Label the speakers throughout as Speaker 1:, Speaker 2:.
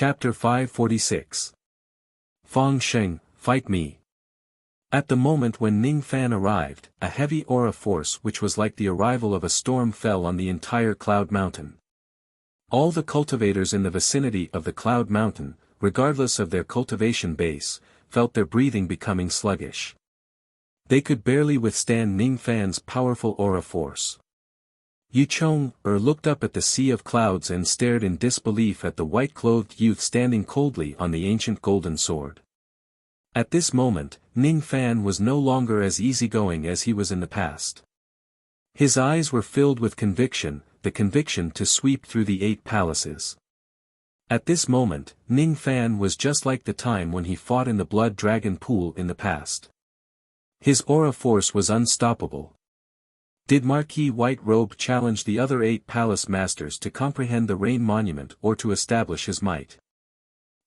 Speaker 1: Chapter 546. Fang Sheng, fight me. At the moment when Ning Fan arrived, a heavy aura force which was like the arrival of a storm fell on the entire Cloud Mountain. All the cultivators in the vicinity of the Cloud Mountain, regardless of their cultivation base, felt their breathing becoming sluggish. They could barely withstand Ning Fan's powerful aura force. Yu Chong looked up at the sea of clouds and stared in disbelief at the white-clothed youth standing coldly on the ancient golden sword. At this moment, Ning Fan was no longer as easygoing as he was in the past. His eyes were filled with conviction, the conviction to sweep through the 8 palaces. At this moment, Ning Fan was just like the time when he fought in the Blood Dragon Pool in the past. His aura force was unstoppable. Did Marquis White Robe challenge the other 8 palace masters to comprehend the Rain Monument or to establish his might?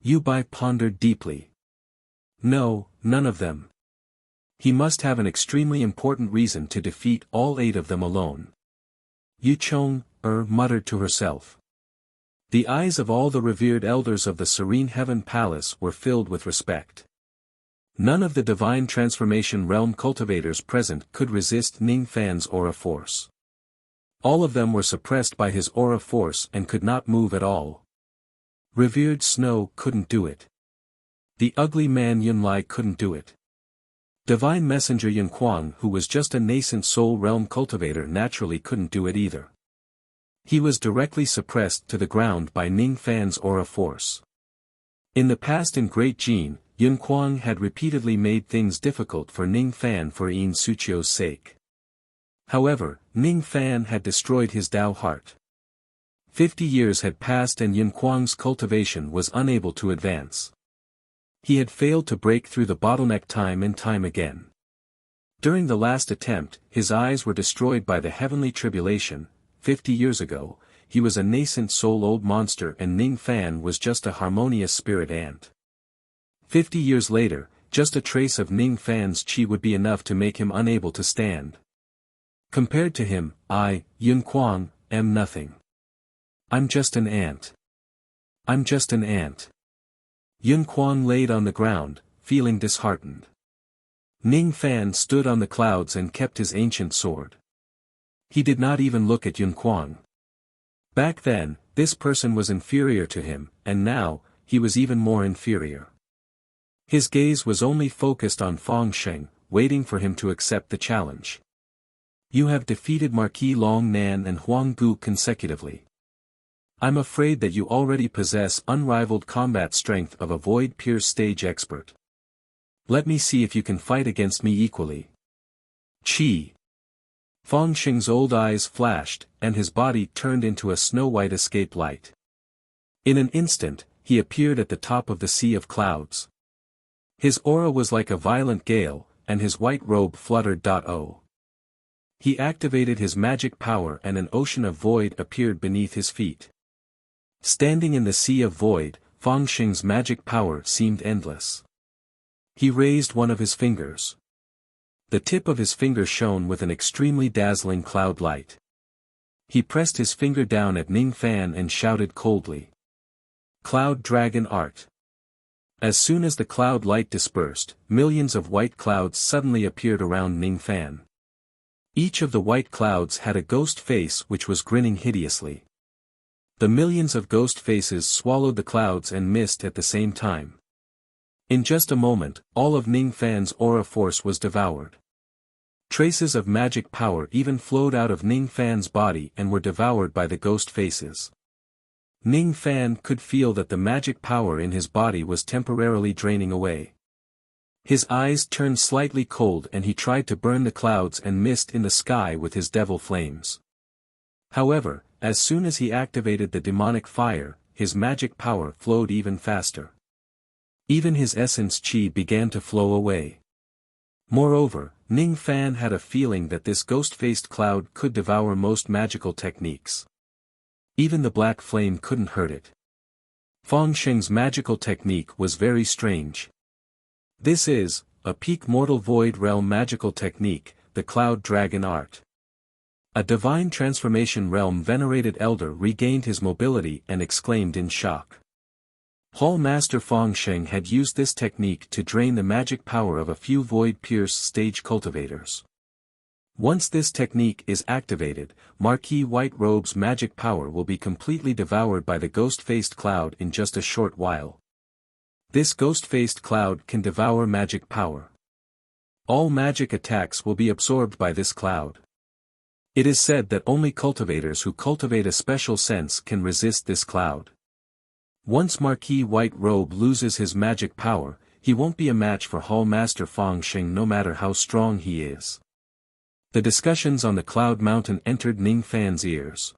Speaker 1: Yu Bai pondered deeply. No, none of them. He must have an extremely important reason to defeat all 8 of them alone. Yu Chong muttered to herself. The eyes of all the revered elders of the Serene Heaven Palace were filled with respect. None of the divine transformation realm cultivators present could resist Ning Fan's aura force. All of them were suppressed by his aura force and could not move at all. Revered Snow couldn't do it. The ugly man Yunlai couldn't do it. Divine Messenger Yunquang, who was just a nascent soul realm cultivator, naturally couldn't do it either. He was directly suppressed to the ground by Ning Fan's aura force. In the past in Great Jin, Yunquang had repeatedly made things difficult for Ning Fan for Yin Suchio's sake. However, Ning Fan had destroyed his Dao heart. 50 years had passed and Yunquang's cultivation was unable to advance. He had failed to break through the bottleneck time and time again. During the last attempt, his eyes were destroyed by the heavenly tribulation. 50 years ago, he was a nascent soul old monster and Ning Fan was just a harmonious spirit ant. 50 years later, just a trace of Ning Fan's chi would be enough to make him unable to stand. Compared to him, I, Yunquang, am nothing. I'm just an ant. I'm just an ant. Yunquang laid on the ground, feeling disheartened. Ning Fan stood on the clouds and kept his ancient sword. He did not even look at Yunquang. Back then, this person was inferior to him, and now, he was even more inferior. His gaze was only focused on Fang Sheng, waiting for him to accept the challenge. You have defeated Marquis Long Nan and Huang Gu consecutively. I'm afraid that you already possess unrivaled combat strength of a Void Pierce stage expert. Let me see if you can fight against me equally. Chi. Fang Sheng's old eyes flashed, and his body turned into a snow-white escape light. In an instant, he appeared at the top of the sea of clouds. His aura was like a violent gale, and his white robe fluttered. He activated his magic power and an ocean of void appeared beneath his feet. Standing in the sea of void, Fang Sheng's magic power seemed endless. He raised one of his fingers. The tip of his finger shone with an extremely dazzling cloud light. He pressed his finger down at Ning Fan and shouted coldly. Cloud Dragon Art. As soon as the cloud light dispersed, millions of white clouds suddenly appeared around Ning Fan. Each of the white clouds had a ghost face which was grinning hideously. The millions of ghost faces swallowed the clouds and mist at the same time. In just a moment, all of Ning Fan's aura force was devoured. Traces of magic power even flowed out of Ning Fan's body and were devoured by the ghost faces. Ning Fan could feel that the magic power in his body was temporarily draining away. His eyes turned slightly cold and he tried to burn the clouds and mist in the sky with his devil flames. However, as soon as he activated the demonic fire, his magic power flowed even faster. Even his essence chi began to flow away. Moreover, Ning Fan had a feeling that this ghost-faced cloud could devour most magical techniques. Even the black flame couldn't hurt it. Fang Sheng's magical technique was very strange. This is, a peak mortal void realm magical technique, the Cloud Dragon Art. A divine transformation realm venerated elder regained his mobility and exclaimed in shock. Hall Master Fangsheng had used this technique to drain the magic power of a few void-pierce stage cultivators. Once this technique is activated, Marquis White Robe's magic power will be completely devoured by the ghost-faced cloud in just a short while. This ghost-faced cloud can devour magic power. All magic attacks will be absorbed by this cloud. It is said that only cultivators who cultivate a special sense can resist this cloud. Once Marquis White Robe loses his magic power, he won't be a match for Hall Master Fangsheng no matter how strong he is. The discussions on the Cloud Mountain entered Ning Fan's ears.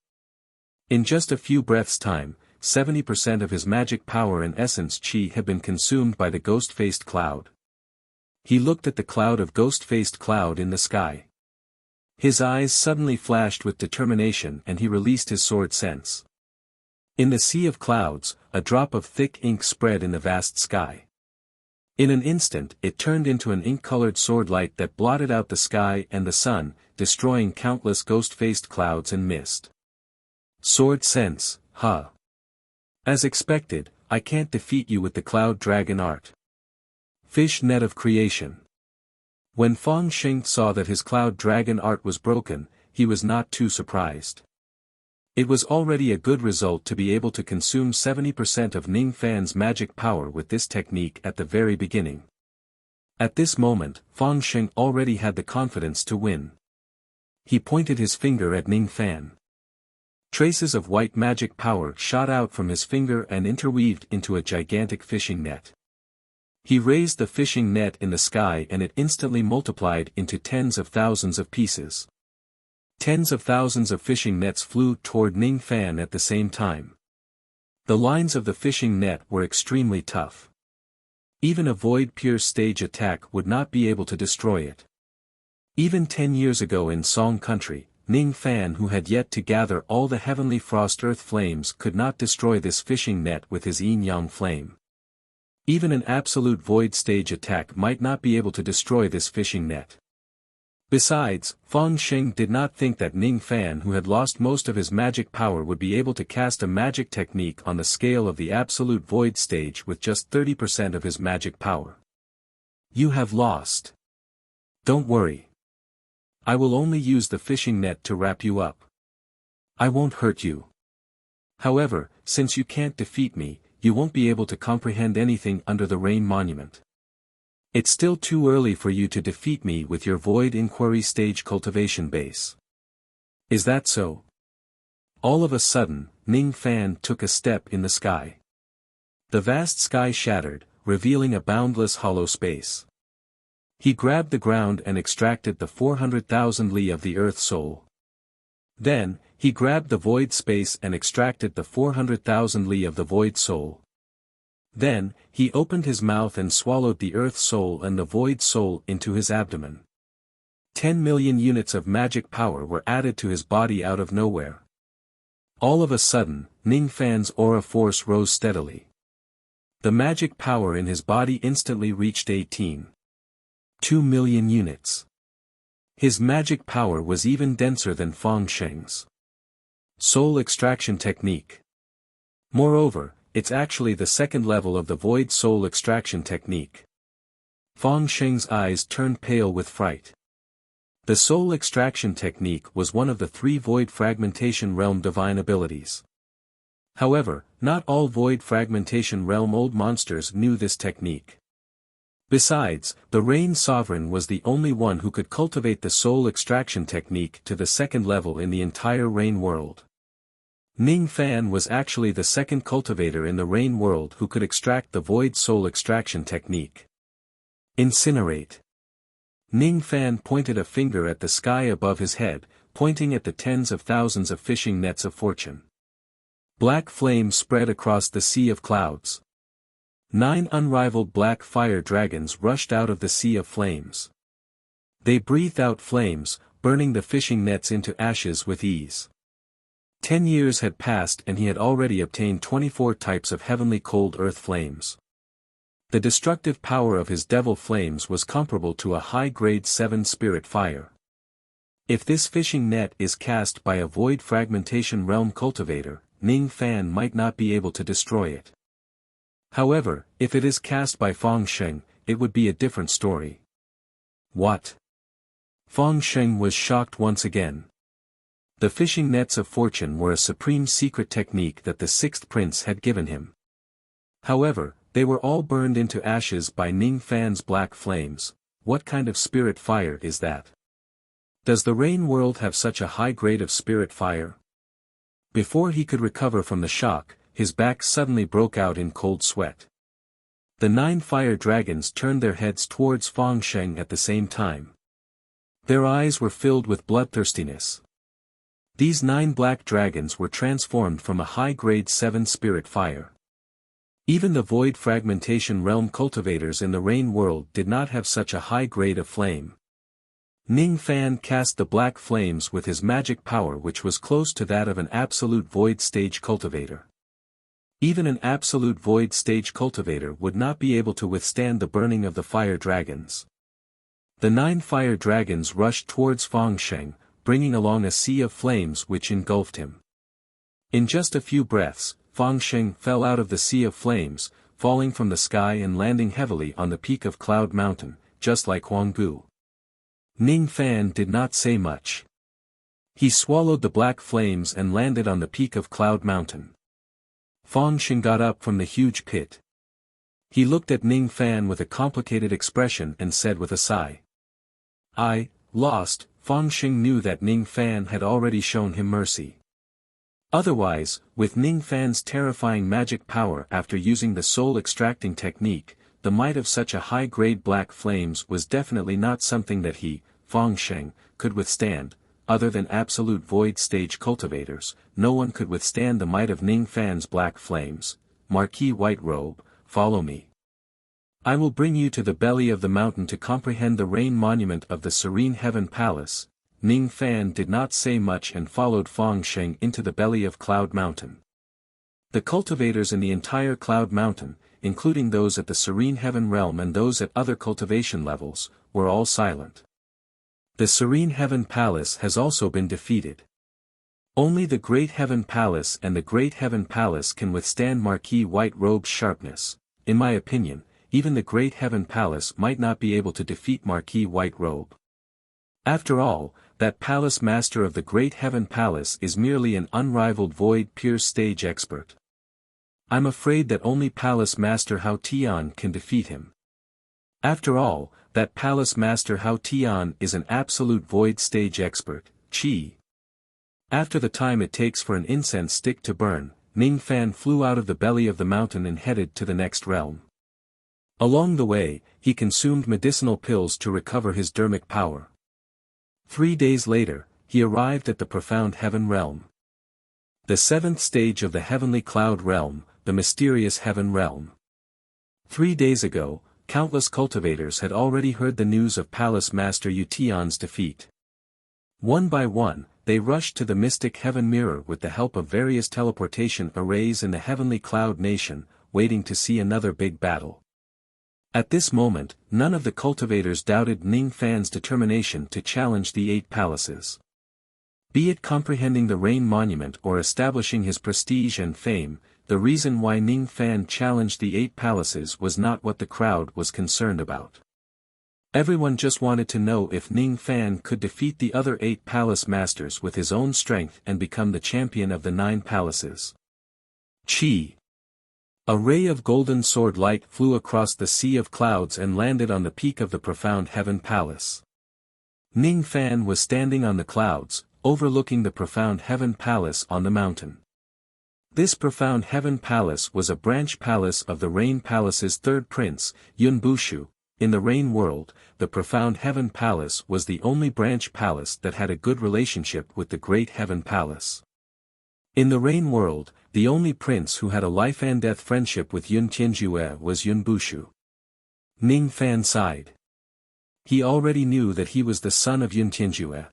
Speaker 1: In just a few breaths' time, 70% of his magic power and essence chi had been consumed by the ghost-faced cloud. He looked at the cloud of ghost-faced cloud in the sky. His eyes suddenly flashed with determination and he released his sword sense. In the sea of clouds, a drop of thick ink spread in the vast sky. In an instant it turned into an ink-colored sword light that blotted out the sky and the sun, destroying countless ghost-faced clouds and mist. Sword sense, huh? As expected, I can't defeat you with the cloud dragon art. Fish net of creation. When Fangsheng saw that his cloud dragon art was broken, he was not too surprised. It was already a good result to be able to consume 70% of Ning Fan's magic power with this technique at the very beginning. At this moment, Fangsheng already had the confidence to win. He pointed his finger at Ning Fan. Traces of white magic power shot out from his finger and interweaved into a gigantic fishing net. He raised the fishing net in the sky and it instantly multiplied into tens of thousands of pieces. Tens of thousands of fishing nets flew toward Ning Fan at the same time. The lines of the fishing net were extremely tough. Even a void-pierce stage attack would not be able to destroy it. Even 10 years ago in Song Country, Ning Fan who had yet to gather all the heavenly frost earth flames could not destroy this fishing net with his yin-yang flame. Even an absolute void stage attack might not be able to destroy this fishing net. Besides, Fangsheng did not think that Ning Fan who had lost most of his magic power would be able to cast a magic technique on the scale of the absolute void stage with just 30% of his magic power. You have lost. Don't worry. I will only use the fishing net to wrap you up. I won't hurt you. However, since you can't defeat me, you won't be able to comprehend anything under the Rain Monument. It's still too early for you to defeat me with your void inquiry stage cultivation base. Is that so? All of a sudden, Ning Fan took a step in the sky. The vast sky shattered, revealing a boundless hollow space. He grabbed the ground and extracted the 400,000 li of the Earth Soul. Then, he grabbed the void space and extracted the 400,000 li of the Void Soul. Then, he opened his mouth and swallowed the Earth Soul and the Void Soul into his abdomen. 10 million units of magic power were added to his body out of nowhere. All of a sudden, Ning Fan's aura force rose steadily. The magic power in his body instantly reached 18.2 million units. His magic power was even denser than Fangsheng's soul extraction technique. Moreover, it's actually the second level of the void soul extraction technique. Fangsheng's eyes turned pale with fright. The soul extraction technique was one of the 3 void fragmentation realm divine abilities. However, not all void fragmentation realm old monsters knew this technique. Besides, the Rain Sovereign was the only one who could cultivate the soul extraction technique to the second level in the entire Rain world. Ning Fan was actually the second cultivator in the Rain world who could extract the void soul extraction technique. Incinerate. Ning Fan pointed a finger at the sky above his head, pointing at the tens of thousands of fishing nets of fortune. Black flame spread across the sea of clouds. 9 unrivaled black fire dragons rushed out of the sea of flames. They breathed out flames, burning the fishing nets into ashes with ease. 10 years had passed and he had already obtained 24 types of heavenly cold earth flames. The destructive power of his devil flames was comparable to a high-grade 7 spirit fire. If this fishing net is cast by a void fragmentation realm cultivator, Ning Fan might not be able to destroy it. However, if it is cast by Fang Sheng, it would be a different story. What? Fang Sheng was shocked once again. The fishing nets of fortune were a supreme secret technique that the sixth prince had given him. However, they were all burned into ashes by Ning Fan's black flames. What kind of spirit fire is that? Does the rain world have such a high grade of spirit fire? Before he could recover from the shock, his back suddenly broke out in cold sweat. The 9 fire dragons turned their heads towards Fang Sheng at the same time. Their eyes were filled with bloodthirstiness. These 9 black dragons were transformed from a high-grade 7 spirit fire. Even the void fragmentation realm cultivators in the rain world did not have such a high grade of flame. Ning Fan cast the black flames with his magic power, which was close to that of an absolute void stage cultivator. Even an absolute void stage cultivator would not be able to withstand the burning of the fire dragons. The 9 fire dragons rushed towards Fang Sheng, bringing along a sea of flames which engulfed him. In just a few breaths, Fang Sheng fell out of the sea of flames, falling from the sky and landing heavily on the peak of Cloud Mountain, just like Huanggu. Ning Fan did not say much. He swallowed the black flames and landed on the peak of Cloud Mountain. Fang Sheng got up from the huge pit. He looked at Ning Fan with a complicated expression and said with a sigh. "I, lost." Fang Sheng knew that Ning Fan had already shown him mercy. Otherwise, with Ning Fan's terrifying magic power after using the soul-extracting technique, the might of such a high-grade black flames was definitely not something that he, Fang Sheng, could withstand. Other than absolute void stage cultivators, no one could withstand the might of Ning Fan's black flames. Marquis White Robe, follow me. I will bring you to the belly of the mountain to comprehend the rain monument of the Serene Heaven Palace. Ning Fan did not say much and followed Fang Sheng into the belly of Cloud Mountain. The cultivators in the entire Cloud Mountain, including those at the Serene Heaven realm and those at other cultivation levels, were all silent. The Serene Heaven Palace has also been defeated. Only the Great Heaven Palace and the Great Heaven Palace can withstand Marquis White Robe's sharpness. In my opinion, even the Great Heaven Palace might not be able to defeat Marquis White Robe. After all, that Palace Master of the Great Heaven Palace is merely an unrivaled void pure stage expert. I'm afraid that only Palace Master Hao Tian can defeat him. After all, that Palace Master Hao Tian is an absolute void stage expert. Chi. After the time it takes for an incense stick to burn, Ning Fan flew out of the belly of the mountain and headed to the next realm. Along the way, he consumed medicinal pills to recover his dermic power. 3 days later, he arrived at the profound heaven realm. The 7th stage of the heavenly cloud realm, the mysterious heaven realm. 3 days ago, countless cultivators had already heard the news of Palace Master Yu Tian's defeat. One by one, they rushed to the mystic heaven mirror with the help of various teleportation arrays in the heavenly cloud nation, waiting to see another big battle. At this moment, none of the cultivators doubted Ning Fan's determination to challenge the 8 palaces. Be it comprehending the rain monument or establishing his prestige and fame, the reason why Ning Fan challenged the 8 palaces was not what the crowd was concerned about. Everyone just wanted to know if Ning Fan could defeat the other 8 palace masters with his own strength and become the champion of the 9 palaces. Chi. A ray of golden sword light flew across the sea of clouds and landed on the peak of the profound heaven palace. Ning Fan was standing on the clouds, overlooking the profound heaven palace on the mountain. This profound heaven palace was a branch palace of the Rain Palace's 3rd prince, Yun Bushu. In the Rain world, the profound heaven palace was the only branch palace that had a good relationship with the Great Heaven Palace. In the Rain world, the only prince who had a life-and-death friendship with Yun Tianjue was Yun Bushu. Ning Fan sighed. He already knew that he was the son of Yun Tianjue.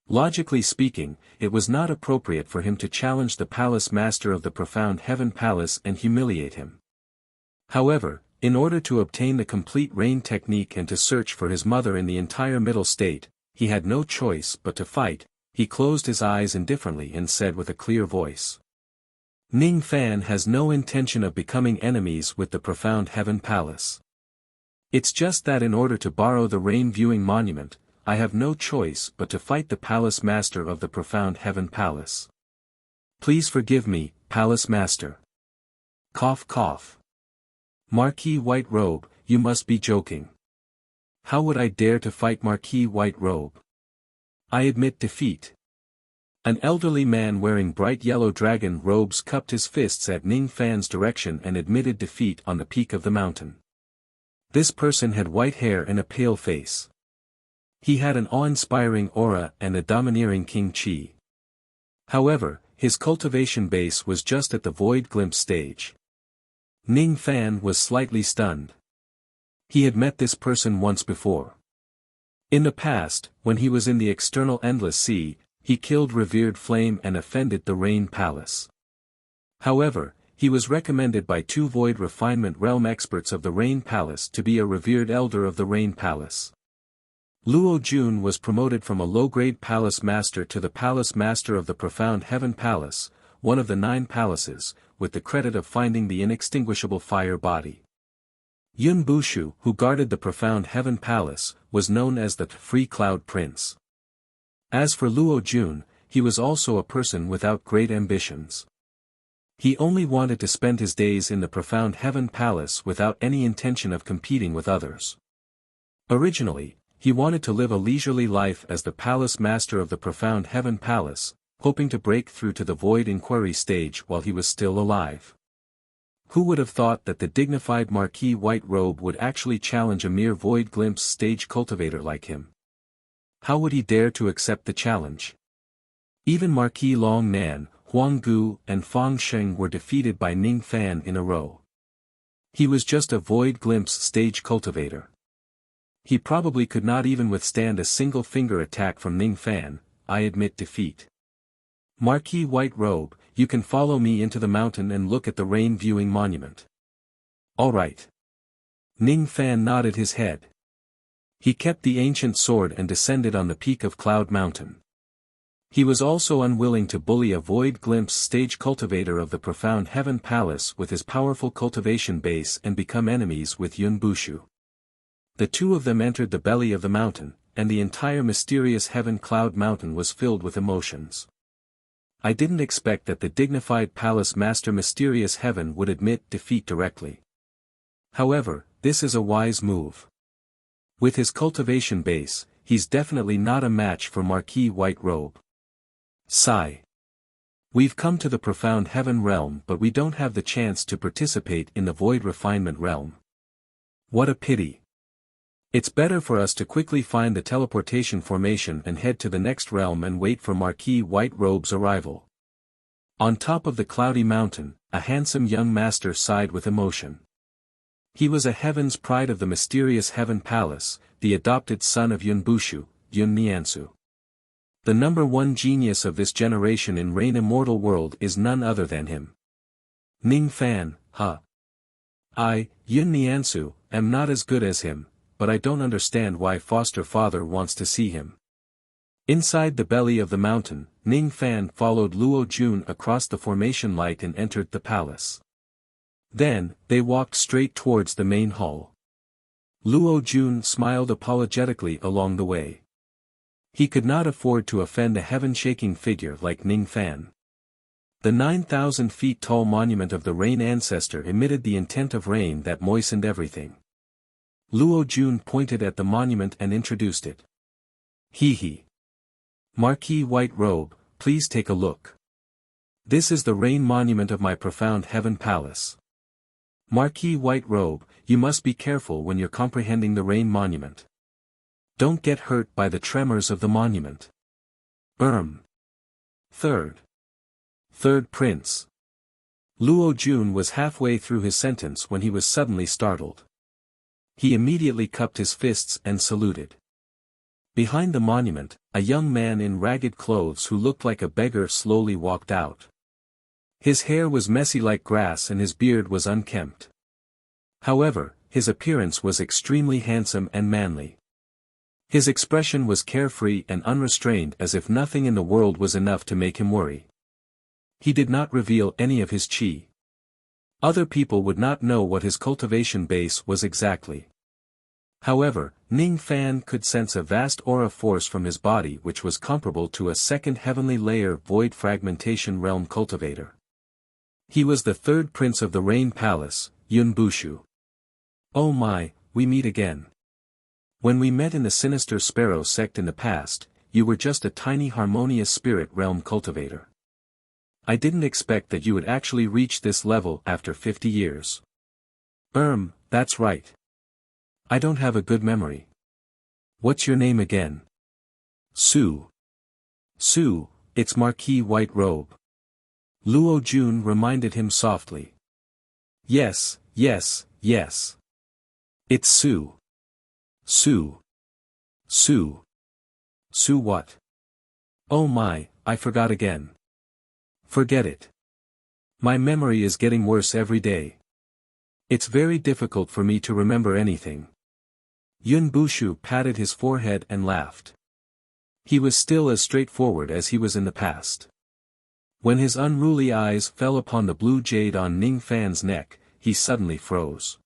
Speaker 1: Logically speaking, it was not appropriate for him to challenge the palace master of the profound heaven palace and humiliate him. However, in order to obtain the complete rain technique and to search for his mother in the entire middle state, he had no choice but to fight. He closed his eyes indifferently and said with a clear voice. Ning Fan has no intention of becoming enemies with the Profound Heaven Palace. It's just that in order to borrow the rain viewing monument, I have no choice but to fight the Palace Master of the Profound Heaven Palace. Please forgive me, Palace Master. Cough cough. Marquis White Robe, you must be joking. How would I dare to fight Marquis White Robe? I admit defeat. An elderly man wearing bright yellow dragon robes cupped his fists at Ning Fan's direction and admitted defeat on the peak of the mountain. This person had white hair and a pale face. He had an awe-inspiring aura and a domineering king chi. However, his cultivation base was just at the void glimpse stage. Ning Fan was slightly stunned. He had met this person once before. In the past, when he was in the external endless sea, he killed revered flame and offended the Rain Palace. However, he was recommended by two void refinement realm experts of the Rain Palace to be a revered elder of the Rain Palace. Luo Jun was promoted from a low-grade palace master to the palace master of the Profound Heaven Palace, one of the 9 palaces, with the credit of finding the inextinguishable fire body. Yun Bushu, who guarded the Profound Heaven Palace, was known as the Free Cloud Prince. As for Luo Jun, he was also a person without great ambitions. He only wanted to spend his days in the Profound Heaven Palace without any intention of competing with others. Originally, he wanted to live a leisurely life as the palace master of the Profound Heaven Palace, hoping to break through to the void inquiry stage while he was still alive. Who would have thought that the dignified Marquis White Robe would actually challenge a mere void glimpse stage cultivator like him? How would he dare to accept the challenge? Even Marquis Long Nan, Huang Gu and Fang Sheng were defeated by Ning Fan in a row. He was just a void glimpse stage cultivator. He probably could not even withstand a single finger attack from Ning Fan. I admit defeat. Marquis White Robe, you can follow me into the mountain and look at the rain viewing monument. All right. Ning Fan nodded his head. He kept the ancient sword and descended on the peak of Cloud Mountain. He was also unwilling to bully a void glimpse stage cultivator of the Profound Heaven Palace with his powerful cultivation base and become enemies with Yun Bushu. The two of them entered the belly of the mountain, and the entire mysterious Heaven Cloud Mountain was filled with emotions. I didn't expect that the dignified Palace Master Mysterious Heaven would admit defeat directly. However, this is a wise move. With his cultivation base, he's definitely not a match for Marquis White Robe. Sigh. We've come to the Profound Heaven realm but we don't have the chance to participate in the Void Refinement realm. What a pity. It's better for us to quickly find the teleportation formation and head to the next realm and wait for Marquis White Robe's arrival. On top of the cloudy mountain, a handsome young master sighed with emotion. He was a heaven's pride of the mysterious Heaven Palace, the adopted son of Yun Bushu, Yun Niansu. The number 1 genius of this generation in Rain Immortal World is none other than him. Ning Fan, huh? I, Yun Niansu, am not as good as him, but I don't understand why foster father wants to see him. Inside the belly of the mountain, Ning Fan followed Luo Jun across the formation light and entered the palace. Then, they walked straight towards the main hall. Luo Jun smiled apologetically along the way. He could not afford to offend a heaven-shaking figure like Ning Fan. The 9,000 feet tall monument of the Rain Ancestor emitted the intent of rain that moistened everything. Luo Jun pointed at the monument and introduced it. Hee. Marquis White Robe, please take a look. This is the rain monument of my Profound Heaven Palace. Marquis White Robe, you must be careful when you're comprehending the rain monument. Don't get hurt by the tremors of the monument. Third Prince. Luo Jun was halfway through his sentence when he was suddenly startled. He immediately cupped his fists and saluted. Behind the monument, a young man in ragged clothes who looked like a beggar slowly walked out. His hair was messy like grass and his beard was unkempt. However, his appearance was extremely handsome and manly. His expression was carefree and unrestrained as if nothing in the world was enough to make him worry. He did not reveal any of his qi. Other people would not know what his cultivation base was exactly. However, Ning Fan could sense a vast aura force from his body which was comparable to a second heavenly layer void fragmentation realm cultivator. He was the third prince of the Rain Palace, Yun Bushu. Oh my, we meet again. When we met in the sinister Sparrow sect in the past, you were just a tiny harmonious spirit realm cultivator. I didn't expect that you would actually reach this level after 50 years. That's right. I don't have a good memory. What's your name again? Su. Su, it's Marquis White Robe. Luo Jun reminded him softly. Yes. It's Su. Su. Su what? Oh my, I forgot again. Forget it. My memory is getting worse every day. It's very difficult for me to remember anything. Yun Bushu patted his forehead and laughed. He was still as straightforward as he was in the past. When his unruly eyes fell upon the blue jade on Ning Fan's neck, he suddenly froze.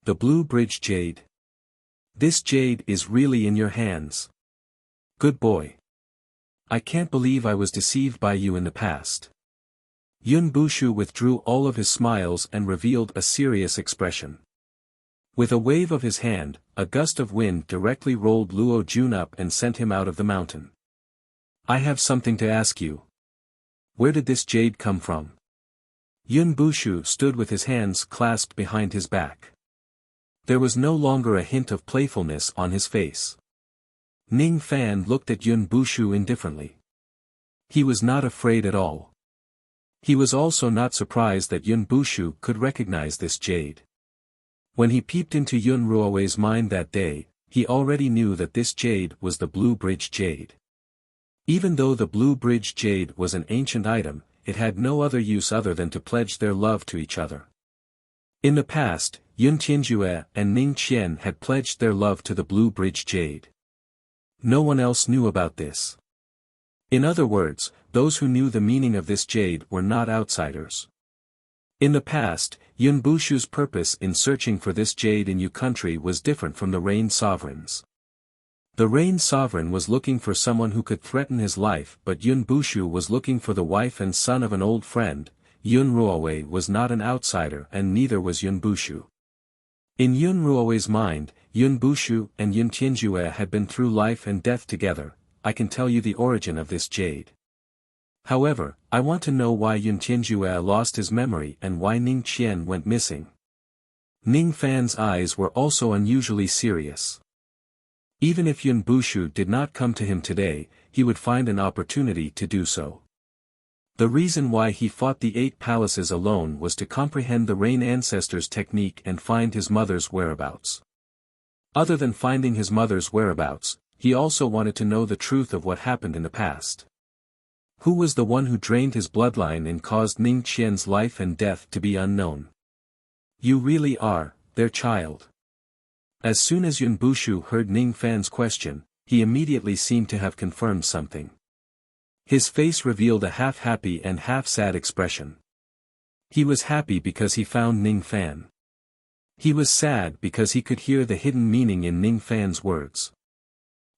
Speaker 1: The blue bridge jade. This jade is really in your hands. Good boy. I can't believe I was deceived by you in the past. Yun Bushu withdrew all of his smiles and revealed a serious expression. With a wave of his hand, a gust of wind directly rolled Luo Jun up and sent him out of the mountain. I have something to ask you. Where did this jade come from? Yun Bushu stood with his hands clasped behind his back. There was no longer a hint of playfulness on his face. Ning Fan looked at Yun Bushu indifferently. He was not afraid at all. He was also not surprised that Yun Bushu could recognize this jade. When he peeped into Yun Ruowei's mind that day, he already knew that this jade was the Blue Bridge Jade. Even though the Blue Bridge Jade was an ancient item, it had no other use other than to pledge their love to each other. In the past, Yun Tianjue and Ning Qian had pledged their love to the Blue Bridge Jade. No one else knew about this. In other words, those who knew the meaning of this jade were not outsiders. In the past, Yun Bushu's purpose in searching for this jade in Yu country was different from the Rain Sovereign's. The Rain Sovereign was looking for someone who could threaten his life, but Yun Bushu was looking for the wife and son of an old friend. Yun Ruowei was not an outsider and neither was Yun Bushu. In Yun Ruowei's mind, Yun Bushu and Yun Tianjue had been through life and death together. I can tell you the origin of this jade. However, I want to know why Yun Tianjue lost his memory and why Ning Qian went missing. Ning Fan's eyes were also unusually serious. Even if Yun Bushu did not come to him today, he would find an opportunity to do so. The reason why he fought the 8 palaces alone was to comprehend the Rain Ancestor's technique and find his mother's whereabouts. Other than finding his mother's whereabouts, he also wanted to know the truth of what happened in the past. Who was the one who drained his bloodline and caused Ning Qian's life and death to be unknown? You really are, their child. As soon as Yun Bushu heard Ning Fan's question, he immediately seemed to have confirmed something. His face revealed a half-happy and half-sad expression. He was happy because he found Ning Fan. He was sad because he could hear the hidden meaning in Ning Fan's words.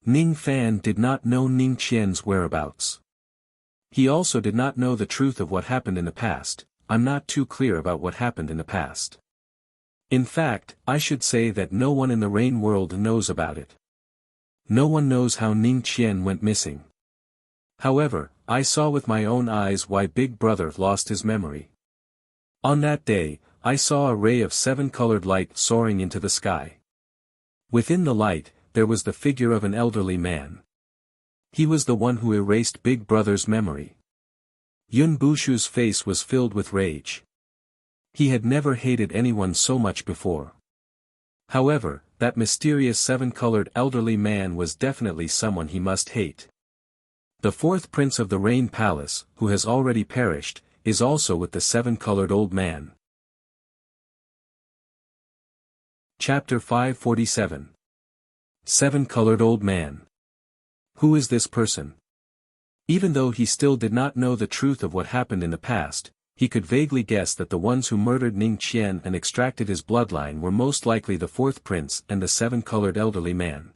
Speaker 1: Ning Fan did not know Ning Qian's whereabouts. He also did not know the truth of what happened in the past. I'm not too clear about what happened in the past. In fact, I should say that no one in the Rain world knows about it. No one knows how Ning Qian went missing. However, I saw with my own eyes why Big Brother lost his memory. On that day, I saw a ray of 7-colored light soaring into the sky. Within the light, there was the figure of an elderly man. He was the one who erased Big Brother's memory. Yun Bushu's face was filled with rage. He had never hated anyone so much before. However, that mysterious 7-colored elderly man was definitely someone he must hate. The 4th prince of the Rain Palace, who has already perished, is also with the 7-colored old man. Chapter 547. 7-colored old man. Who is this person? Even though he still did not know the truth of what happened in the past, he could vaguely guess that the ones who murdered Ning Qian and extracted his bloodline were most likely the fourth prince and the seven-colored elderly man.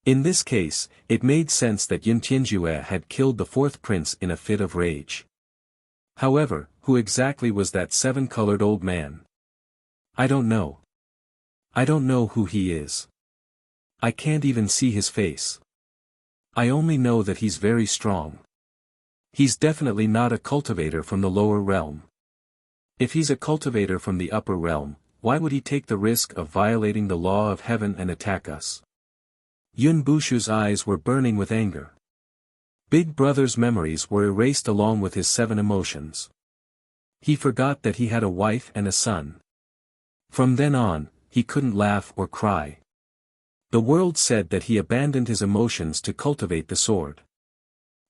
Speaker 1: In this case, it made sense that Yun Tianjue had killed the fourth prince in a fit of rage. However, who exactly was that seven-colored old man? I don't know. I don't know who he is. I can't even see his face. I only know that he's very strong. He's definitely not a cultivator from the lower realm. If he's a cultivator from the upper realm, why would he take the risk of violating the law of heaven and attack us? Yun Bushu's eyes were burning with anger. Big Brother's memories were erased along with his 7 emotions. He forgot that he had a wife and a son. From then on, he couldn't laugh or cry. The world said that he abandoned his emotions to cultivate the sword.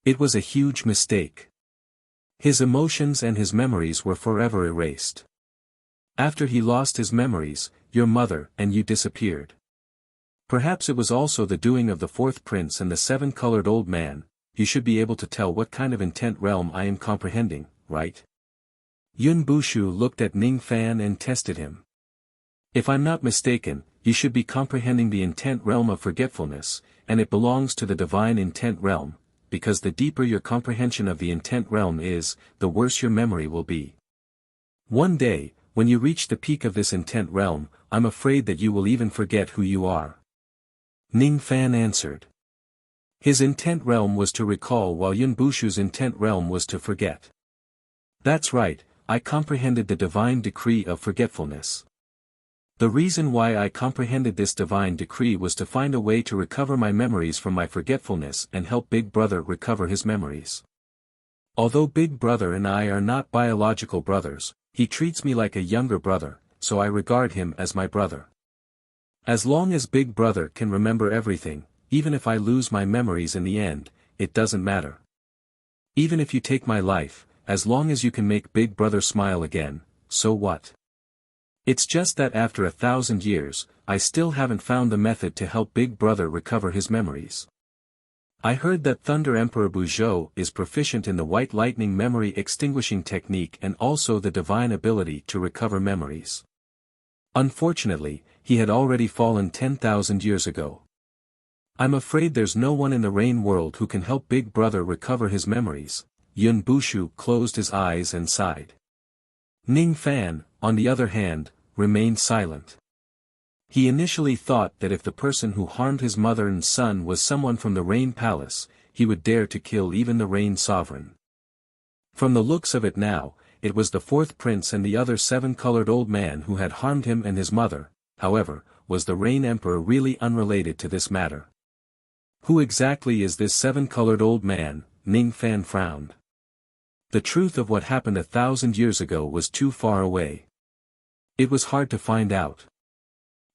Speaker 1: It was a huge mistake. His emotions and his memories were forever erased. After he lost his memories, your mother and you disappeared. Perhaps it was also the doing of the fourth prince and the seven-colored old man. You should be able to tell what kind of intent realm I am comprehending, right? Yun Bushu looked at Ning Fan and tested him. If I'm not mistaken, you should be comprehending the intent realm of forgetfulness, and it belongs to the divine intent realm, because the deeper your comprehension of the intent realm is, the worse your memory will be. One day, when you reach the peak of this intent realm, I'm afraid that you will even forget who you are. Ning Fan answered. His intent realm was to recall while Yun Bushu's intent realm was to forget. That's right, I comprehended the divine decree of forgetfulness. The reason why I comprehended this divine decree was to find a way to recover my memories from my forgetfulness and help Big Brother recover his memories. Although Big Brother and I are not biological brothers, he treats me like a younger brother, so I regard him as my brother. As long as Big Brother can remember everything, even if I lose my memories in the end, it doesn't matter. Even if you take my life, as long as you can make Big Brother smile again, so what? It's just that after 1,000 years, I still haven't found the method to help Big Brother recover his memories. I heard that Thunder Emperor Buzhou is proficient in the White Lightning memory extinguishing technique and also the divine ability to recover memories. Unfortunately, he had already fallen 10,000 years ago. I'm afraid there's no one in the Rain world who can help Big Brother recover his memories. Yun Bushu closed his eyes and sighed. Ning Fan, on the other hand, remained silent. He initially thought that if the person who harmed his mother and son was someone from the Rain Palace, he would dare to kill even the Rain Sovereign. From the looks of it now, it was the fourth prince and the other seven-colored old man who had harmed him and his mother. However, was the Rain Emperor really unrelated to this matter? Who exactly is this seven-colored old man? Ning Fan frowned. The truth of what happened 1,000 years ago was too far away. It was hard to find out.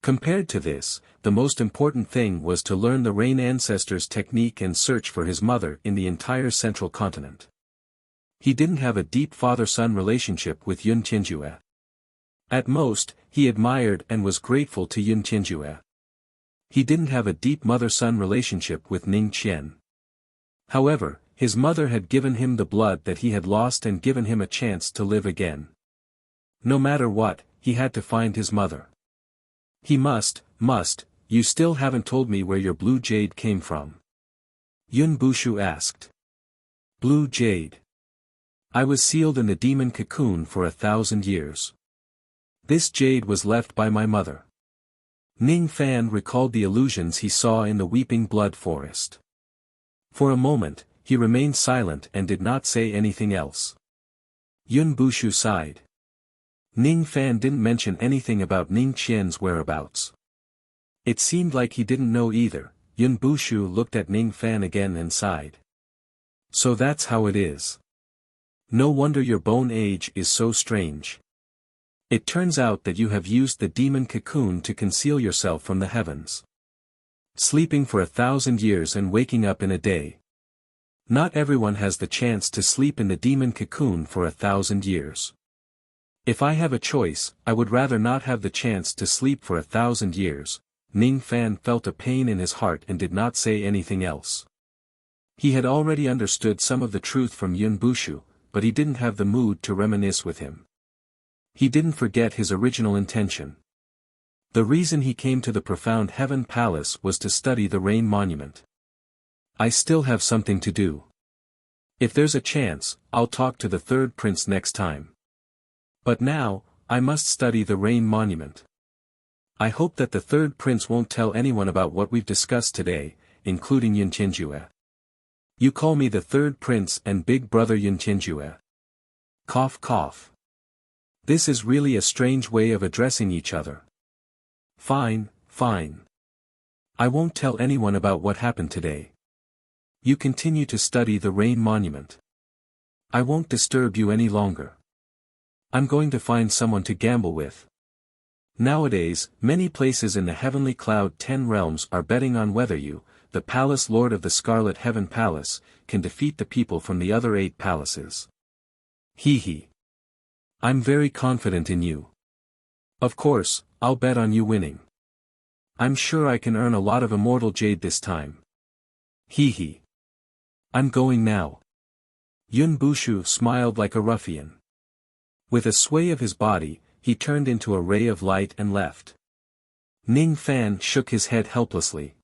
Speaker 1: Compared to this, the most important thing was to learn the Rain ancestors' technique and search for his mother in the entire central continent. He didn't have a deep father-son relationship with Yun Tianjue. At most, he admired and was grateful to Yun Tianjue. He didn't have a deep mother-son relationship with Ning Qian. However, his mother had given him the blood that he had lost and given him a chance to live again. No matter what, he had to find his mother. He must, you still haven't told me where your blue jade came from. Yun Bushu asked. Blue jade. I was sealed in the demon cocoon for 1,000 years. This jade was left by my mother. Ning Fan recalled the illusions he saw in the weeping blood forest. For a moment, he remained silent and did not say anything else. Yun Bushu sighed. Ning Fan didn't mention anything about Ning Qian's whereabouts. It seemed like he didn't know either. Yun Bushu looked at Ning Fan again and sighed. So that's how it is. No wonder your bone age is so strange. It turns out that you have used the demon cocoon to conceal yourself from the heavens. Sleeping for 1,000 years and waking up in a day. Not everyone has the chance to sleep in the demon cocoon for 1,000 years. If I have a choice, I would rather not have the chance to sleep for 1,000 years. Ning Fan felt a pain in his heart and did not say anything else. He had already understood some of the truth from Yun Bushu, but he didn't have the mood to reminisce with him. He didn't forget his original intention. The reason he came to the profound heaven palace was to study the rain monument. I still have something to do. If there's a chance, I'll talk to the third prince next time. But now, I must study the rain monument. I hope that the third prince won't tell anyone about what we've discussed today, including Yun Tianjue. You call me the third prince and big brother Yun Tianjue. Cough cough. This is really a strange way of addressing each other. Fine, fine. I won't tell anyone about what happened today. You continue to study the rain monument. I won't disturb you any longer. I'm going to find someone to gamble with. Nowadays, many places in the heavenly cloud 10 realms are betting on whether you, the palace lord of the Scarlet Heaven Palace, can defeat the people from the other 8 palaces. Hee hee. I'm very confident in you. Of course, I'll bet on you winning. I'm sure I can earn a lot of immortal jade this time. Hee hee. I'm going now. Yun Bushu smiled like a ruffian. With a sway of his body, he turned into a ray of light and left. Ning Fan shook his head helplessly.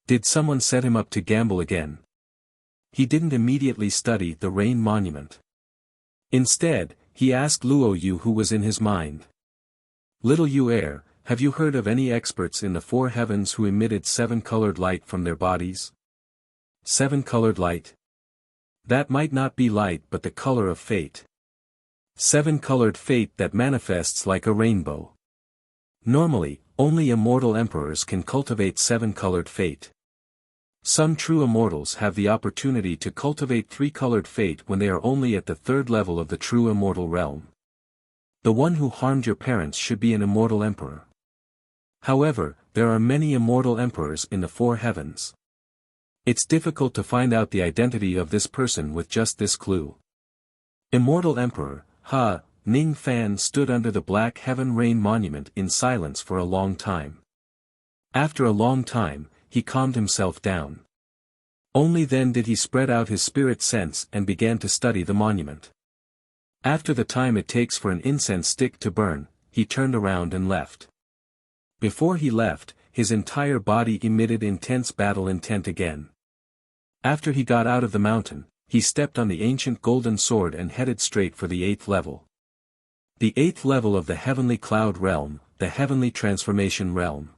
Speaker 1: Did someone set him up to gamble again? He didn't immediately study the rain monument. Instead, he asked Luo Yu who was in his mind. Little Yu Air, have you heard of any experts in the 4 heavens who emitted 7-colored light from their bodies? 7-colored light? That might not be light but the color of fate. 7-colored fate that manifests like a rainbow. Normally, only immortal emperors can cultivate 7-colored fate. Some true immortals have the opportunity to cultivate 3-colored fate when they are only at the 3rd level of the true immortal realm. The one who harmed your parents should be an immortal emperor. However, there are many immortal emperors in the 4 heavens. It's difficult to find out the identity of this person with just this clue. Immortal emperor, Ning Fan stood under the black heaven rain monument in silence for a long time. After a long time, he calmed himself down. Only then did he spread out his spirit sense and began to study the monument. After the time it takes for an incense stick to burn, he turned around and left. Before he left, his entire body emitted intense battle intent again. After he got out of the mountain, he stepped on the ancient golden sword and headed straight for the 8th level. The 8th level of the heavenly cloud realm, the heavenly transformation realm.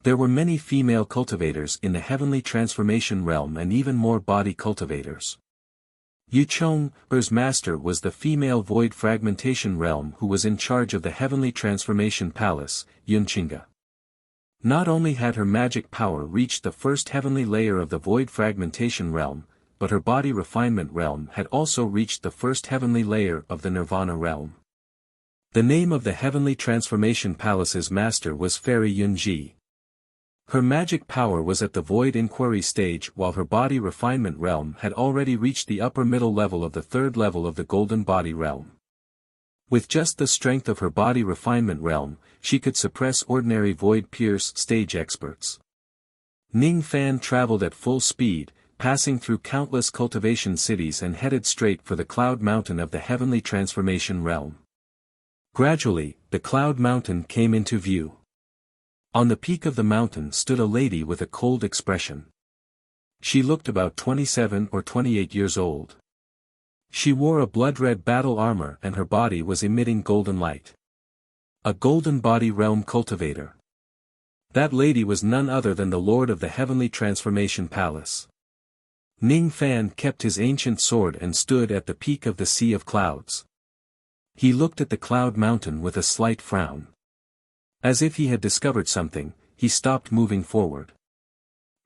Speaker 1: There were many female cultivators in the heavenly transformation realm and even more body cultivators. Yu Chong's master was the female void fragmentation realm who was in charge of the heavenly transformation palace, Yunchinga. Not only had her magic power reached the first heavenly layer of the void fragmentation realm, but her body refinement realm had also reached the first heavenly layer of the nirvana realm. The name of the heavenly transformation palace's master was Fairy Yunji. Her magic power was at the void inquiry stage while her body refinement realm had already reached the upper middle level of the 3rd level of the golden body realm. With just the strength of her body refinement realm, she could suppress ordinary void pierce stage experts. Ning Fan traveled at full speed, passing through countless cultivation cities and headed straight for the cloud mountain of the heavenly transformation realm. Gradually, the cloud mountain came into view. On the peak of the mountain stood a lady with a cold expression. She looked about 27 or 28 years old. She wore a blood-red battle armor and her body was emitting golden light. A golden body realm cultivator. That lady was none other than the lord of the heavenly transformation palace. Ning Fan kept his ancient sword and stood at the peak of the sea of clouds. He looked at the cloud mountain with a slight frown. As if he had discovered something, he stopped moving forward.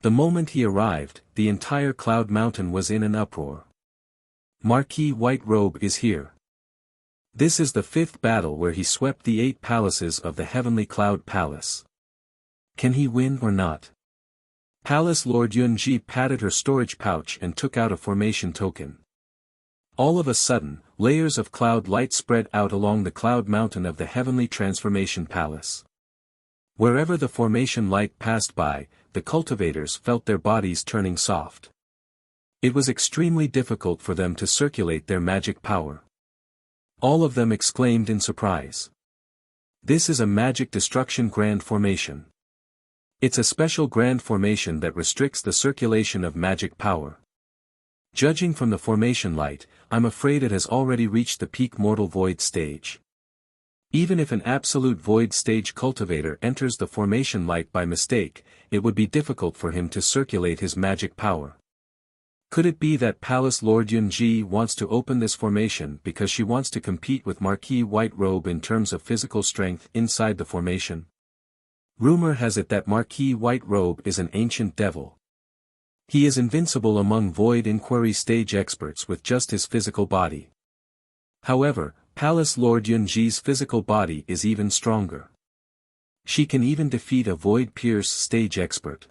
Speaker 1: The moment he arrived, the entire cloud mountain was in an uproar. Marquis White Robe is here. This is the 5th battle where he swept the 8 palaces of the heavenly cloud palace. Can he win or not? Palace Lord Yunji patted her storage pouch and took out a formation token. All of a sudden, layers of cloud light spread out along the cloud mountain of the heavenly transformation palace. Wherever the formation light passed by, the cultivators felt their bodies turning soft. It was extremely difficult for them to circulate their magic power. All of them exclaimed in surprise. This is a magic destruction grand formation. It's a special grand formation that restricts the circulation of magic power. Judging from the formation light, I'm afraid it has already reached the peak mortal void stage. Even if an absolute void stage cultivator enters the formation light by mistake, it would be difficult for him to circulate his magic power. Could it be that Palace Lord Yunji wants to open this formation because she wants to compete with Marquis White Robe in terms of physical strength inside the formation? Rumor has it that Marquis White Robe is an ancient devil. He is invincible among Void Inquiry stage experts with just his physical body. However, Palace Lord Yunji's physical body is even stronger. She can even defeat a Void Pierce stage expert.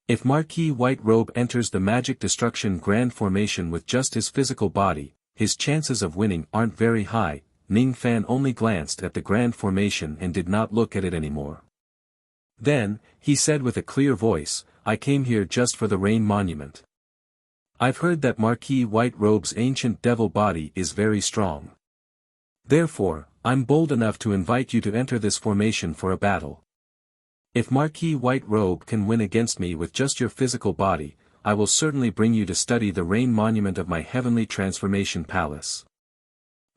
Speaker 1: If Marquis White Robe enters the Magic Destruction Grand Formation with just his physical body, his chances of winning aren't very high. Ning Fan only glanced at the Grand Formation and did not look at it anymore. Then, he said with a clear voice, I came here just for the Rain Monument. I've heard that Marquis White Robe's ancient devil body is very strong. Therefore, I'm bold enough to invite you to enter this formation for a battle. If Marquis White Robe can win against me with just your physical body, I will certainly bring you to study the Rain Monument of my Heavenly Transformation Palace.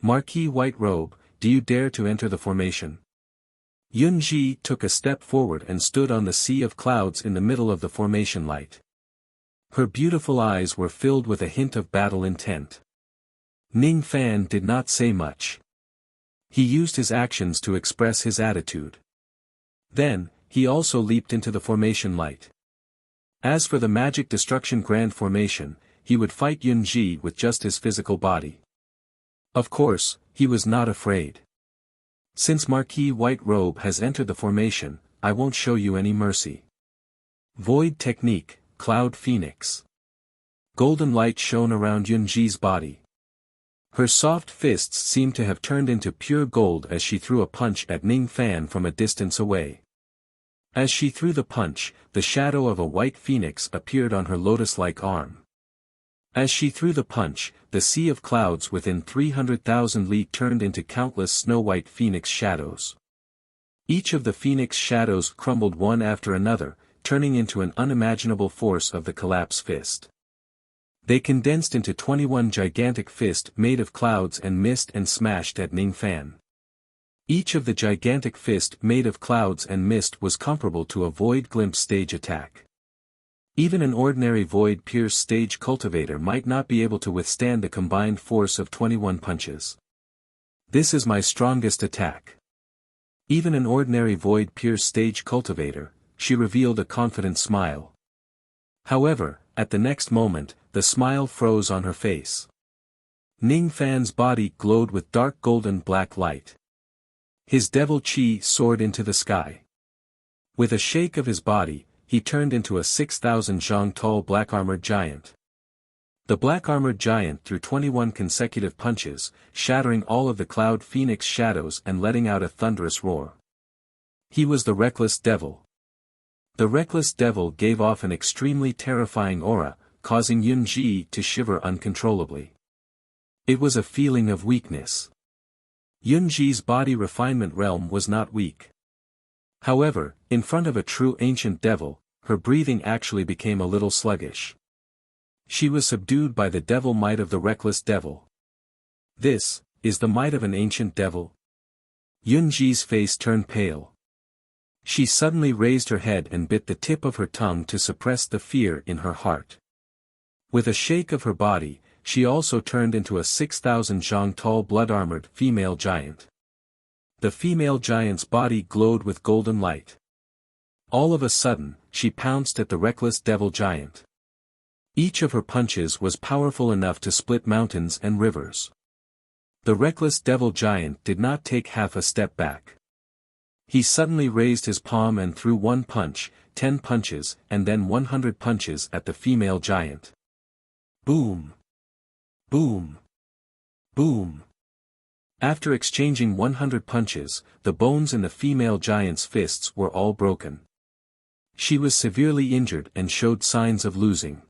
Speaker 1: Marquis White Robe, do you dare to enter the formation? Yunji took a step forward and stood on the sea of clouds in the middle of the formation light. Her beautiful eyes were filled with a hint of battle intent. Ning Fan did not say much. He used his actions to express his attitude. Then, he also leaped into the formation light. As for the Magic Destruction Grand Formation, he would fight Yunji with just his physical body. Of course, he was not afraid. Since Marquis White Robe has entered the formation, I won't show you any mercy. Void Technique, Cloud Phoenix. Golden light shone around Yunji's body. Her soft fists seemed to have turned into pure gold as she threw a punch at Ning Fan from a distance away. As she threw the punch, the shadow of a white phoenix appeared on her lotus-like arm. As she threw the punch, the sea of clouds within 300,000 li turned into countless snow-white phoenix shadows. Each of the phoenix shadows crumbled one after another, turning into an unimaginable force of the collapse fist. They condensed into 21 gigantic fists made of clouds and mist and smashed at Ning Fan. Each of the gigantic fist made of clouds and mist was comparable to a Void Glimpse stage attack. Even an ordinary Void Pierce stage cultivator might not be able to withstand the combined force of 21 punches. This is my strongest attack. Even an ordinary Void Pierce stage cultivator, she revealed a confident smile. However, at the next moment, the smile froze on her face. Ning Fan's body glowed with dark golden black light. His devil chi soared into the sky. With a shake of his body, he turned into a 6,000 zhang tall black-armored giant. The black-armored giant threw 21 consecutive punches, shattering all of the cloud phoenix shadows and letting out a thunderous roar. He was the Reckless Devil. The Reckless Devil gave off an extremely terrifying aura, causing Yunji to shiver uncontrollably. It was a feeling of weakness. Yunji's body refinement realm was not weak. However, in front of a true ancient devil, her breathing actually became a little sluggish. She was subdued by the devil might of the Reckless Devil. This is the might of an ancient devil? Yunji's face turned pale. She suddenly raised her head and bit the tip of her tongue to suppress the fear in her heart. With a shake of her body, she also turned into a 6,000 zhang tall blood-armored female giant. The female giant's body glowed with golden light. All of a sudden, she pounced at the Reckless Devil giant. Each of her punches was powerful enough to split mountains and rivers. The Reckless Devil giant did not take half a step back. He suddenly raised his palm and threw 1 punch, 10 punches, and then 100 punches at the female giant. Boom! Boom! Boom! After exchanging 100 punches, the bones in the female giant's fists were all broken. She was severely injured and showed signs of losing.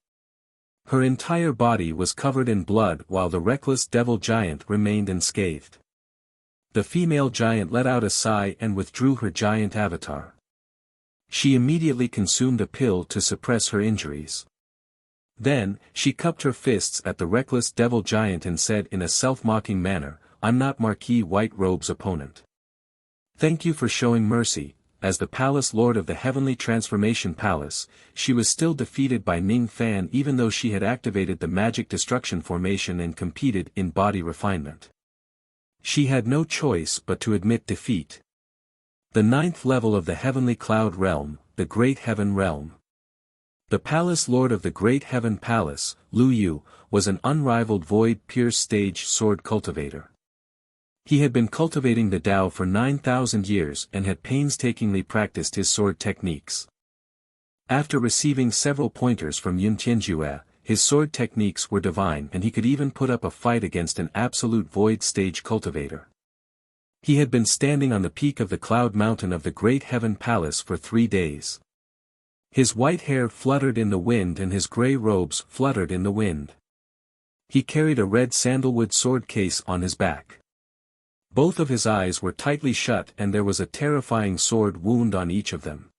Speaker 1: Her entire body was covered in blood while the reckless devil giant remained unscathed. The female giant let out a sigh and withdrew her giant avatar. She immediately consumed a pill to suppress her injuries. Then, she cupped her fists at the reckless devil giant and said in a self-mocking manner, "I'm not Marquis White Robe's opponent. Thank you for showing mercy." As the palace lord of the Heavenly Transformation Palace, she was still defeated by Ning Fan even though she had activated the Magic Destruction Formation and competed in body refinement. She had no choice but to admit defeat. The 9th level of the Heavenly Cloud Realm, the Great Heaven Realm. The Palace Lord of the Great Heaven Palace, Lu Yu, was an unrivaled void-pierce stage sword cultivator. He had been cultivating the Tao for 9,000 years and had painstakingly practiced his sword techniques. After receiving several pointers from Yun Tianjue, his sword techniques were divine and he could even put up a fight against an absolute void stage cultivator. He had been standing on the peak of the cloud mountain of the Great Heaven Palace for 3 days. His white hair fluttered in the wind and his grey robes fluttered in the wind. He carried a red sandalwood sword case on his back. Both of his eyes were tightly shut and there was a terrifying sword wound on each of them.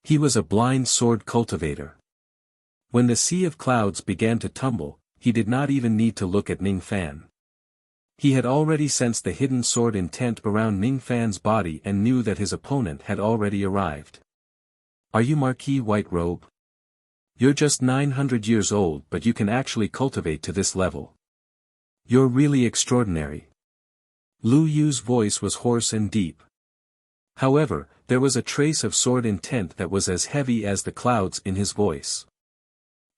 Speaker 1: He was a blind sword cultivator. When the sea of clouds began to tumble, he did not even need to look at Ning Fan. He had already sensed the hidden sword intent around Ning Fan's body and knew that his opponent had already arrived. "Are you Marquis White Robe? You're just 900 years old but you can actually cultivate to this level. You're really extraordinary." Lu Yu's voice was hoarse and deep. However, there was a trace of sword intent that was as heavy as the clouds in his voice.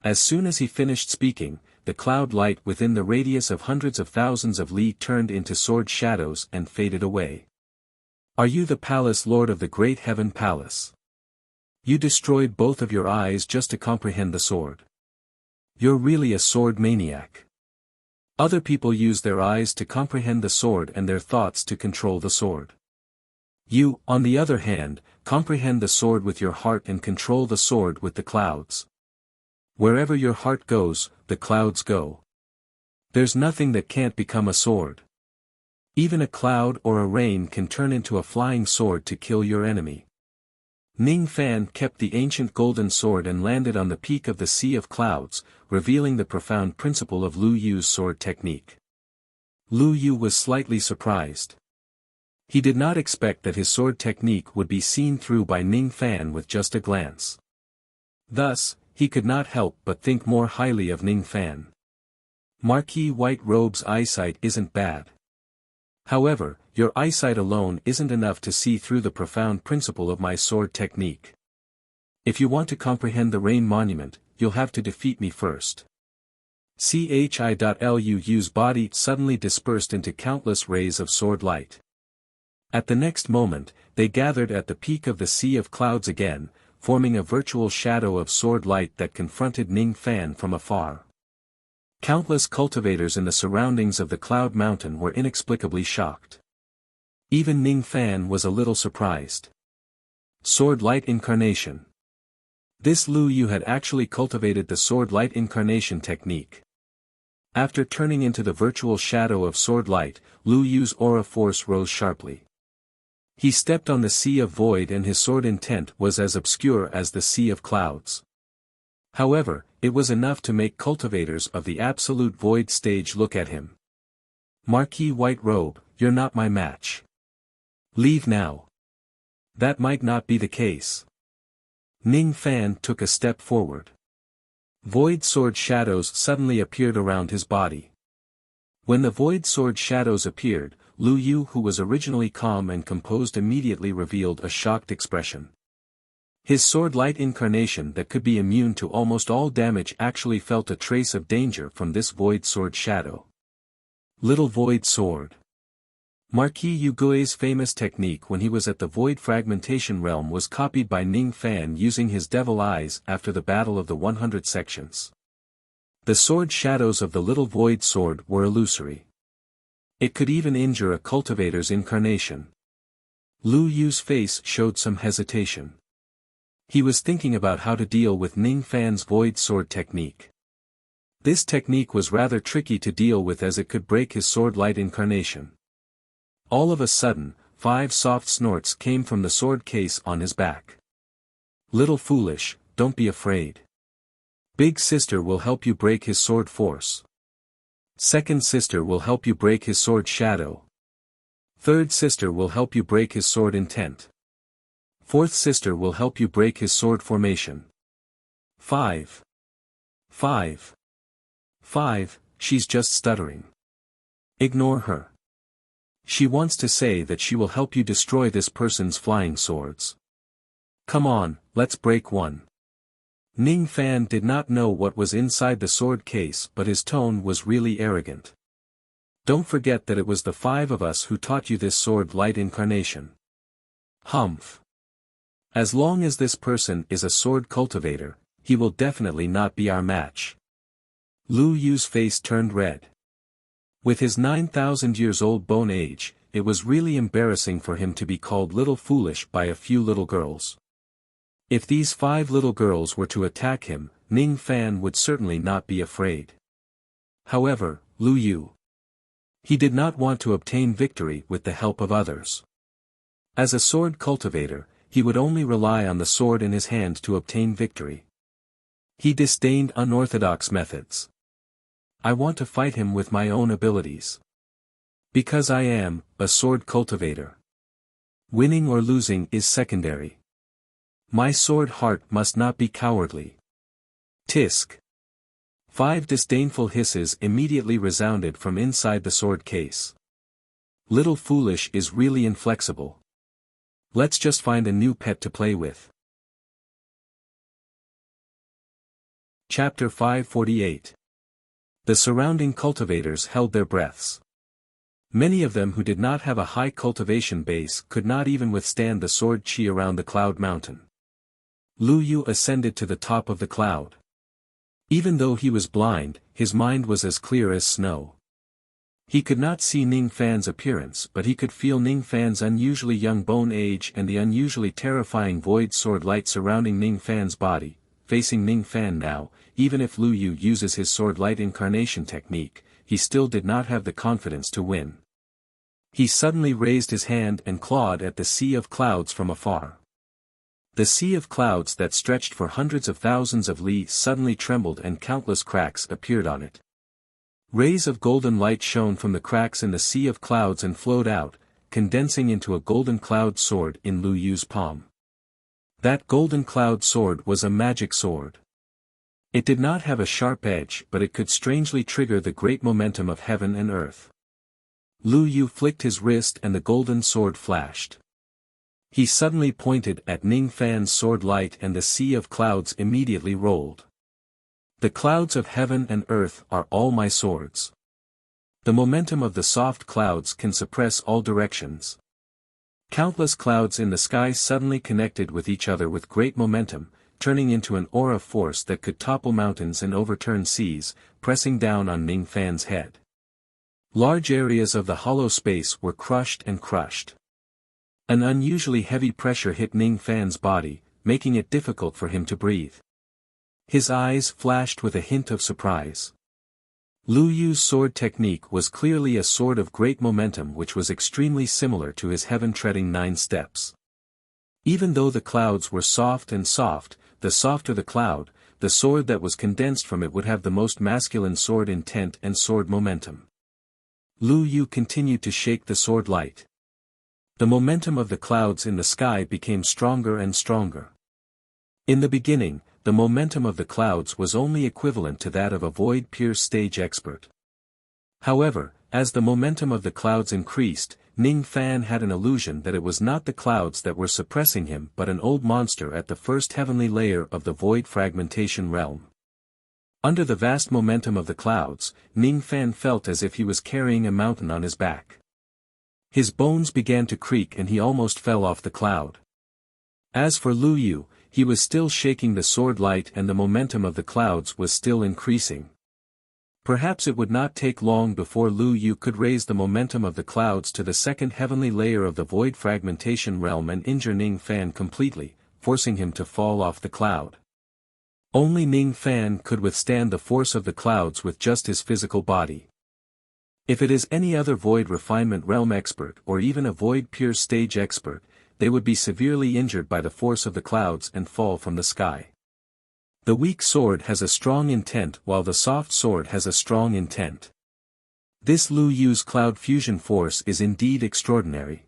Speaker 1: As soon as he finished speaking, the cloud light within the radius of hundreds of thousands of li turned into sword shadows and faded away. "Are you the Palace Lord of the Great Heaven Palace? You destroyed both of your eyes just to comprehend the sword. You're really a sword maniac. Other people use their eyes to comprehend the sword and their thoughts to control the sword. You, on the other hand, comprehend the sword with your heart and control the sword with the clouds. Wherever your heart goes, the clouds go. There's nothing that can't become a sword. Even a cloud or a rain can turn into a flying sword to kill your enemy." Ning Fan kept the ancient golden sword and landed on the peak of the Sea of Clouds, revealing the profound principle of Lu Yu's sword technique. Lu Yu was slightly surprised. He did not expect that his sword technique would be seen through by Ning Fan with just a glance. Thus, he could not help but think more highly of Ning Fan. "Marquis White Robe's eyesight isn't bad. However, your eyesight alone isn't enough to see through the profound principle of my sword technique. If you want to comprehend the Rain Monument, you'll have to defeat me first." Chi.Lu's body suddenly dispersed into countless rays of sword light. At the next moment, they gathered at the peak of the Sea of Clouds again, forming a virtual shadow of sword light that confronted Ning Fan from afar. Countless cultivators in the surroundings of the Cloud Mountain were inexplicably shocked. Even Ning Fan was a little surprised. Sword Light Incarnation. This Lu Yu had actually cultivated the Sword Light Incarnation technique. After turning into the virtual shadow of sword light, Lu Yu's aura force rose sharply. He stepped on the Sea of Void and his sword intent was as obscure as the Sea of Clouds. However, it was enough to make cultivators of the Absolute Void stage look at him. "Marquis White Robe, you're not my match. Leave now." That might not be the case. Ning Fan took a step forward. Void sword shadows suddenly appeared around his body. When the void sword shadows appeared, Lu Yu, who was originally calm and composed, immediately revealed a shocked expression. His sword light incarnation that could be immune to almost all damage actually felt a trace of danger from this void sword shadow. Little Void Sword. Marquis Yu Gui's famous technique when he was at the Void Fragmentation Realm was copied by Ning Fan using his devil eyes after the Battle of the 100 Sections. The sword shadows of the Little Void Sword were illusory. It could even injure a cultivator's incarnation. Lu Yu's face showed some hesitation. He was thinking about how to deal with Ning Fan's void sword technique. This technique was rather tricky to deal with as it could break his sword light incarnation. All of a sudden, 5 soft snorts came from the sword case on his back. Little foolish, don't be afraid. Big sister will help you break his sword force. Second sister will help you break his sword shadow. Third sister will help you break his sword intent. Fourth sister will help you break his sword formation. 5. 5. 5, she's just stuttering. Ignore her. She wants to say that she will help you destroy this person's flying swords. Come on, let's break one. Ning Fan did not know what was inside the sword case, but his tone was really arrogant. Don't forget that it was the 5 of us who taught you this sword light incarnation. Humph. As long as this person is a sword cultivator, he will definitely not be our match. Lu Yu's face turned red. With his 9,000 years old bone age, it was really embarrassing for him to be called little foolish by a few little girls. If these 5 little girls were to attack him, Ning Fan would certainly not be afraid. However, Lu Yu. He did not want to obtain victory with the help of others. As a sword cultivator, he would only rely on the sword in his hand to obtain victory. He disdained unorthodox methods. I want to fight him with my own abilities. Because I am a sword cultivator. Winning or losing is secondary. My sword heart must not be cowardly. Tisk. 5 disdainful hisses immediately resounded from inside the sword case. Little foolish is really inflexible. Let's just find a new pet to play with. Chapter 548. The surrounding cultivators held their breaths. Many of them who did not have a high cultivation base could not even withstand the sword chi around the cloud mountain. Lu Yu ascended to the top of the cloud. Even though he was blind, his mind was as clear as snow. He could not see Ning Fan's appearance, but he could feel Ning Fan's unusually young bone age and the unusually terrifying void sword light surrounding Ning Fan's body. Facing Ning Fan now, even if Lu Yu uses his sword light incarnation technique, he still did not have the confidence to win. He suddenly raised his hand and clawed at the sea of clouds from afar. The sea of clouds that stretched for hundreds of thousands of li suddenly trembled and countless cracks appeared on it. Rays of golden light shone from the cracks in the sea of clouds and flowed out, condensing into a golden cloud sword in Lu Yu's palm. That golden cloud sword was a magic sword. It did not have a sharp edge, but it could strangely trigger the great momentum of heaven and earth. Lu Yu flicked his wrist and the golden sword flashed. He suddenly pointed at Ning Fan's sword light and the sea of clouds immediately rolled. The clouds of heaven and earth are all my swords. The momentum of the soft clouds can suppress all directions. Countless clouds in the sky suddenly connected with each other with great momentum, turning into an aura force that could topple mountains and overturn seas, pressing down on Ning Fan's head. Large areas of the hollow space were crushed and crushed. An unusually heavy pressure hit Ning Fan's body, making it difficult for him to breathe. His eyes flashed with a hint of surprise. Lu Yu's sword technique was clearly a sword of great momentum which was extremely similar to his heaven-treading 9 steps. Even though the clouds were soft and soft, the softer the cloud, the sword that was condensed from it would have the most masculine sword intent and sword momentum. Lu Yu continued to shake the sword light. The momentum of the clouds in the sky became stronger and stronger. In the beginning, the momentum of the clouds was only equivalent to that of a void-pierced stage expert. However, as the momentum of the clouds increased, Ning Fan had an illusion that it was not the clouds that were suppressing him but an old monster at the first heavenly layer of the void fragmentation realm. Under the vast momentum of the clouds, Ning Fan felt as if he was carrying a mountain on his back. His bones began to creak and he almost fell off the cloud. As for Lu Yu, he was still shaking the sword light and the momentum of the clouds was still increasing. Perhaps it would not take long before Lu Yu could raise the momentum of the clouds to the second heavenly layer of the void fragmentation realm and injure Ning Fan completely, forcing him to fall off the cloud. Only Ning Fan could withstand the force of the clouds with just his physical body. If it is any other void refinement realm expert or even a void pure stage expert, they would be severely injured by the force of the clouds and fall from the sky. The weak sword has a strong intent while the soft sword has a strong intent. This Lu Yu's cloud fusion force is indeed extraordinary.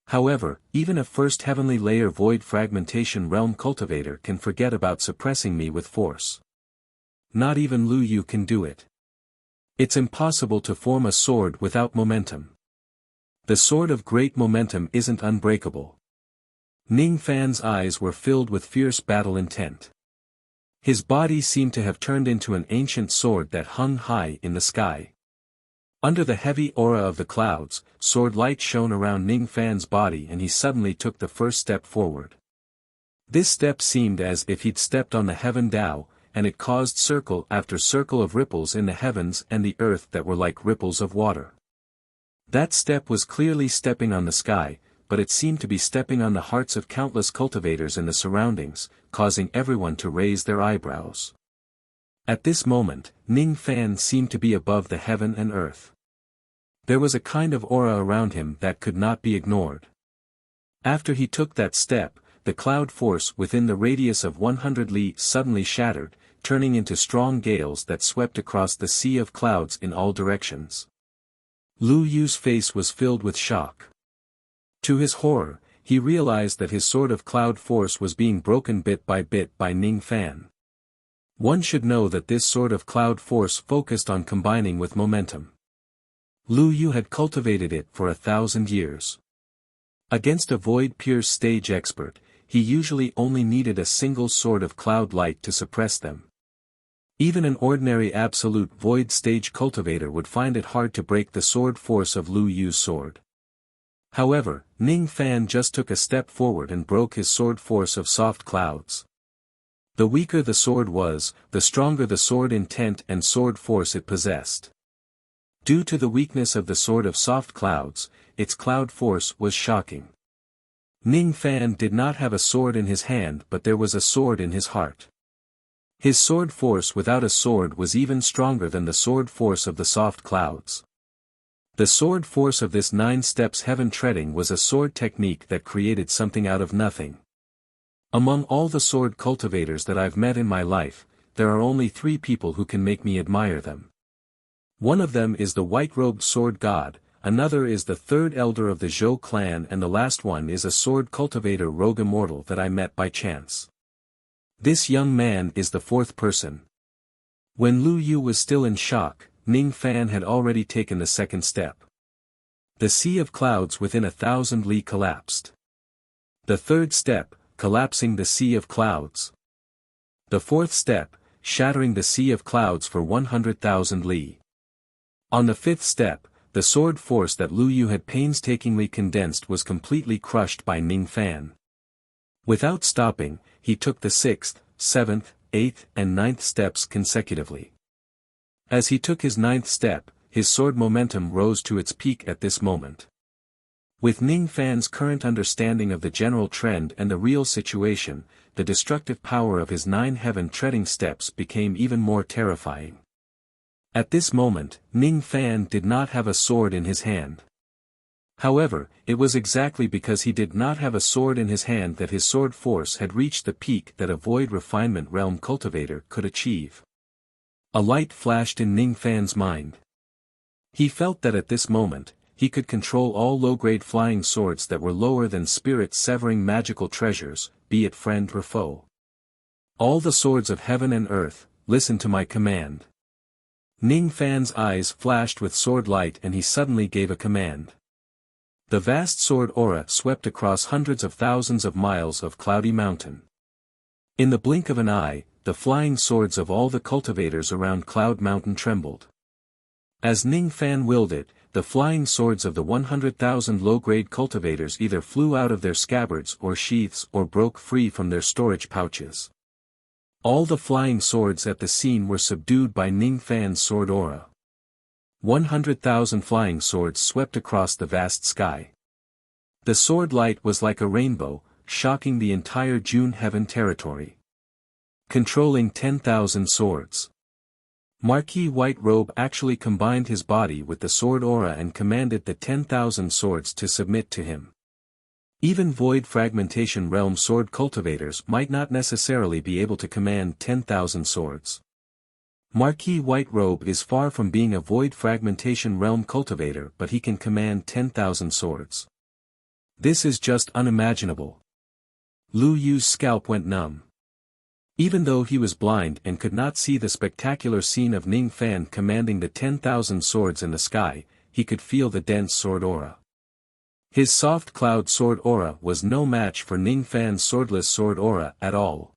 Speaker 1: However, even a first heavenly layer void fragmentation realm cultivator can forget about suppressing me with force. Not even Lu Yu can do it. It's impossible to form a sword without momentum. The sword of great momentum isn't unbreakable. Ning Fan's eyes were filled with fierce battle intent. His body seemed to have turned into an ancient sword that hung high in the sky. Under the heavy aura of the clouds, sword light shone around Ning Fan's body and he suddenly took the first step forward. This step seemed as if he'd stepped on the heaven Tao, and it caused circle after circle of ripples in the heavens and the earth that were like ripples of water. That step was clearly stepping on the sky, but it seemed to be stepping on the hearts of countless cultivators in the surroundings, causing everyone to raise their eyebrows. At this moment, Ning Fan seemed to be above the heaven and earth. There was a kind of aura around him that could not be ignored. After he took that step, the cloud force within the radius of 100 li suddenly shattered, turning into strong gales that swept across the sea of clouds in all directions. Lu Yu's face was filled with shock. To his horror, he realized that his sword of cloud force was being broken bit by Ning Fan. One should know that this sword of cloud force focused on combining with momentum. Lu Yu had cultivated it for 1,000 years. Against a void pure stage expert, he usually only needed a single sword of cloud light to suppress them. Even an ordinary absolute void stage cultivator would find it hard to break the sword force of Lu Yu's sword. However, Ning Fan just took a step forward and broke his sword force of soft clouds. The weaker the sword was, the stronger the sword intent and sword force it possessed. Due to the weakness of the sword of soft clouds, its cloud force was shocking. Ning Fan did not have a sword in his hand, but there was a sword in his heart. His sword force without a sword was even stronger than the sword force of the soft clouds. The sword force of this 9 steps heaven treading was a sword technique that created something out of nothing. Among all the sword cultivators that I've met in my life, there are only 3 people who can make me admire them. One of them is the white-robed sword god, another is the 3rd elder of the Zhou clan, and the last one is a sword cultivator rogue immortal that I met by chance. This young man is the 4th person. When Lu Yu was still in shock, Ning Fan had already taken the 2nd step. The sea of clouds within 1,000 li collapsed. The 3rd step, collapsing the sea of clouds. The 4th step, shattering the sea of clouds for 100,000 li. On the 5th step, the sword force that Lu Yu had painstakingly condensed was completely crushed by Ning Fan. Without stopping, he took the 6th, 7th, 8th and 9th steps consecutively. As he took his 9th step, his sword momentum rose to its peak at this moment. With Ning Fan's current understanding of the general trend and the real situation, the destructive power of his 9 heaven-treading steps became even more terrifying. At this moment, Ning Fan did not have a sword in his hand. However, it was exactly because he did not have a sword in his hand that his sword force had reached the peak that a void refinement realm cultivator could achieve. A light flashed in Ning Fan's mind. He felt that at this moment, he could control all low-grade flying swords that were lower than spirit-severing magical treasures, be it friend or foe. All the swords of heaven and earth, listen to my command. Ning Fan's eyes flashed with sword light and he suddenly gave a command. The vast sword aura swept across hundreds of thousands of miles of cloudy mountain. In the blink of an eye, the flying swords of all the cultivators around Cloud Mountain trembled. As Ning Fan willed it, the flying swords of the 100,000 low-grade cultivators either flew out of their scabbards or sheaths or broke free from their storage pouches. All the flying swords at the scene were subdued by Ning Fan's sword aura. 100,000 flying swords swept across the vast sky. The sword light was like a rainbow, shocking the entire June heaven territory. Controlling 10,000 swords. Marquis White Robe actually combined his body with the sword aura and commanded the 10,000 swords to submit to him. Even Void Fragmentation Realm sword cultivators might not necessarily be able to command 10,000 swords. Marquis White Robe is far from being a Void Fragmentation Realm cultivator, but he can command 10,000 swords. This is just unimaginable. Lu Yu's scalp went numb. Even though he was blind and could not see the spectacular scene of Ning Fan commanding the 10,000 swords in the sky, he could feel the dense sword aura. His soft cloud sword aura was no match for Ning Fan's swordless sword aura at all.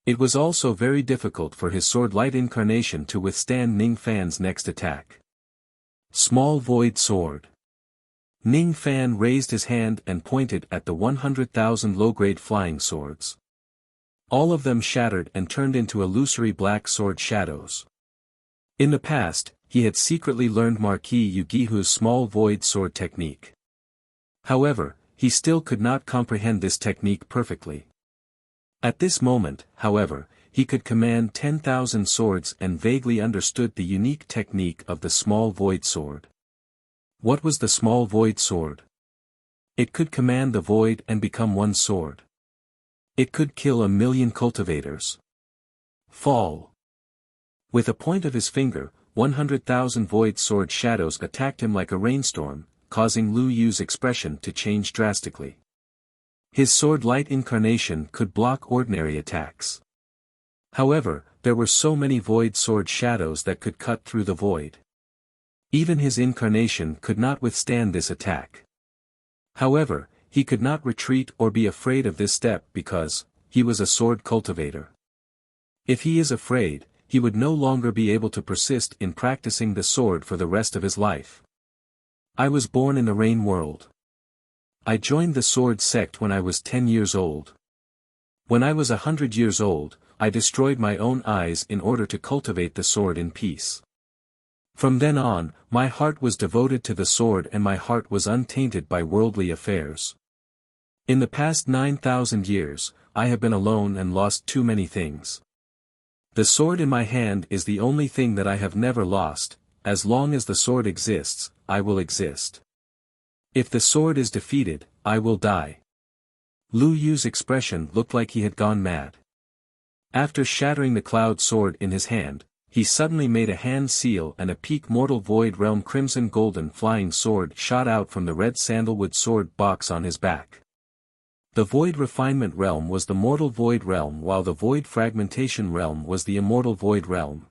Speaker 1: It was also very difficult for his sword light incarnation to withstand Ning Fan's next attack. Small Void Sword. Ning Fan raised his hand and pointed at the 100,000 low-grade flying swords. All of them shattered and turned into illusory black sword shadows. In the past, he had secretly learned Marquis Yugihu's small void sword technique. However, he still could not comprehend this technique perfectly. At this moment, however, he could command 10,000 swords and vaguely understood the unique technique of the small void sword. What was the small void sword? It could command the void and become one sword. It could kill 1,000,000 cultivators. Fall. With a point of his finger, 100,000 void sword shadows attacked him like a rainstorm, causing Lu Yu's expression to change drastically. His sword light incarnation could block ordinary attacks. However, there were so many void sword shadows that could cut through the void. Even his incarnation could not withstand this attack. However, he could not retreat or be afraid of this step because he was a sword cultivator. If he is afraid, he would no longer be able to persist in practicing the sword for the rest of his life. I was born in the rain world. I joined the sword sect when I was 10 years old. When I was 100 years old, I destroyed my own eyes in order to cultivate the sword in peace. From then on, my heart was devoted to the sword and my heart was untainted by worldly affairs. In the past 9,000 years, I have been alone and lost too many things. The sword in my hand is the only thing that I have never lost. As long as the sword exists, I will exist. If the sword is defeated, I will die. Lu Yu's expression looked like he had gone mad. After shattering the cloud sword in his hand, he suddenly made a hand seal and a peak mortal void realm crimson golden flying sword shot out from the red sandalwood sword box on his back. The void refinement realm was the mortal void realm while the void fragmentation realm was the immortal void realm.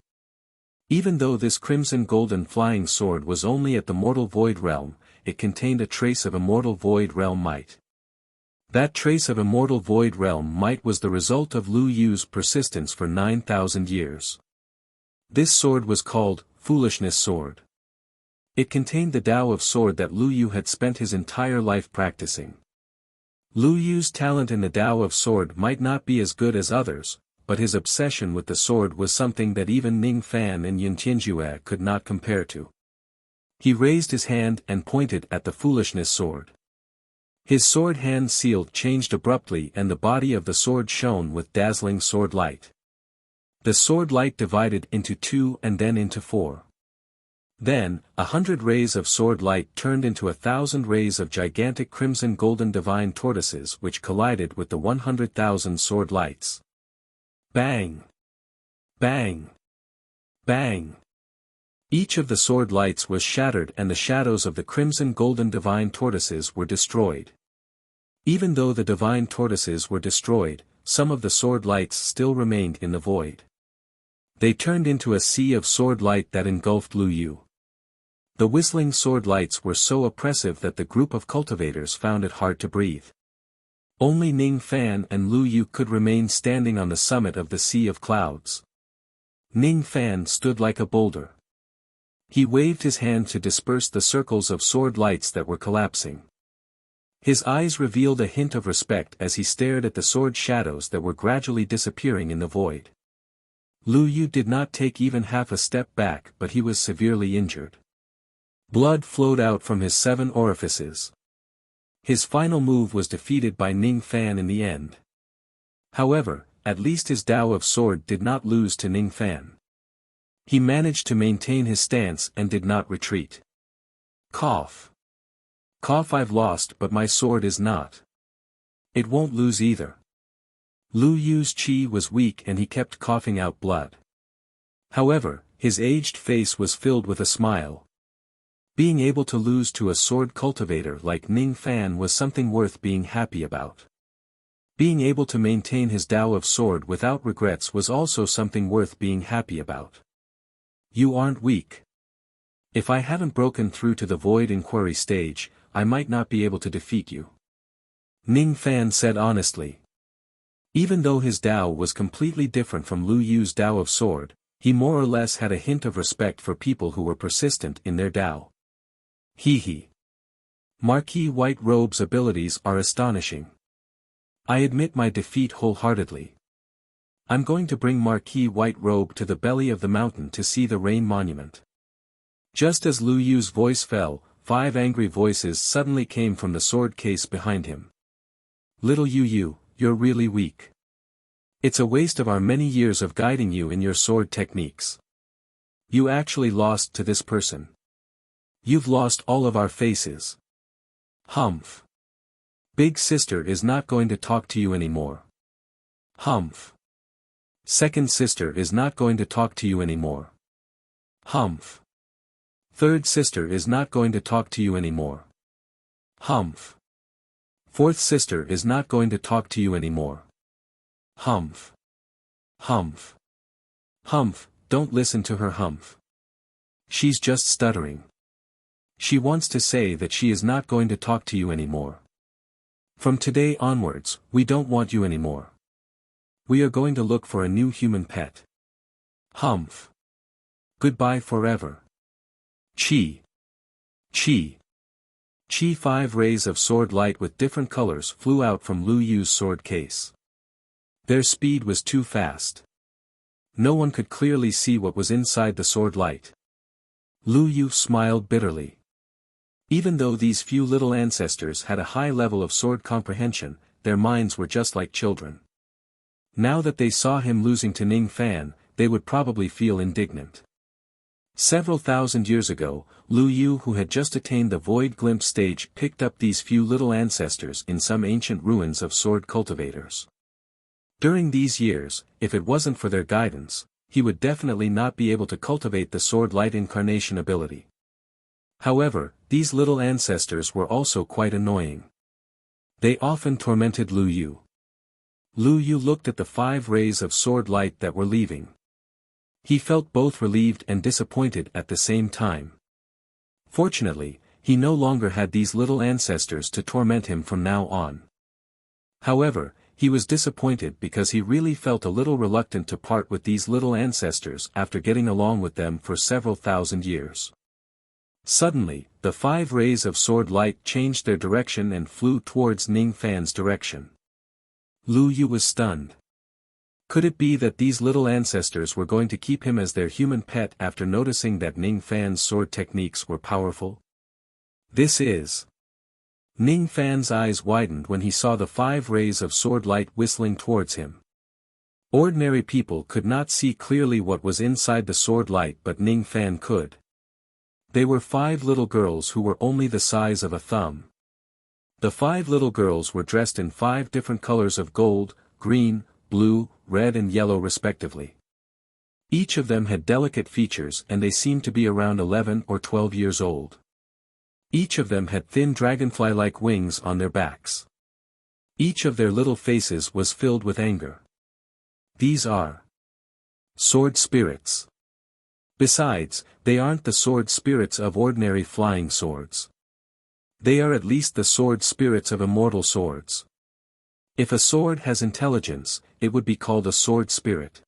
Speaker 1: Even though this crimson golden flying sword was only at the mortal void realm, it contained a trace of immortal void realm might. That trace of immortal void realm might was the result of Lu Yu's persistence for 9,000 years. This sword was called Foolishness Sword. It contained the Tao of sword that Lu Yu had spent his entire life practicing. Lu Yu's talent in the Tao of sword might not be as good as others, but his obsession with the sword was something that even Ning Fan and Yin Tianjue could not compare to. He raised his hand and pointed at the Foolishness Sword. His sword hand seal changed abruptly and the body of the sword shone with dazzling sword light. The sword light divided into 2 and then into 4. Then, 100 rays of sword light turned into 1,000 rays of gigantic crimson golden divine tortoises which collided with the 100,000 sword lights. Bang! Bang! Bang! Each of the sword lights was shattered and the shadows of the crimson golden divine tortoises were destroyed. Even though the divine tortoises were destroyed, some of the sword lights still remained in the void. They turned into a sea of sword light that engulfed Lu Yu. The whistling sword lights were so oppressive that the group of cultivators found it hard to breathe. Only Ning Fan and Lu Yu could remain standing on the summit of the sea of clouds. Ning Fan stood like a boulder. He waved his hand to disperse the circles of sword lights that were collapsing. His eyes revealed a hint of respect as he stared at the sword shadows that were gradually disappearing in the void. Lu Yu did not take even half a step back but he was severely injured. Blood flowed out from his 7 orifices. His final move was defeated by Ning Fan in the end. However, at least his Tao of Sword did not lose to Ning Fan. He managed to maintain his stance and did not retreat. Cough. Cough. I've lost, but my sword is not. It won't lose either. Lu Yu's chi was weak and he kept coughing out blood. However, his aged face was filled with a smile. Being able to lose to a sword cultivator like Ning Fan was something worth being happy about. Being able to maintain his Tao of Sword without regrets was also something worth being happy about. You aren't weak. If I haven't broken through to the void inquiry stage, I might not be able to defeat you. Ning Fan said honestly. Even though his Tao was completely different from Lu Yu's Tao of Sword, he more or less had a hint of respect for people who were persistent in their Tao. Hee. Marquis White Robe's abilities are astonishing. I admit my defeat wholeheartedly. I'm going to bring Marquis White Robe to the belly of the mountain to see the rain monument. Just as Lu Yu's voice fell, 5 angry voices suddenly came from the sword case behind him. Little Yu, you're really weak. It's a waste of our many years of guiding you in your sword techniques. You actually lost to this person. You've lost all of our faces. Humph. Big sister is not going to talk to you anymore. Humph. Second sister is not going to talk to you anymore. Humph. Third sister is not going to talk to you anymore. Humph. Fourth sister is not going to talk to you anymore. Humph. Humph. Humph, don't listen to her, Humph. She's just stuttering. She wants to say that she is not going to talk to you anymore. From today onwards, we don't want you anymore. We are going to look for a new human pet. Humph. Goodbye forever. Chi. Chi. Chi. 5 rays of sword light with different colors flew out from Lu Yu's sword case. Their speed was too fast. No one could clearly see what was inside the sword light. Lu Yu smiled bitterly. Even though these few little ancestors had a high level of sword comprehension, their minds were just like children. Now that they saw him losing to Ning Fan, they would probably feel indignant. Several thousand years ago, Lu Yu, who had just attained the Void Glimpse stage, picked up these few little ancestors in some ancient ruins of sword cultivators. During these years, if it wasn't for their guidance, he would definitely not be able to cultivate the sword light incarnation ability. However, these little ancestors were also quite annoying. They often tormented Lu Yu. Lu Yu looked at the 5 rays of sword light that were leaving. He felt both relieved and disappointed at the same time. Fortunately, he no longer had these little ancestors to torment him from now on. However, he was disappointed because he really felt a little reluctant to part with these little ancestors after getting along with them for several thousand years. Suddenly, the 5 rays of sword light changed their direction and flew towards Ning Fan's direction. Lu Yu was stunned. Could it be that these little ancestors were going to keep him as their human pet after noticing that Ning Fan's sword techniques were powerful? This is. Ning Fan's eyes widened when he saw the 5 rays of sword light whistling towards him. Ordinary people could not see clearly what was inside the sword light, but Ning Fan could. They were 5 little girls who were only the size of a thumb. The 5 little girls were dressed in 5 different colors of gold, green, blue, red and yellow respectively. Each of them had delicate features and they seemed to be around 11 or 12 years old. Each of them had thin dragonfly-like wings on their backs. Each of their little faces was filled with anger. These are sword spirits. Besides, they aren't the sword spirits of ordinary flying swords. They are at least the sword spirits of immortal swords. If a sword has intelligence, it would be called a sword spirit.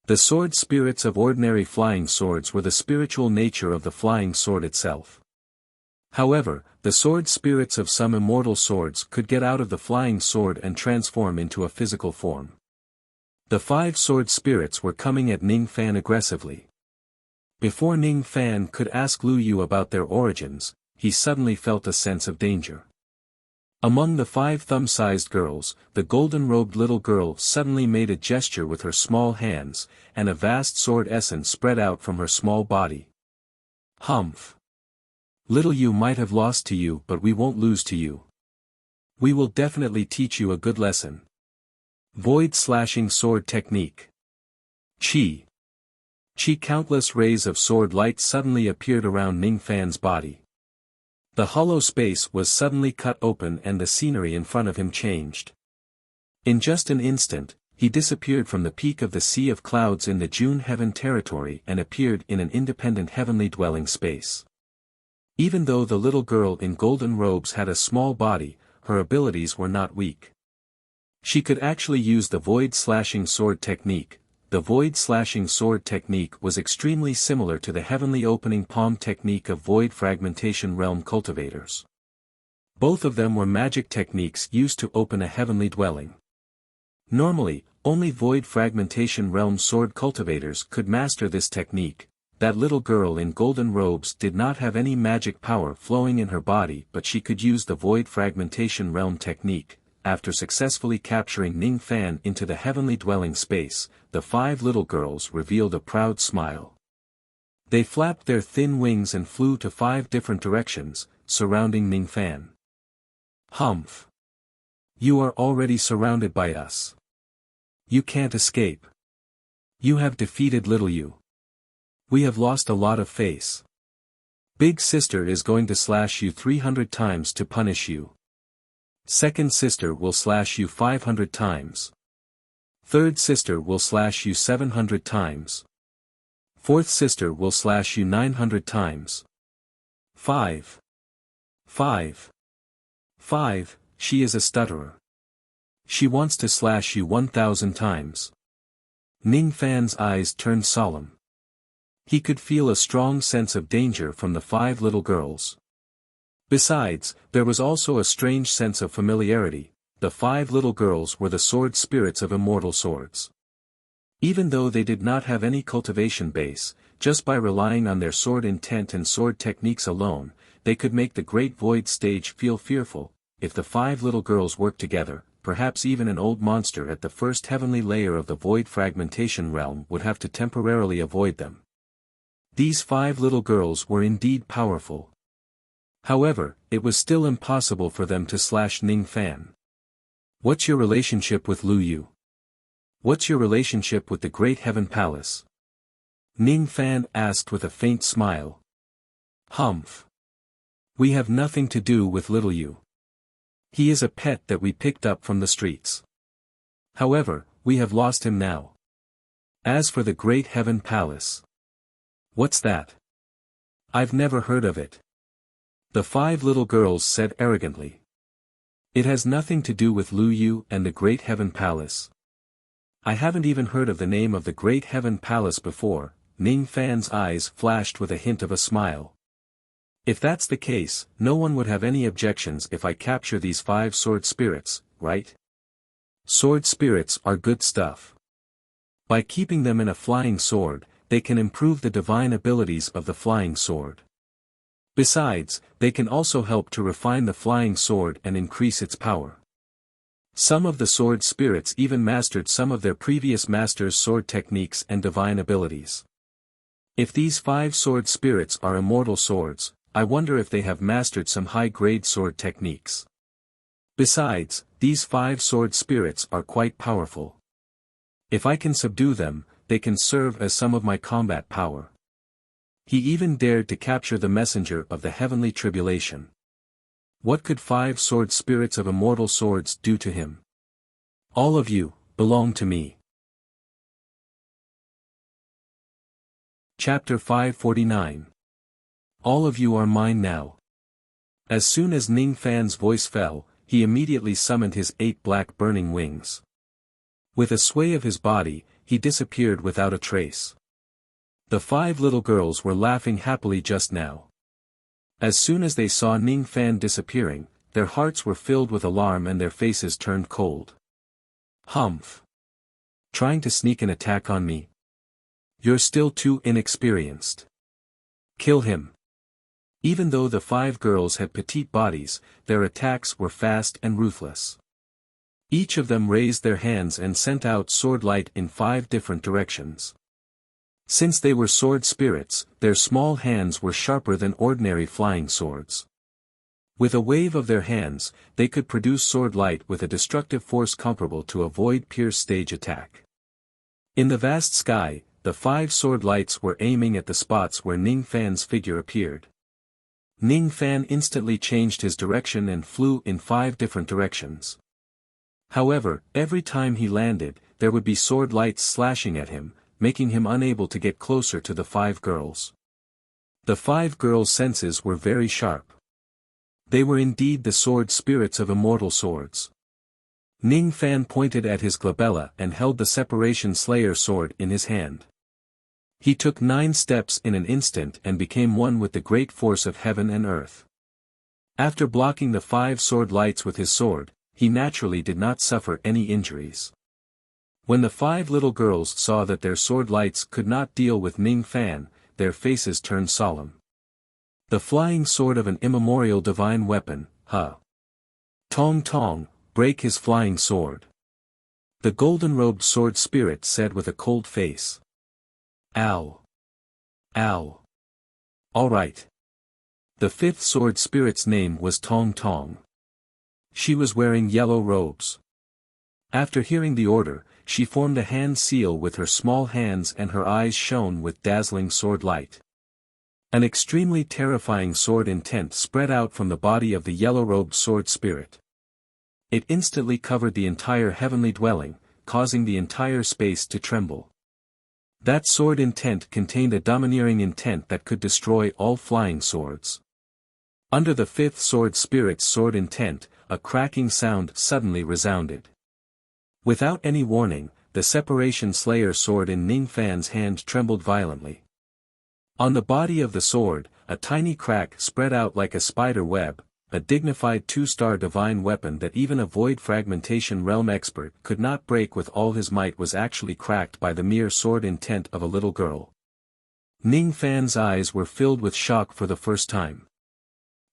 Speaker 1: The sword spirits of ordinary flying swords were the spiritual nature of the flying sword itself. However, the sword spirits of some immortal swords could get out of the flying sword and transform into a physical form. The 5 sword spirits were coming at Ning Fan aggressively. Before Ning Fan could ask Lu Yu about their origins, he suddenly felt a sense of danger. Among the 5 thumb-sized girls, the golden-robed little girl suddenly made a gesture with her small hands, and a vast sword essence spread out from her small body. Humph! Little you might have lost to you, but we won't lose to you. We will definitely teach you a good lesson. Void slashing sword technique. Chi. Countless rays of sword light suddenly appeared around Ning Fan's body. The hollow space was suddenly cut open and the scenery in front of him changed. In just an instant, he disappeared from the peak of the Sea of Clouds in the June Heaven territory and appeared in an independent heavenly dwelling space. Even though the little girl in golden robes had a small body, her abilities were not weak. She could actually use the void slashing sword technique. The void slashing sword technique was extremely similar to the heavenly opening palm technique of void fragmentation realm cultivators. Both of them were magic techniques used to open a heavenly dwelling. Normally, only void fragmentation realm sword cultivators could master this technique. That little girl in golden robes did not have any magic power flowing in her body, but she could use the void fragmentation realm technique. After successfully capturing Ning Fan into the heavenly dwelling space, the 5 little girls revealed a proud smile. They flapped their thin wings and flew to 5 different directions, surrounding Ning Fan. Humph! You are already surrounded by us. You can't escape. You have defeated little you. We have lost a lot of face. Big sister is going to slash you 300 times to punish you. Second sister will slash you 500 times. Third sister will slash you 700 times. Fourth sister will slash you 900 times. 5. She is a stutterer. She wants to slash you 1,000 times. Ning Fan's eyes turned solemn. He could feel a strong sense of danger from the 5 little girls. Besides, there was also a strange sense of familiarity. The 5 little girls were the sword spirits of immortal swords. Even though they did not have any cultivation base, just by relying on their sword intent and sword techniques alone, they could make the Great Void stage feel fearful. If the 5 little girls worked together, perhaps even an old monster at the first heavenly layer of the void fragmentation realm would have to temporarily avoid them. These 5 little girls were indeed powerful. However, it was still impossible for them to slash Ning Fan. What's your relationship with Lu Yu? What's your relationship with the Great Heaven Palace? Ning Fan asked with a faint smile. Humph. We have nothing to do with little Yu. He is a pet that we picked up from the streets. However, we have lost him now. As for the Great Heaven Palace. What's that? I've never heard of it. The 5 little girls said arrogantly. It has nothing to do with Lu Yu and the Great Heaven Palace. I haven't even heard of the name of the Great Heaven Palace before. Ning Fan's eyes flashed with a hint of a smile. If that's the case, no one would have any objections if I capture these 5 sword spirits, right? Sword spirits are good stuff. By keeping them in a flying sword, they can improve the divine abilities of the flying sword. Besides, they can also help to refine the flying sword and increase its power. Some of the sword spirits even mastered some of their previous masters' sword techniques and divine abilities. If these 5 sword spirits are immortal swords, I wonder if they have mastered some high-grade sword techniques. Besides, these 5 sword spirits are quite powerful. If I can subdue them, they can serve as some of my combat power. He even dared to capture the messenger of the heavenly tribulation. What could 5 sword spirits of immortal swords do to him? All of you belong to me. Chapter 549. All of you are mine now. As soon as Ning Fan's voice fell, he immediately summoned his 8 black burning wings. With a sway of his body, he disappeared without a trace. The 5 little girls were laughing happily just now. As soon as they saw Ning Fan disappearing, their hearts were filled with alarm and their faces turned cold. Humph! Trying to sneak an attack on me? You're still too inexperienced. Kill him. Even though the 5 girls had petite bodies, their attacks were fast and ruthless. Each of them raised their hands and sent out sword light in 5 different directions. Since they were sword spirits, their small hands were sharper than ordinary flying swords. With a wave of their hands, they could produce sword light with a destructive force comparable to a void-pierce stage attack. In the vast sky, the 5 sword lights were aiming at the spots where Ning Fan's figure appeared. Ning Fan instantly changed his direction and flew in 5 different directions. However, every time he landed, there would be sword lights slashing at him, making him unable to get closer to the 5 girls. The 5 girls' senses were very sharp. They were indeed the sword spirits of immortal swords. Ning Fan pointed at his glabella and held the Separation Slayer sword in his hand. He took 9 steps in an instant and became one with the great force of heaven and earth. After blocking the 5 sword lights with his sword, he naturally did not suffer any injuries. When the 5 little girls saw that their sword lights could not deal with Ning Fan, their faces turned solemn. The flying sword of an immemorial divine weapon, huh? Tong Tong, break his flying sword. The golden-robed sword spirit said with a cold face. Ow. Ow. All right. The 5th sword spirit's name was Tong Tong. She was wearing yellow robes. After hearing the order, she formed a hand seal with her small hands and her eyes shone with dazzling sword light. An extremely terrifying sword intent spread out from the body of the yellow-robed sword spirit. It instantly covered the entire heavenly dwelling, causing the entire space to tremble. That sword intent contained a domineering intent that could destroy all flying swords. Under the 5th sword spirit's sword intent, a cracking sound suddenly resounded. Without any warning, the Separation Slayer sword in Ning Fan's hand trembled violently. On the body of the sword, a tiny crack spread out like a spider web, a dignified 2-star divine weapon that even a void fragmentation realm expert could not break with all his might was actually cracked by the mere sword intent of a little girl. Ning Fan's eyes were filled with shock for the first time.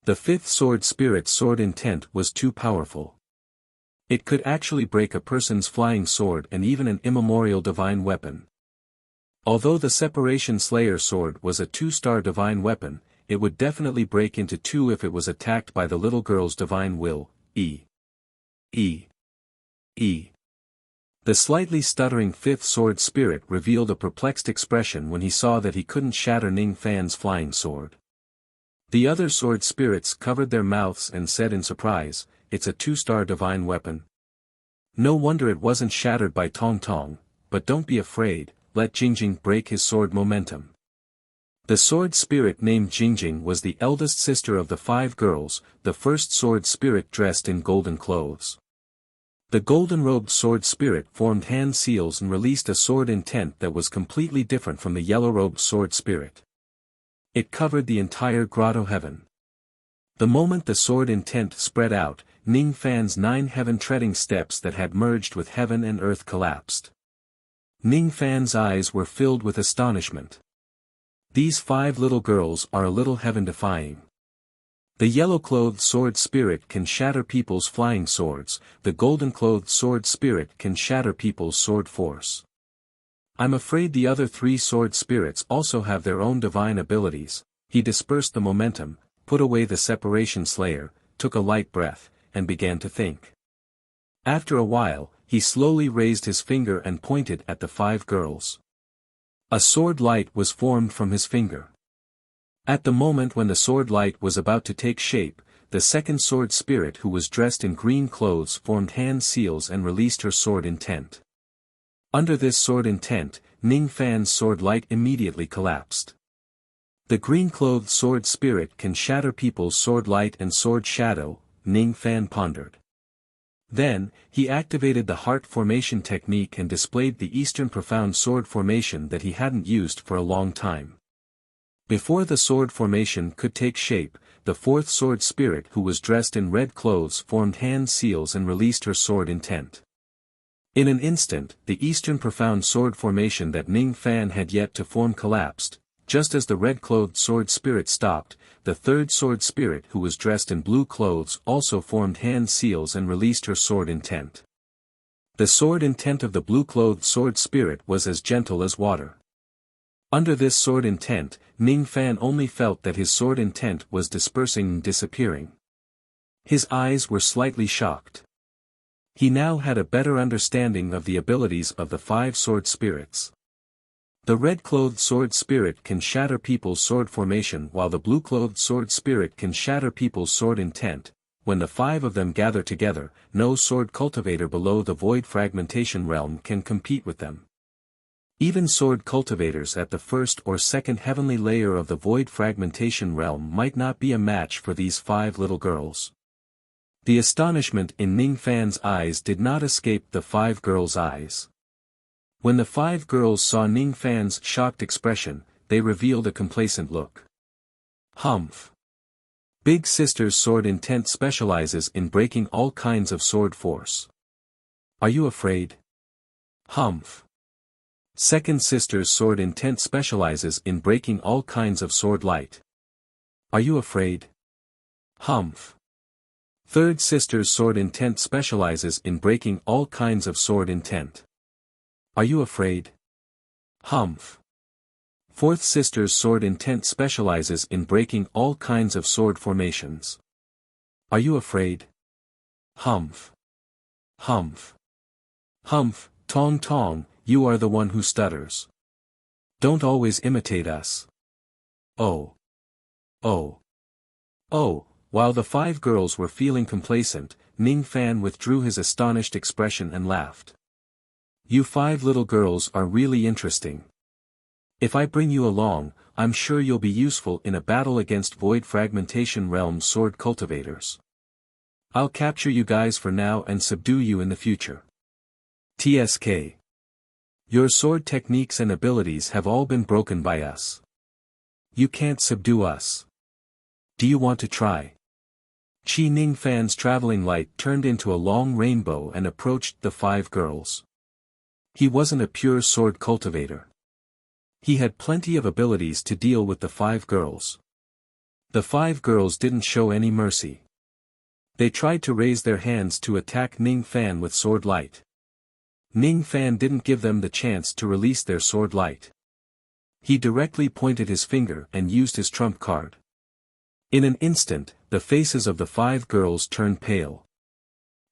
Speaker 1: The 5th sword spirit's sword intent was too powerful. It could actually break a person's flying sword and even an immemorial divine weapon. Although the Separation Slayer sword was a 2-star divine weapon, it would definitely break into 2 if it was attacked by the little girl's divine will. The slightly stuttering 5th sword spirit revealed a perplexed expression when he saw that he couldn't shatter Ning Fan's flying sword. The other sword spirits covered their mouths and said in surprise, "It's a 2-star divine weapon. No wonder it wasn't shattered by Tong Tong, but don't be afraid. Let Jingjing break his sword momentum." The sword spirit named Jingjing was the eldest sister of the 5 girls, the first sword spirit dressed in golden clothes. The golden-robed sword spirit formed hand seals and released a sword intent that was completely different from the yellow-robed sword spirit. It covered the entire grotto heaven. The moment the sword intent spread out, Ning Fan's 9 heaven-treading steps that had merged with heaven and earth collapsed. Ning Fan's eyes were filled with astonishment. These 5 little girls are a little heaven-defying. The yellow-clothed sword spirit can shatter people's flying swords, the golden-clothed sword spirit can shatter people's sword force. I'm afraid the other 3 sword spirits also have their own divine abilities. He dispersed the momentum, put away the Separation Slayer, took a light breath, and began to think. After a while, he slowly raised his finger and pointed at the 5 girls. A sword light was formed from his finger. At the moment when the sword light was about to take shape, the 2nd sword spirit who was dressed in green clothes formed hand seals and released her sword intent. Under this sword intent, Ning Fan's sword light immediately collapsed. The green-clothed sword spirit can shatter people's sword light and sword shadow, Ning Fan pondered. Then, he activated the heart formation technique and displayed the Eastern Profound Sword formation that he hadn't used for a long time. Before the sword formation could take shape, the 4th sword spirit who was dressed in red clothes formed hand seals and released her sword intent. In an instant, the Eastern Profound Sword formation that Ning Fan had yet to form collapsed. Just as the red-clothed sword spirit stopped, the third sword spirit who was dressed in blue clothes also formed hand seals and released her sword intent. The sword intent of the blue-clothed sword spirit was as gentle as water. Under this sword intent, Ning Fan only felt that his sword intent was dispersing and disappearing. His eyes were slightly shocked. He now had a better understanding of the abilities of the 5 sword spirits. The red-clothed sword spirit can shatter people's sword formation while the blue-clothed sword spirit can shatter people's sword intent. When the 5 of them gather together, no sword cultivator below the void fragmentation realm can compete with them. Even sword cultivators at the first or second heavenly layer of the void fragmentation realm might not be a match for these 5 little girls. The astonishment in Ning Fan's eyes did not escape the 5 girls' eyes. When the 5 girls saw Ning Fan's shocked expression, they revealed a complacent look. Humph. Big Sister's sword intent specializes in breaking all kinds of sword force. Are you afraid? Humph. Second Sister's sword intent specializes in breaking all kinds of sword light. Are you afraid? Humph. Third Sister's sword intent specializes in breaking all kinds of sword intent. Are you afraid? Humph. Fourth Sister's sword intent specializes in breaking all kinds of sword formations. Are you afraid? Humph. Humph. Humph, Tong Tong, you are the one who stutters. Don't always imitate us. Oh. Oh. Oh. While the 5 girls were feeling complacent, Ning Fan withdrew his astonished expression and laughed. You 5 little girls are really interesting. If I bring you along, I'm sure you'll be useful in a battle against Void Fragmentation Realm sword cultivators. I'll capture you guys for now and subdue you in the future. TSK. Your sword techniques and abilities have all been broken by us. You can't subdue us. Do you want to try? Chi Ning Fan's traveling light turned into a long rainbow and approached the 5 girls. He wasn't a pure sword cultivator. He had plenty of abilities to deal with the 5 girls. The 5 girls didn't show any mercy. They tried to raise their hands to attack Ning Fan with sword light. Ning Fan didn't give them the chance to release their sword light. He directly pointed his finger and used his trump card. In an instant, the faces of the 5 girls turned pale.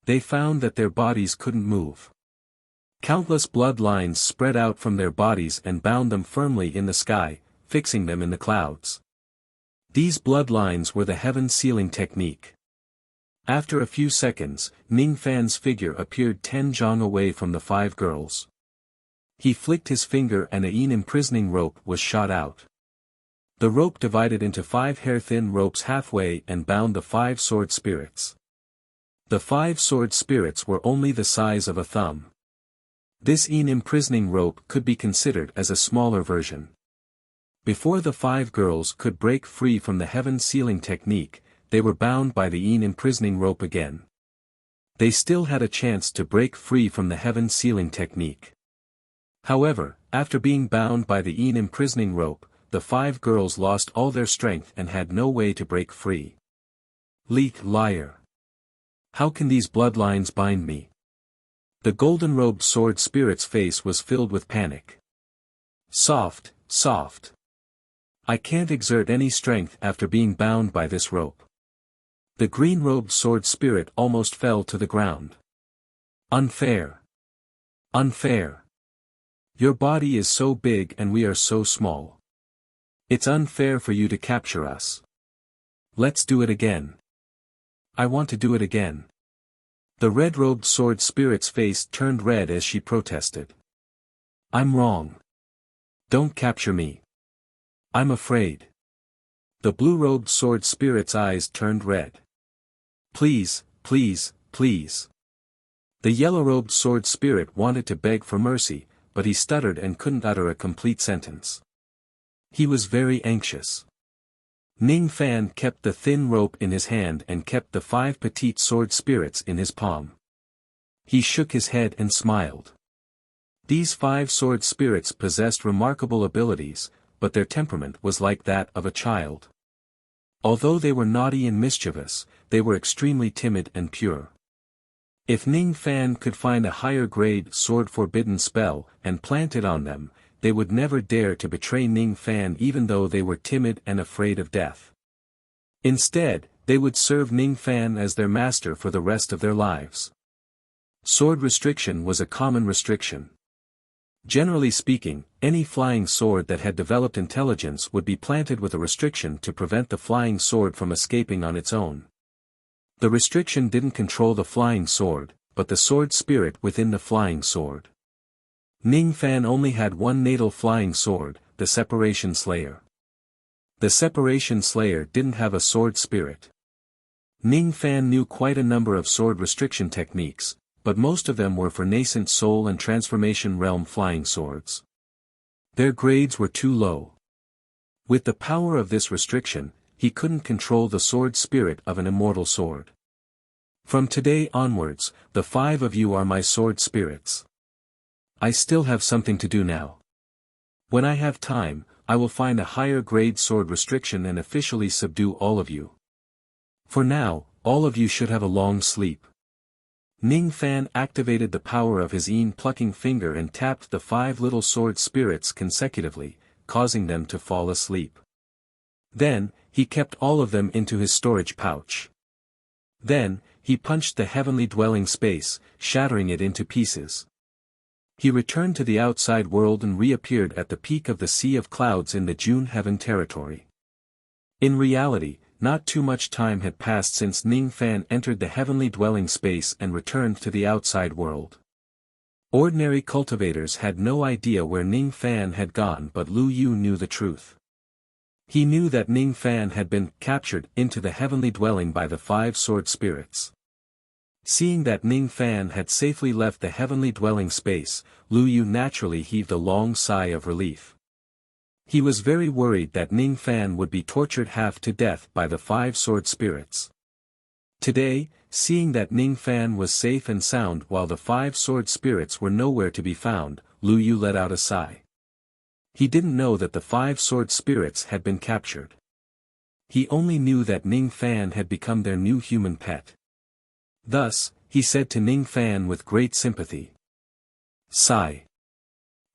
Speaker 1: They found that their bodies couldn't move. Countless blood lines spread out from their bodies and bound them firmly in the sky, fixing them in the clouds. These blood lines were the heaven sealing technique. After a few seconds, Ning Fan's figure appeared 10 zhang away from the 5 girls. He flicked his finger and a yin imprisoning rope was shot out. The rope divided into 5 hair-thin ropes halfway and bound the 5 sword spirits. The 5 sword spirits were only the size of a thumb. This yin imprisoning rope could be considered as a smaller version. Before the 5 girls could break free from the heaven sealing technique, they were bound by the yin imprisoning rope again. They still had a chance to break free from the heaven sealing technique. However, after being bound by the yin imprisoning rope, the 5 girls lost all their strength and had no way to break free. Liar. How can these bloodlines bind me? The golden-robed sword spirit's face was filled with panic. Soft. I can't exert any strength after being bound by this rope. The green-robed sword spirit almost fell to the ground. Unfair. Your body is so big and we are so small. It's unfair for you to capture us. Let's do it again. I want to do it again. The red-robed sword spirit's face turned red as she protested. I'm wrong. Don't capture me. I'm afraid. The blue-robed sword spirit's eyes turned red. Please. The yellow-robed sword spirit wanted to beg for mercy, but he stuttered and couldn't utter a complete sentence. He was very anxious. Ning Fan kept the thin rope in his hand and kept the 5 petite sword spirits in his palm. He shook his head and smiled. These 5 sword spirits possessed remarkable abilities, but their temperament was like that of a child. Although they were naughty and mischievous, they were extremely timid and pure. If Ning Fan could find a higher grade sword forbidden spell and plant it on them, they would never dare to betray Ning Fan even though they were timid and afraid of death. Instead, they would serve Ning Fan as their master for the rest of their lives. Sword restriction was a common restriction. Generally speaking, any flying sword that had developed intelligence would be planted with a restriction to prevent the flying sword from escaping on its own. The restriction didn't control the flying sword, but the sword spirit within the flying sword. Ning Fan only had one natal flying sword, the Separation Slayer. The Separation Slayer didn't have a sword spirit. Ning Fan knew quite a number of sword restriction techniques, but most of them were for nascent soul and transformation realm flying swords. Their grades were too low. With the power of this restriction, he couldn't control the sword spirit of an immortal sword. From today onwards, the 5 of you are my sword spirits. I still have something to do now. When I have time, I will find a higher grade sword restriction and officially subdue all of you. For now, all of you should have a long sleep. Ning Fan activated the power of his plucking finger and tapped the 5 little sword spirits consecutively, causing them to fall asleep. Then, he kept all of them into his storage pouch. Then, he punched the heavenly dwelling space, shattering it into pieces. He returned to the outside world and reappeared at the peak of the Sea of Clouds in the June Heaven territory. In reality, not too much time had passed since Ning Fan entered the heavenly dwelling space and returned to the outside world. Ordinary cultivators had no idea where Ning Fan had gone, but Lu Yu knew the truth. He knew that Ning Fan had been captured into the heavenly dwelling by the 5 sword spirits. Seeing that Ning Fan had safely left the heavenly dwelling space, Lu Yu naturally heaved a long sigh of relief. He was very worried that Ning Fan would be tortured half to death by the 5 sword spirits. Today, seeing that Ning Fan was safe and sound while the 5 sword spirits were nowhere to be found, Lu Yu let out a sigh. He didn't know that the 5 sword spirits had been captured. He only knew that Ning Fan had become their new human pet. Thus, he said to Ning Fan with great sympathy. Sigh.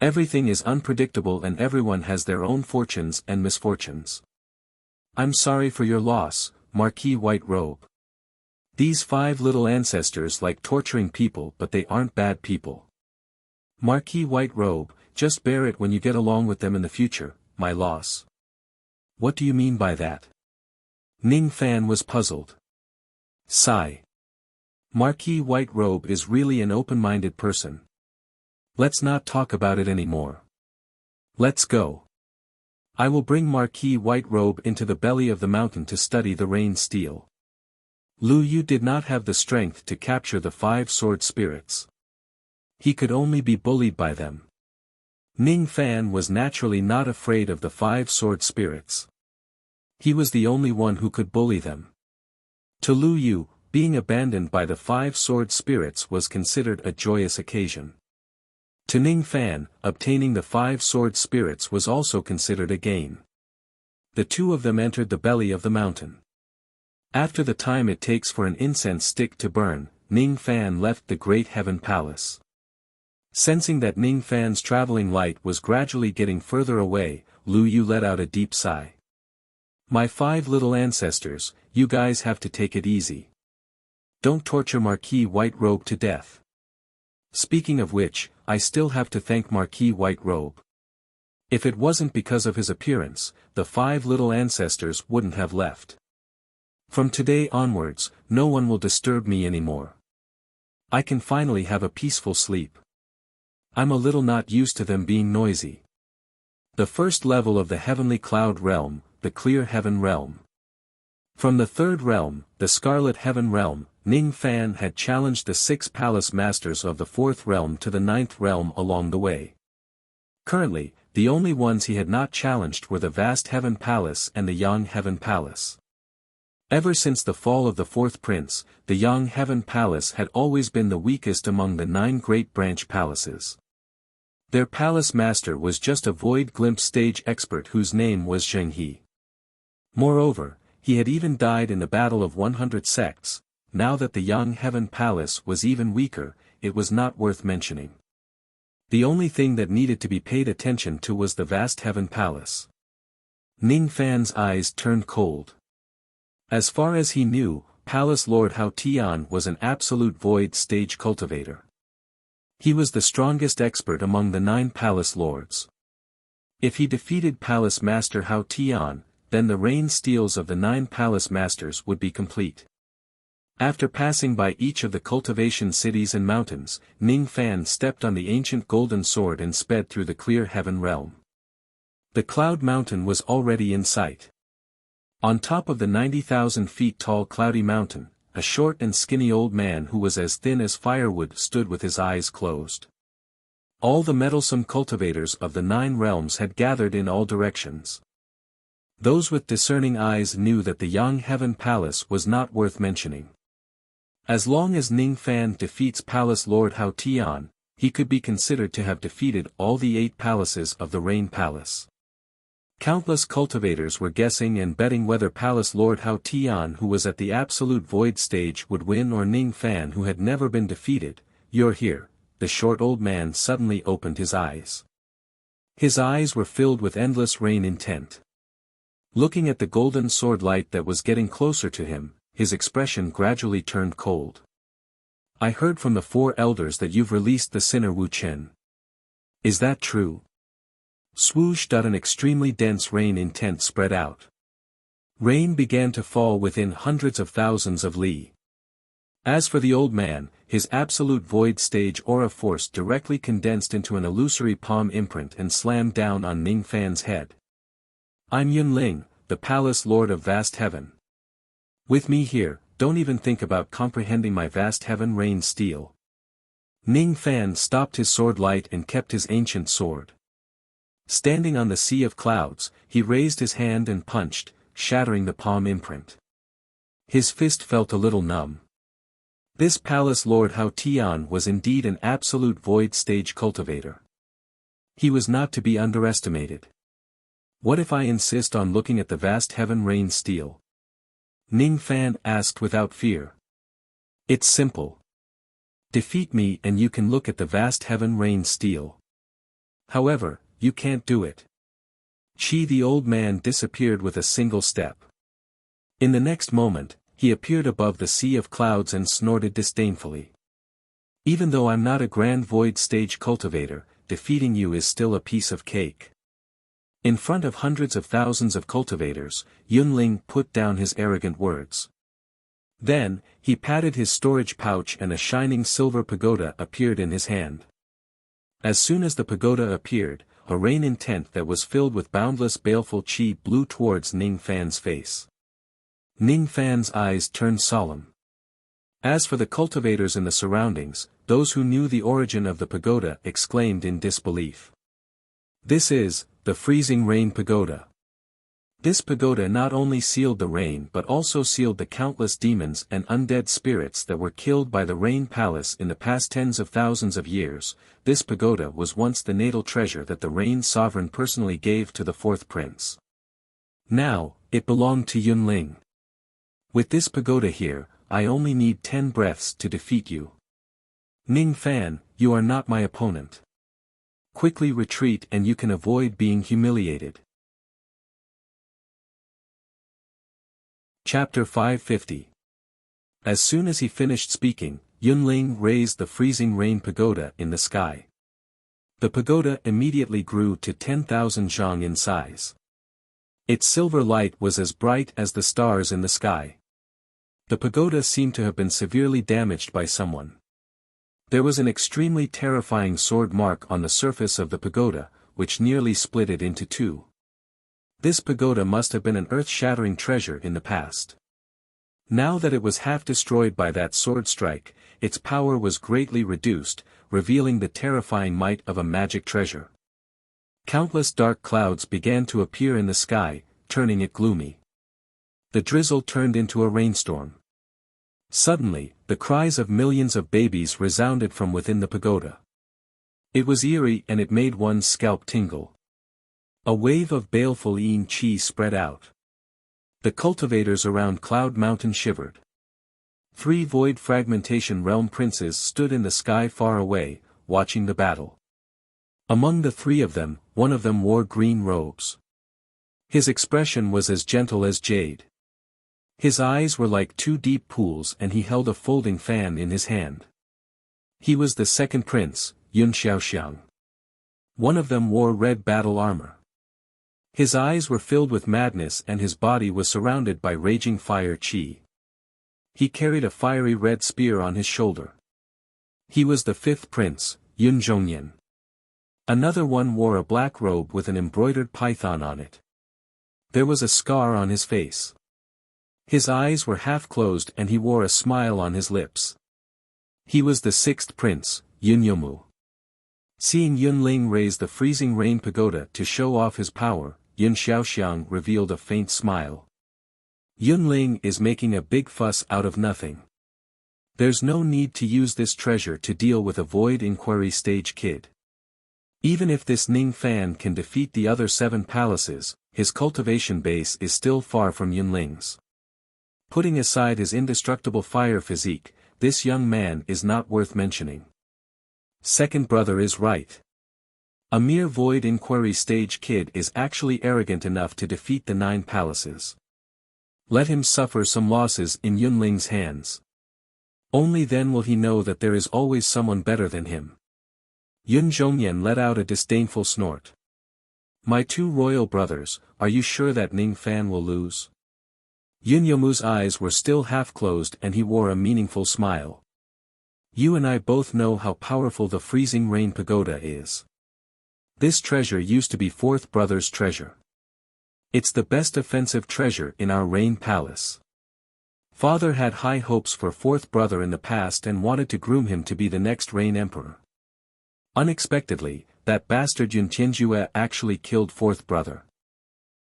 Speaker 1: Everything is unpredictable and everyone has their own fortunes and misfortunes. I'm sorry for your loss, Marquis White Robe. These 5 little ancestors like torturing people, but they aren't bad people. Marquis White Robe, just bear it when you get along with them in the future, my loss. What do you mean by that? Ning Fan was puzzled. Sigh. Marquis White Robe is really an open-minded person. Let's not talk about it anymore. Let's go. I will bring Marquis White Robe into the belly of the mountain to study the rain steel. Lu Yu did not have the strength to capture the 5 sword spirits. He could only be bullied by them. Ning Fan was naturally not afraid of the 5 sword spirits. He was the only one who could bully them. To Lu Yu, being abandoned by the 5 sword spirits was considered a joyous occasion. To Ning Fan, obtaining the 5 sword spirits was also considered a gain. The 2 of them entered the belly of the mountain. After the time it takes for an incense stick to burn, Ning Fan left the Great Heaven Palace. Sensing that Ning Fan's traveling light was gradually getting further away, Lu Yu let out a deep sigh. My 5 little ancestors, you guys have to take it easy. Don't torture Marquis White Robe to death. Speaking of which, I still have to thank Marquis White Robe. If it wasn't because of his appearance, the 5 little ancestors wouldn't have left. From today onwards, no one will disturb me anymore. I can finally have a peaceful sleep. I'm a little not used to them being noisy. The first level of the heavenly cloud realm, the clear heaven realm. From the 3rd realm, the scarlet heaven realm, Ning Fan had challenged the 6 palace masters of the 4th realm to the 9th realm along the way. Currently, the only ones he had not challenged were the vast heaven palace and the Yang Heaven Palace. Ever since the fall of the 4th prince, the Yang Heaven Palace had always been the weakest among the 9 great branch palaces. Their palace master was just a void glimpse stage expert whose name was Zheng He. Moreover, he had even died in the Battle of 100 Sects. Now that the young Heaven Palace was even weaker, it was not worth mentioning. The only thing that needed to be paid attention to was the vast Heaven Palace. Ning Fan's eyes turned cold. As far as he knew, Palace Lord Hao Tian was an absolute void stage cultivator. He was the strongest expert among the 9 Palace Lords. If he defeated Palace Master Hao Tian, then the rain steals of the 9 Palace Masters would be complete. After passing by each of the cultivation cities and mountains, Ning Fan stepped on the ancient golden sword and sped through the clear heaven realm. The Cloud Mountain was already in sight. On top of the 90,000 feet tall cloudy mountain, a short and skinny old man who was as thin as firewood stood with his eyes closed. All the meddlesome cultivators of the 9 realms had gathered in all directions. Those with discerning eyes knew that the Yang Heaven Palace was not worth mentioning. As long as Ning Fan defeats Palace Lord Hao Tian, he could be considered to have defeated all the 8 palaces of the Rain Palace. Countless cultivators were guessing and betting whether Palace Lord Hao Tian, who was at the absolute void stage, would win, or Ning Fan, who had never been defeated. "You're here." The short old man suddenly opened his eyes. His eyes were filled with endless rain intent. Looking at the golden sword light that was getting closer to him, his expression gradually turned cold. "I heard from the 4 elders that you've released the sinner Wu Chen. Is that true?" Swoosh! An extremely dense rain intent spread out. Rain began to fall within hundreds of thousands of li. As for the old man, his absolute void stage aura force directly condensed into an illusory palm imprint and slammed down on Ning Fan's head. "I'm Yunling, the Palace Lord of Vast Heaven. With me here, don't even think about comprehending my vast heaven rain steel." Ning Fan stopped his sword light and kept his ancient sword. Standing on the sea of clouds, he raised his hand and punched, shattering the palm imprint. His fist felt a little numb. This Palace Lord Hao Tian was indeed an absolute void stage cultivator. He was not to be underestimated. "What if I insist on looking at the vast heaven rain steel?" Ning Fan asked without fear. "It's simple. Defeat me and you can look at the vast heaven rain steel. However, you can't do it." The old man disappeared with a single step. In the next moment, he appeared above the sea of clouds and snorted disdainfully. "Even though I'm not a grand void stage cultivator, defeating you is still a piece of cake." In front of hundreds of thousands of cultivators, Yunling put down his arrogant words. Then, he patted his storage pouch and a shining silver pagoda appeared in his hand. As soon as the pagoda appeared, a rain intent that was filled with boundless baleful qi blew towards Ning Fan's face. Ning Fan's eyes turned solemn. As for the cultivators in the surroundings, those who knew the origin of the pagoda exclaimed in disbelief. "This is the freezing rain pagoda." This pagoda not only sealed the rain but also sealed the countless demons and undead spirits that were killed by the Rain Palace in the past tens of thousands of years. This pagoda was once the natal treasure that the Rain Sovereign personally gave to the 4th prince. Now, it belonged to Yunling. "With this pagoda here, I only need 10 breaths to defeat you. Ning Fan, you are not my opponent. Quickly retreat and you can avoid being humiliated." Chapter 550. As soon as he finished speaking, Yunling raised the freezing rain pagoda in the sky. The pagoda immediately grew to 10,000 zhang in size. Its silver light was as bright as the stars in the sky. The pagoda seemed to have been severely damaged by someone. There was an extremely terrifying sword mark on the surface of the pagoda, which nearly split it into 2. This pagoda must have been an earth-shattering treasure in the past. Now that it was half destroyed by that sword strike, its power was greatly reduced, revealing the terrifying might of a magic treasure. Countless dark clouds began to appear in the sky, turning it gloomy. The drizzle turned into a rainstorm. Suddenly, the cries of millions of babies resounded from within the pagoda. It was eerie and it made one's scalp tingle. A wave of baleful yin qi spread out. The cultivators around Cloud Mountain shivered. 3 void fragmentation realm princes stood in the sky far away, watching the battle. Among the 3 of them, one of them wore green robes. His expression was as gentle as jade. His eyes were like 2 deep pools and he held a folding fan in his hand. He was the second prince, Yun Xiaoxiang. One of them wore red battle armor. His eyes were filled with madness and his body was surrounded by raging fire qi. He carried a fiery red spear on his shoulder. He was the 5th prince, Yun Zhongyan. Another one wore a black robe with an embroidered python on it. There was a scar on his face. His eyes were half closed and he wore a smile on his lips. He was the 6th prince, Yun Yomu. Seeing Yun Ling raise the freezing rain pagoda to show off his power, Yun Xiaoxiang revealed a faint smile. Yun Ling is making a big fuss out of nothing. There's no need to use this treasure to deal with a void inquiry stage kid. Even if this Ning Fan can defeat the other 7 palaces, his cultivation base is still far from Yun Ling's. Putting aside his indestructible fire physique, this young man is not worth mentioning. Second brother is right. A mere void inquiry stage kid is actually arrogant enough to defeat the 9 palaces. Let him suffer some losses in Yun Ling's hands. Only then will he know that there is always someone better than him. Yun Zhongyan let out a disdainful snort. My 2 royal brothers, are you sure that Ning Fan will lose? Yun Yomu's eyes were still half closed and he wore a meaningful smile. You and I both know how powerful the freezing rain pagoda is. This treasure used to be 4th brother's treasure. It's the best offensive treasure in our rain palace. Father had high hopes for 4th brother in the past and wanted to groom him to be the next rain emperor. Unexpectedly, that bastard Yun Tianjue actually killed 4th brother.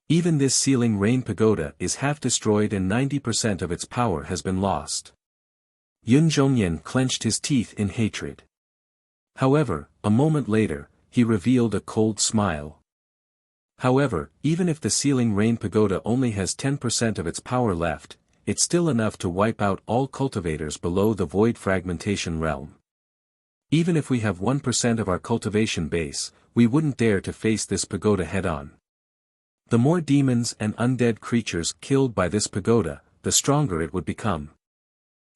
Speaker 1: Even this sealing rain pagoda is half destroyed and 90% of its power has been lost. Yun Zhongyan clenched his teeth in hatred. However, a moment later, he revealed a cold smile. However, even if the sealing rain pagoda only has 10% of its power left, it's still enough to wipe out all cultivators below the void fragmentation realm. Even if we have 1% of our cultivation base, we wouldn't dare to face this pagoda head-on. The more demons and undead creatures killed by this pagoda, the stronger it would become.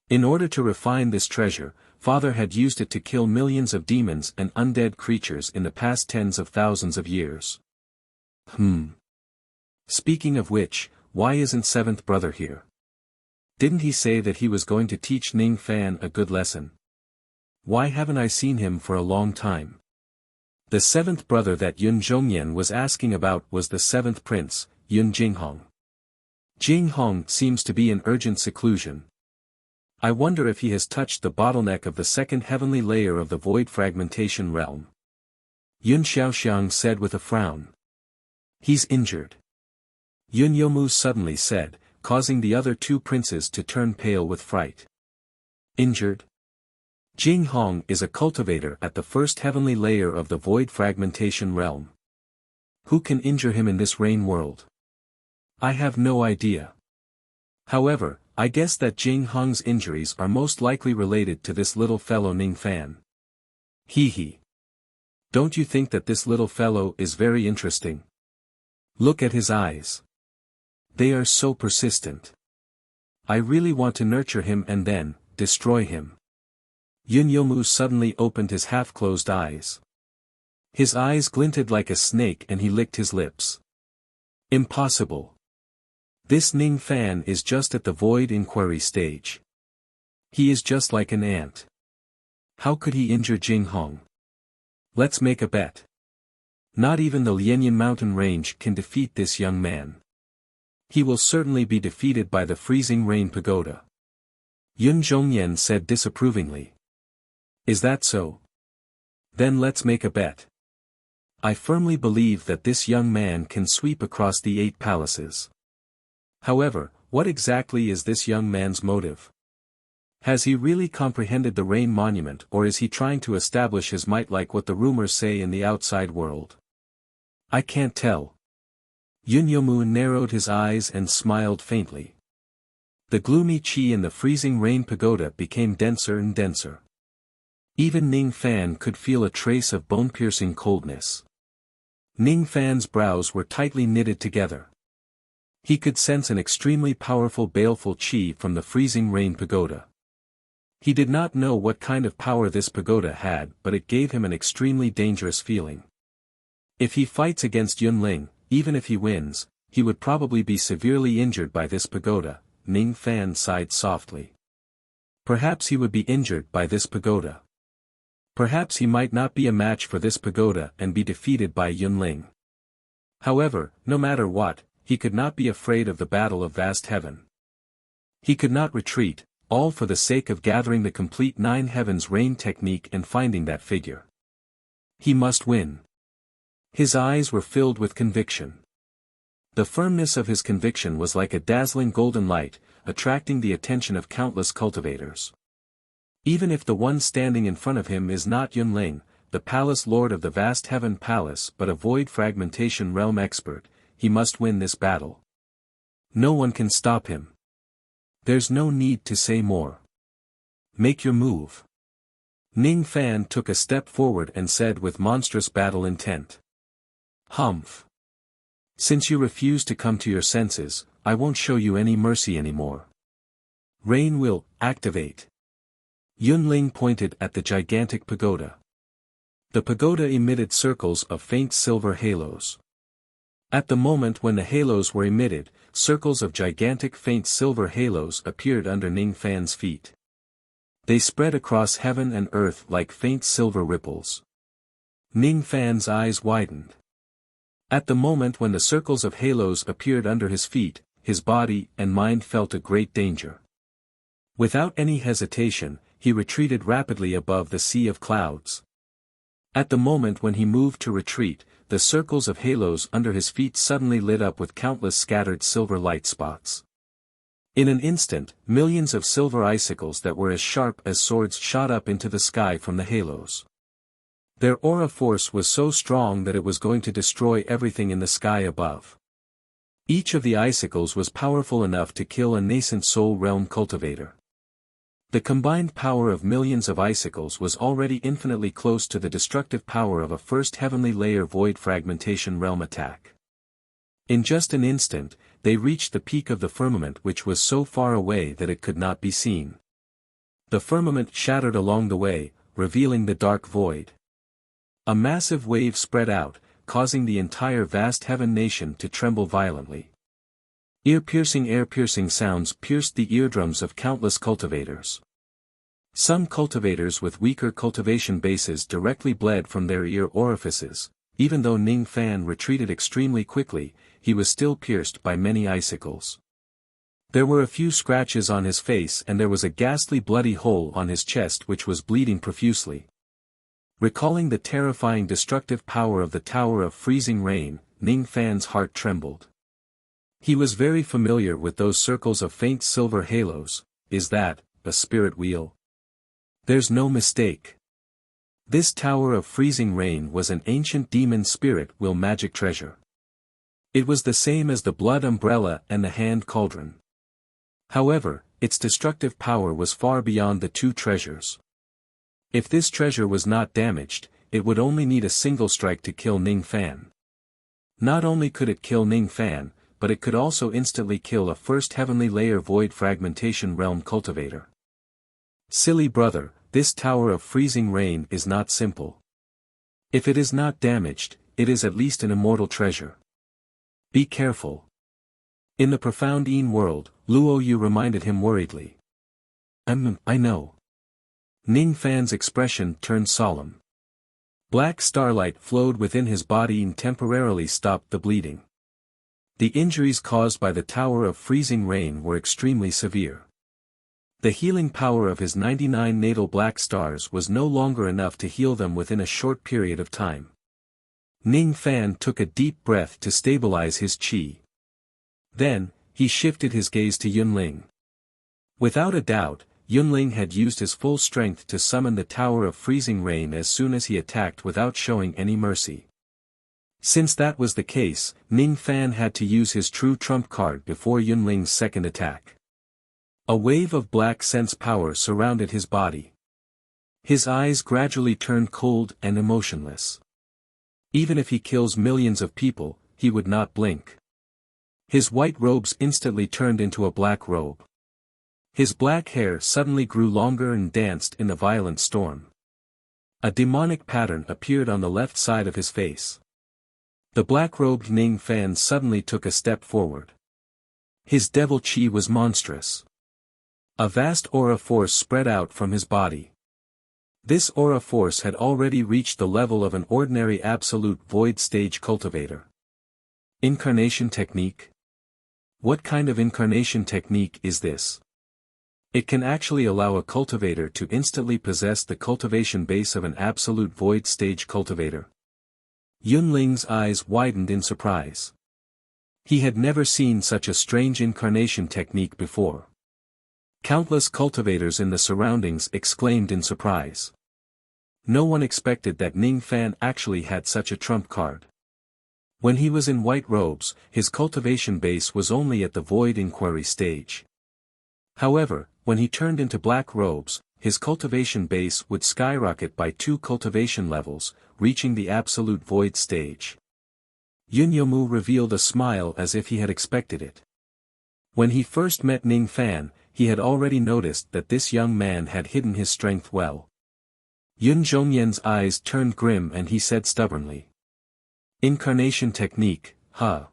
Speaker 1: In order to refine this treasure, Father had used it to kill millions of demons and undead creatures in the past tens of thousands of years. Speaking of which, why isn't 7th brother here? Didn't he say that he was going to teach Ning Fan a good lesson? Why haven't I seen him for a long time? The 7th brother that Yun Zhongyan was asking about was the 7th prince, Yun Jinghong. Jinghong seems to be in urgent seclusion. I wonder if he has touched the bottleneck of the 2nd heavenly layer of the void fragmentation realm. Yun Xiaoxiang said with a frown. He's injured. Yun Yomu suddenly said, causing the other 2 princes to turn pale with fright. Injured? Jinghong is a cultivator at the 1st heavenly layer of the void fragmentation realm. Who can injure him in this rain world? I have no idea. However, I guess that Jinghong's injuries are most likely related to this little fellow Ning Fan. Hee. Don't you think that this little fellow is very interesting? Look at his eyes. They are so persistent. I really want to nurture him and then, destroy him. Yun Yomu suddenly opened his half-closed eyes. His eyes glinted like a snake and he licked his lips. Impossible. This Ning Fan is just at the void inquiry stage. He is just like an ant. How could he injure Jinghong? Let's make a bet. Not even the Lianyan mountain range can defeat this young man. He will certainly be defeated by the freezing rain pagoda. Yun Zhongyan said disapprovingly. Is that so? Then let's make a bet. I firmly believe that this young man can sweep across the 8 palaces. However, what exactly is this young man's motive? Has he really comprehended the Rain Monument or is he trying to establish his might like what the rumors say in the outside world? I can't tell. Yun Yomu narrowed his eyes and smiled faintly. The gloomy qi in the freezing rain pagoda became denser and denser. Even Ning Fan could feel a trace of bone-piercing coldness. Ning Fan's brows were tightly knitted together. He could sense an extremely powerful baleful qi from the freezing rain pagoda. He did not know what kind of power this pagoda had, but it gave him an extremely dangerous feeling. If he fights against Yunling, even if he wins, he would probably be severely injured by this pagoda. Ning Fan sighed softly. Perhaps he would be injured by this pagoda. Perhaps he might not be a match for this pagoda and be defeated by Yunling. However, no matter what, he could not be afraid of the battle of vast heaven. He could not retreat, all for the sake of gathering the complete 9 heavens rain technique and finding that figure. He must win. His eyes were filled with conviction. The firmness of his conviction was like a dazzling golden light, attracting the attention of countless cultivators. Even if the one standing in front of him is not Yunling, the palace lord of the vast heaven palace but a void fragmentation realm expert, he must win this battle. No one can stop him. There's no need to say more. Make your move. Ning Fan took a step forward and said with monstrous battle intent. Humph. Since you refuse to come to your senses, I won't show you any mercy anymore. Rain will activate. Yunling pointed at the gigantic pagoda. The pagoda emitted circles of faint silver halos. At the moment when the halos were emitted, circles of gigantic faint silver halos appeared under Ning Fan's feet. They spread across heaven and earth like faint silver ripples. Ning Fan's eyes widened. At the moment when the circles of halos appeared under his feet, his body and mind felt a great danger. Without any hesitation, he retreated rapidly above the sea of clouds. At the moment when he moved to retreat, the circles of halos under his feet suddenly lit up with countless scattered silver light spots. In an instant, millions of silver icicles that were as sharp as swords shot up into the sky from the halos. Their aura force was so strong that it was going to destroy everything in the sky above. Each of the icicles was powerful enough to kill a nascent soul realm cultivator. The combined power of millions of icicles was already infinitely close to the destructive power of a first heavenly layer void fragmentation realm attack. In just an instant, they reached the peak of the firmament which was so far away that it could not be seen. The firmament shattered along the way, revealing the dark void. A massive wave spread out, causing the entire vast heaven nation to tremble violently. Ear-piercing sounds pierced the eardrums of countless cultivators. Some cultivators with weaker cultivation bases directly bled from their ear orifices. Even though Ning Fan retreated extremely quickly, he was still pierced by many icicles. There were a few scratches on his face and there was a ghastly bloody hole on his chest which was bleeding profusely. Recalling the terrifying destructive power of the Tower of Freezing Rain, Ning Fan's heart trembled. He was very familiar with those circles of faint silver halos. Is that a spirit wheel? There's no mistake. This Tower of Freezing Rain was an ancient demon spirit wheel magic treasure. It was the same as the blood umbrella and the hand cauldron. However, its destructive power was far beyond the two treasures. If this treasure was not damaged, it would only need a single strike to kill Ning Fan. Not only could it kill Ning Fan, but it could also instantly kill a first heavenly layer void fragmentation realm cultivator. Silly brother, this Tower of Freezing Rain is not simple. If it is not damaged, it is at least an immortal treasure. Be careful. In the profound Yin world, Luo Yu reminded him worriedly. I know. Ning Fan's expression turned solemn. Black starlight flowed within his body and temporarily stopped the bleeding. The injuries caused by the Tower of Freezing Rain were extremely severe. The healing power of his 99 natal black stars was no longer enough to heal them within a short period of time. Ning Fan took a deep breath to stabilize his qi. Then, he shifted his gaze to Yunling. Without a doubt, Yunling had used his full strength to summon the Tower of Freezing Rain as soon as he attacked without showing any mercy. Since that was the case, Ning Fan had to use his true trump card before Yunling's second attack. A wave of black sense power surrounded his body. His eyes gradually turned cold and emotionless. Even if he kills millions of people, he would not blink. His white robes instantly turned into a black robe. His black hair suddenly grew longer and danced in a violent storm. A demonic pattern appeared on the left side of his face. The black-robed Ning Fan suddenly took a step forward. His devil chi was monstrous. A vast aura force spread out from his body. This aura force had already reached the level of an ordinary absolute void stage cultivator. Incarnation technique? What kind of incarnation technique is this? It can actually allow a cultivator to instantly possess the cultivation base of an absolute void stage cultivator. Yunling's eyes widened in surprise. He had never seen such a strange incarnation technique before. Countless cultivators in the surroundings exclaimed in surprise. No one expected that Ning Fan actually had such a trump card. When he was in white robes, his cultivation base was only at the void inquiry stage. However, when he turned into black robes, his cultivation base would skyrocket by 2 cultivation levels, reaching the absolute void stage. Yunyomu revealed a smile as if he had expected it. When he first met Ning Fan, he had already noticed that this young man had hidden his strength well. Yun Zhongyan's eyes turned grim and he said stubbornly. Incarnation technique, huh?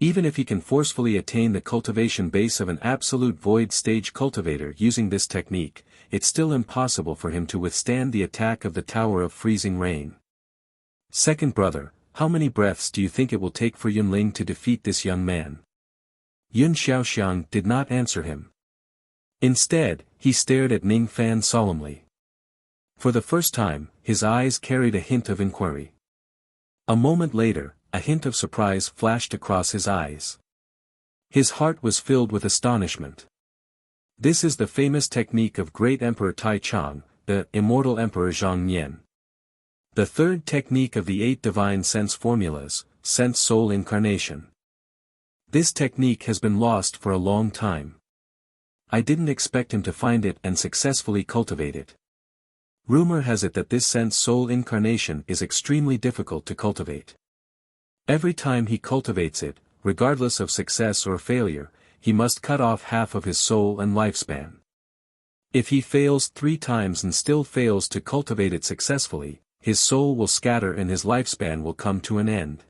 Speaker 1: Even if he can forcefully attain the cultivation base of an absolute void stage cultivator using this technique, it's still impossible for him to withstand the attack of the Tower of Freezing Rain. Second brother, how many breaths do you think it will take for Yunling to defeat this young man? Yun Xiaoxiang did not answer him. Instead, he stared at Ning Fan solemnly. For the first time, his eyes carried a hint of inquiry. A moment later, a hint of surprise flashed across his eyes. His heart was filled with astonishment. This is the famous technique of great Emperor Tai Chang, the immortal Emperor Zhang Nian. The third technique of the 8 divine sense formulas, sense soul incarnation. This technique has been lost for a long time. I didn't expect him to find it and successfully cultivate it. Rumor has it that this sense soul incarnation is extremely difficult to cultivate. Every time he cultivates it, regardless of success or failure, he must cut off half of his soul and lifespan. If he fails 3 times and still fails to cultivate it successfully, his soul will scatter and his lifespan will come to an end.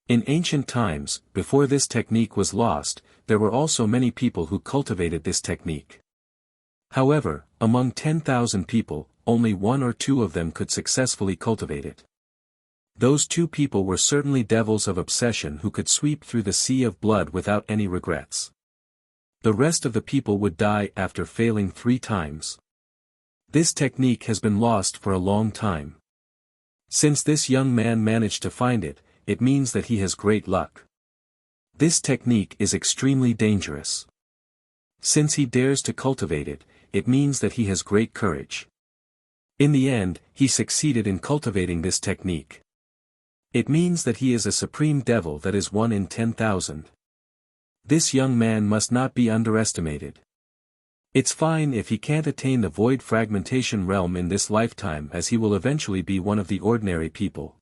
Speaker 1: In ancient times, before this technique was lost, there were also many people who cultivated this technique. However, among 10,000 people, only 1 or 2 of them could successfully cultivate it. Those 2 people were certainly devils of obsession who could sweep through the sea of blood without any regrets. The rest of the people would die after failing 3 times. This technique has been lost for a long time. Since this young man managed to find it, it means that he has great luck. This technique is extremely dangerous. Since he dares to cultivate it, it means that he has great courage. In the end, he succeeded in cultivating this technique. It means that he is a supreme devil that is 1 in 10,000. This young man must not be underestimated. It's fine if he can't attain the void fragmentation realm in this lifetime, as he will eventually be one of the ordinary people.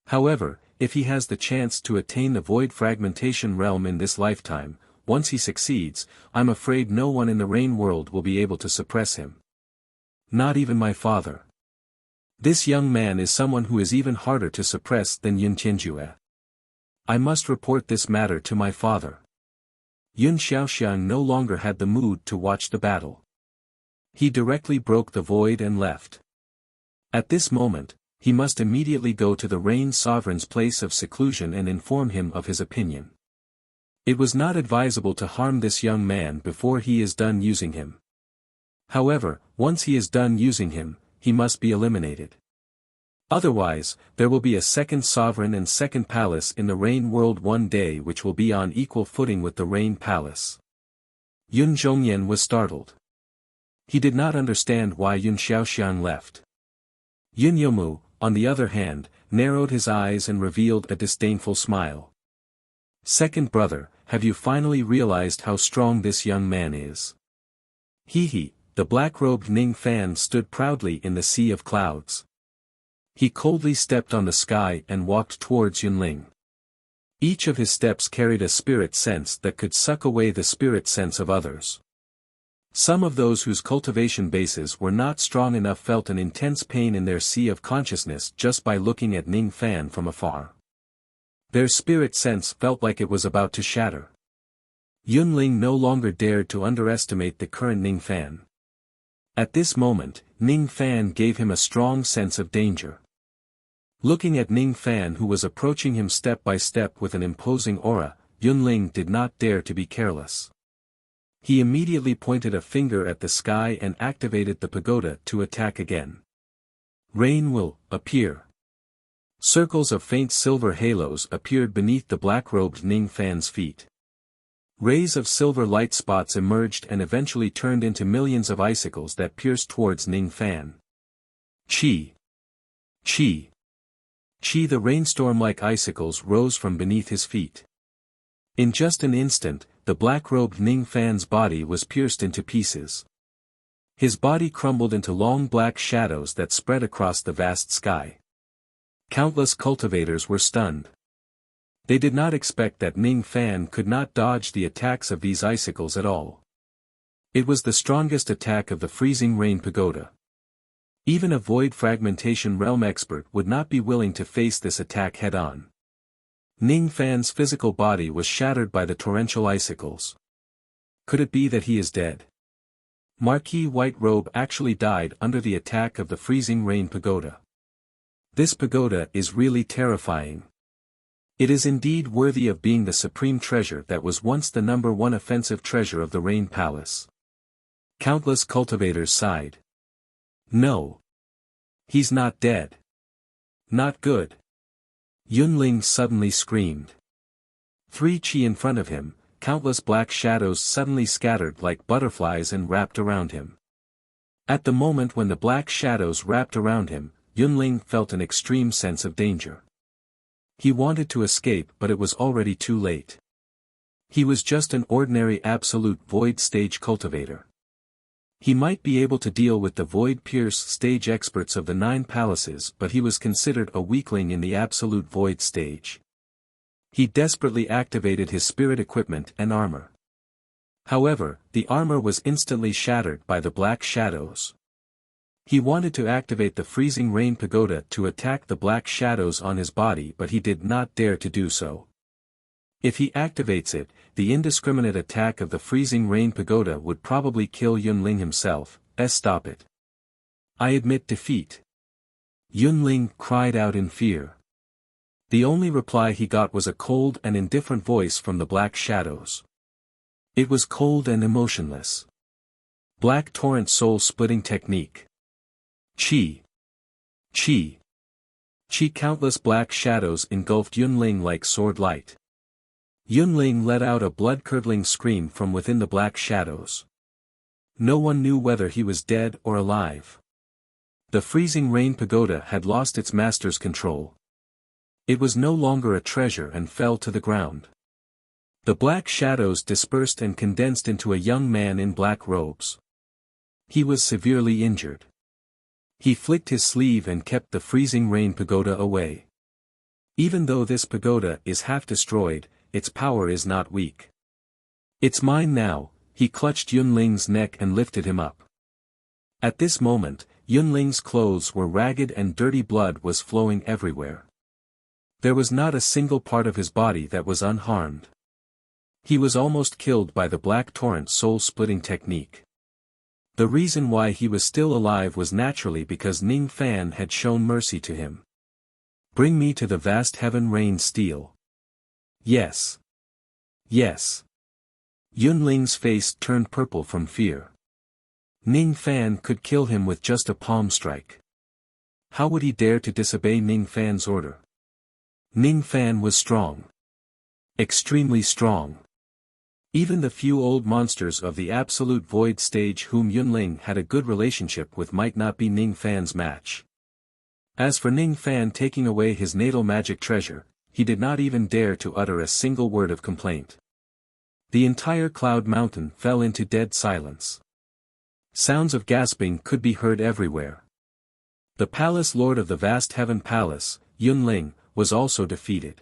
Speaker 1: However, if he has the chance to attain the void fragmentation realm in this lifetime, once he succeeds, I'm afraid no one in the rain world will be able to suppress him. Not even my father. This young man is someone who is even harder to suppress than Yun Tianjue. I must report this matter to my father. Yun Xiaoxiang no longer had the mood to watch the battle. He directly broke the void and left. At this moment, he must immediately go to the Rain Sovereign's place of seclusion and inform him of his opinion. It was not advisable to harm this young man before he is done using him. However, once he is done using him, he must be eliminated. Otherwise, there will be a second sovereign and second palace in the Rain world one day which will be on equal footing with the Rain palace. Yun Zhongyan was startled. He did not understand why Yun Xiaoxiang left. Yun Yomu, on the other hand, narrowed his eyes and revealed a disdainful smile. "Second brother, have you finally realized how strong this young man is?" He, the black-robed Ning Fan stood proudly in the sea of clouds. He coldly stepped on the sky and walked towards Yunling. Each of his steps carried a spirit sense that could suck away the spirit sense of others. Some of those whose cultivation bases were not strong enough felt an intense pain in their sea of consciousness just by looking at Ning Fan from afar. Their spirit sense felt like it was about to shatter. Yunling no longer dared to underestimate the current Ning Fan. At this moment, Ning Fan gave him a strong sense of danger. Looking at Ning Fan, who was approaching him step by step with an imposing aura, Yunling did not dare to be careless. He immediately pointed a finger at the sky and activated the pagoda to attack again. Rain will appear. Circles of faint silver halos appeared beneath the black-robed Ning Fan's feet. Rays of silver light spots emerged and eventually turned into millions of icicles that pierced towards Ning Fan. Chi! Chi! Chi! The rainstorm-like icicles rose from beneath his feet. In just an instant, the black-robed Ning Fan's body was pierced into pieces. His body crumbled into long black shadows that spread across the vast sky. Countless cultivators were stunned. They did not expect that Ning Fan could not dodge the attacks of these icicles at all. It was the strongest attack of the freezing rain pagoda. Even a void fragmentation realm expert would not be willing to face this attack head-on. Ning Fan's physical body was shattered by the torrential icicles. Could it be that he is dead? Marquis White Robe actually died under the attack of the freezing rain pagoda. This pagoda is really terrifying. It is indeed worthy of being the supreme treasure that was once the #1 offensive treasure of the Rain Palace. Countless cultivators sighed. No. He's not dead. Not good. Yunling suddenly screamed. 3 chi in front of him, countless black shadows suddenly scattered like butterflies and wrapped around him. At the moment when the black shadows wrapped around him, Yunling felt an extreme sense of danger. He wanted to escape, but it was already too late. He was just an ordinary absolute void stage cultivator. He might be able to deal with the void pierce stage experts of the 9 palaces, but he was considered a weakling in the absolute void stage. He desperately activated his spirit equipment and armor. However, the armor was instantly shattered by the black shadows. He wanted to activate the freezing rain pagoda to attack the black shadows on his body, but he did not dare to do so. If he activates it, the indiscriminate attack of the freezing rain pagoda would probably kill Yunling himself. Stop it. I admit defeat. Yunling cried out in fear. The only reply he got was a cold and indifferent voice from the black shadows. It was cold and emotionless. Black torrent soul-splitting technique. Chi. Chi. Chi. Countless black shadows engulfed Yunling like sword light. Yunling let out a blood-curdling scream from within the black shadows. No one knew whether he was dead or alive. The freezing rain pagoda had lost its master's control. It was no longer a treasure and fell to the ground. The black shadows dispersed and condensed into a young man in black robes. He was severely injured. He flicked his sleeve and kept the freezing rain pagoda away. Even though this pagoda is half destroyed, its power is not weak. It's mine now. He clutched Yunling's neck and lifted him up. At this moment, Yunling's clothes were ragged and dirty blood was flowing everywhere. There was not a single part of his body that was unharmed. He was almost killed by the black torrent soul-splitting technique. The reason why he was still alive was naturally because Ning Fan had shown mercy to him. Bring me to the vast heaven rain steel. Yes. Yes. Yunling's face turned purple from fear. Ning Fan could kill him with just a palm strike. How would he dare to disobey Ning Fan's order? Ning Fan was strong. Extremely strong. Even the few old monsters of the absolute void stage whom Yunling had a good relationship with might not be Ning Fan's match. As for Ning Fan taking away his natal magic treasure, he did not even dare to utter a single word of complaint. The entire Cloud Mountain fell into dead silence. Sounds of gasping could be heard everywhere. The palace lord of the vast heaven palace, Yunling, was also defeated.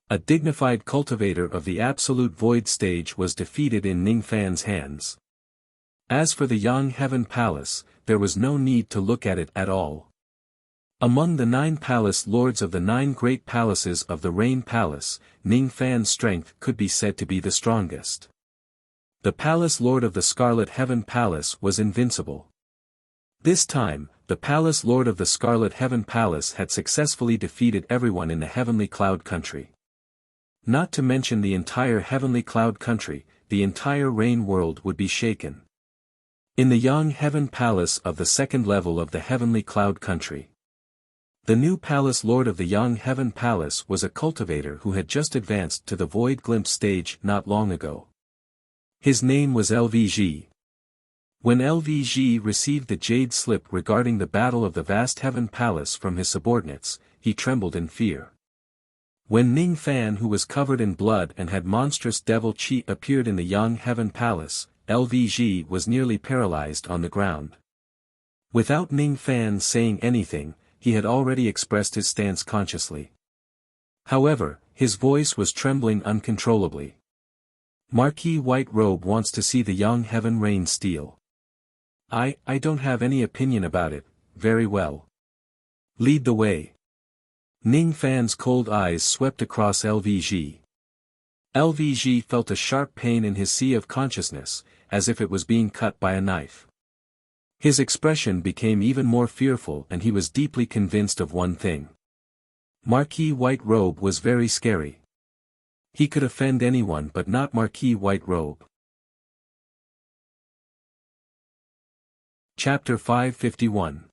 Speaker 1: A dignified cultivator of the absolute void stage was defeated in Ning Fan's hands. As for the Yang Heaven Palace, there was no need to look at it at all. Among the 9 palace lords of the 9 great palaces of the Rain Palace, Ning Fan's strength could be said to be the strongest. The palace lord of the Scarlet Heaven Palace was invincible. This time, the palace lord of the Scarlet Heaven Palace had successfully defeated everyone in the Heavenly Cloud Country. Not to mention the entire Heavenly Cloud Country, the entire Rain world would be shaken. In the Yang Heaven Palace of the second level of the Heavenly Cloud Country, the new palace lord of the Yang Heaven Palace was a cultivator who had just advanced to the Void Glimpse stage not long ago. His name was LVG. When LVG received the jade slip regarding the battle of the vast Heaven Palace from his subordinates, he trembled in fear. When Ning Fan, who was covered in blood and had monstrous devil chi, appeared in the Yang Heaven Palace, LVG was nearly paralyzed on the ground. Without Ning Fan saying anything, he had already expressed his stance consciously. However, his voice was trembling uncontrollably. Marquis White Robe wants to see the Yang Heaven Rain steal. I don't have any opinion about it. Very well. Lead the way. Ning Fan's cold eyes swept across LVG. LVG felt a sharp pain in his sea of consciousness, as if it was being cut by a knife. His expression became even more fearful and he was deeply convinced of one thing. Marquis White Robe was very scary. He could offend anyone but not Marquis White Robe. Chapter 551.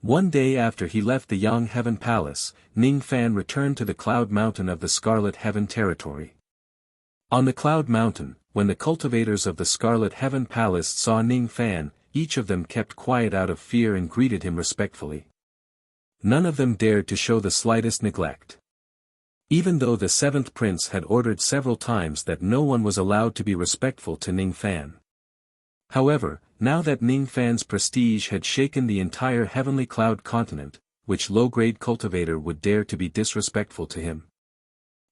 Speaker 1: One day after he left the Yang Heaven Palace, Ning Fan returned to the Cloud Mountain of the Scarlet Heaven territory. On the Cloud Mountain, when the cultivators of the Scarlet Heaven Palace saw Ning Fan, each of them kept quiet out of fear and greeted him respectfully. None of them dared to show the slightest neglect. Even though the 7th prince had ordered several times that no one was allowed to be respectful to Ning Fan. However, now that Ning Fan's prestige had shaken the entire Heavenly Cloud continent, which low-grade cultivator would dare to be disrespectful to him?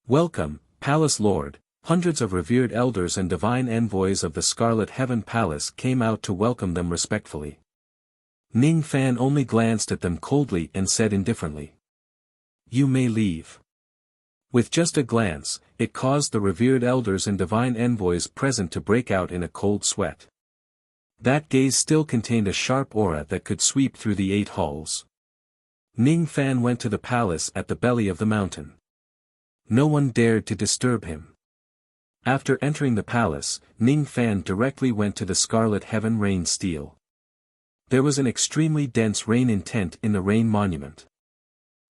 Speaker 1: Welcome, Palace Lord. Hundreds of revered elders and divine envoys of the Scarlet Heaven Palace came out to welcome them respectfully. Ning Fan only glanced at them coldly and said indifferently, "You may leave." With just a glance, it caused the revered elders and divine envoys present to break out in a cold sweat. That gaze still contained a sharp aura that could sweep through the 8 halls. Ning Fan went to the palace at the belly of the mountain. No one dared to disturb him. After entering the palace, Ning Fan directly went to the Scarlet Heaven Rain Stele. There was an extremely dense rain intent in the rain monument.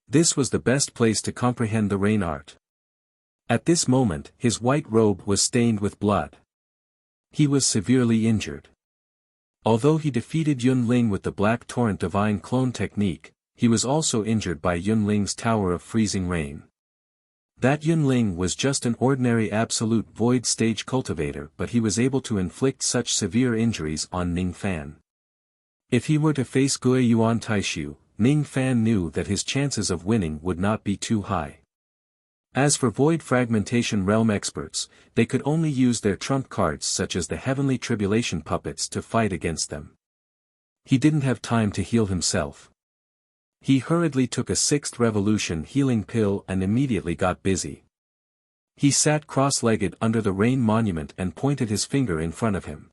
Speaker 1: This was the best place to comprehend the rain art. At this moment, his white robe was stained with blood. He was severely injured. Although he defeated Yun Ling with the Black Torrent Divine Clone technique, he was also injured by Yun Ling's Tower of Freezing Rain. That Yun Ling was just an ordinary absolute void stage cultivator, but he was able to inflict such severe injuries on Ning Fan. If he were to face Gui Yuan Taishu, Ning Fan knew that his chances of winning would not be too high. As for Void Fragmentation Realm experts, they could only use their trump cards such as the Heavenly Tribulation Puppets to fight against them. He didn't have time to heal himself. He hurriedly took a 6th revolution healing pill and immediately got busy. He sat cross-legged under the rain monument and pointed his finger in front of him.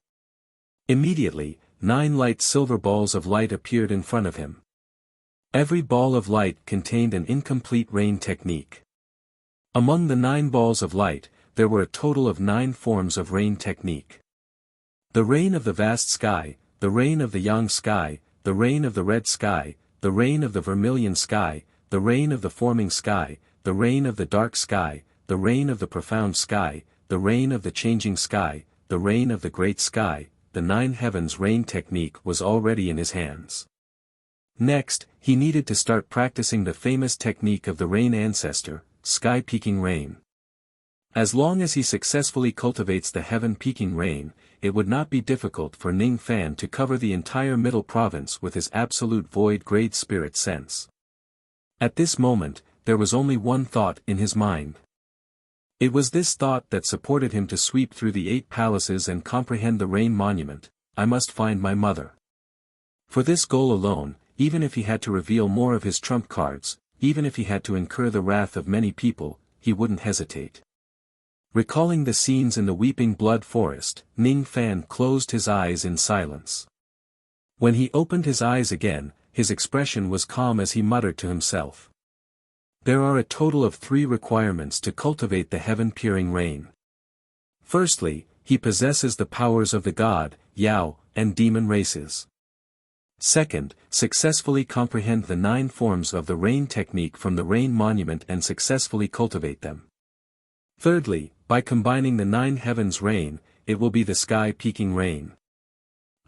Speaker 1: Immediately, 9 light silver balls of light appeared in front of him. Every ball of light contained an incomplete rain technique. Among the 9 balls of light, there were a total of 9 forms of rain technique. The rain of the vast sky, the rain of the yang sky, the rain of the red sky, the rain of the vermilion sky, the rain of the forming sky, the rain of the dark sky, the rain of the profound sky, the rain of the changing sky, the rain of the great sky. The 9 heavens rain technique was already in his hands. Next, he needed to start practicing the famous technique of the rain ancestor, sky-peaking rain. As long as he successfully cultivates the heaven-peaking rain, it would not be difficult for Ning Fan to cover the entire middle province with his absolute void-grade spirit sense. At this moment, there was only one thought in his mind. It was this thought that supported him to sweep through the 8 palaces and comprehend the rain monument: I must find my mother. For this goal alone, even if he had to reveal more of his trump cards, even if he had to incur the wrath of many people, he wouldn't hesitate. Recalling the scenes in the Weeping Blood Forest, Ning Fan closed his eyes in silence. When he opened his eyes again, his expression was calm as he muttered to himself. There are a total of 3 requirements to cultivate the heaven-peering rain. Firstly, he possesses the powers of the god, Yao, and demon races. Second, successfully comprehend the 9 forms of the rain technique from the rain monument and successfully cultivate them. Thirdly, by combining the 9 heavens rain, it will be the sky-peaking rain.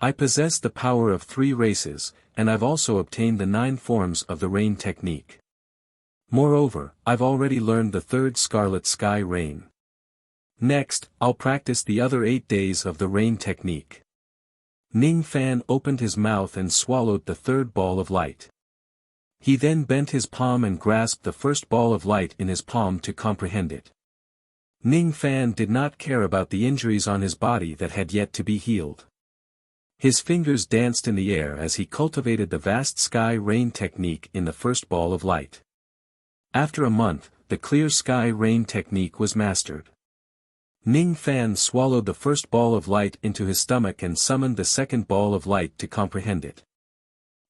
Speaker 1: I possess the power of 3 races, and I've also obtained the 9 forms of the rain technique. Moreover, I've already learned the 3rd scarlet sky rain. Next, I'll practice the other 8 days of the rain technique. Ning Fan opened his mouth and swallowed the 3rd ball of light. He then bent his palm and grasped the first ball of light in his palm to comprehend it. Ning Fan did not care about the injuries on his body that had yet to be healed. His fingers danced in the air as he cultivated the vast sky rain technique in the first ball of light. After a month, the clear sky rain technique was mastered. Ning Fan swallowed the first ball of light into his stomach and summoned the second ball of light to comprehend it.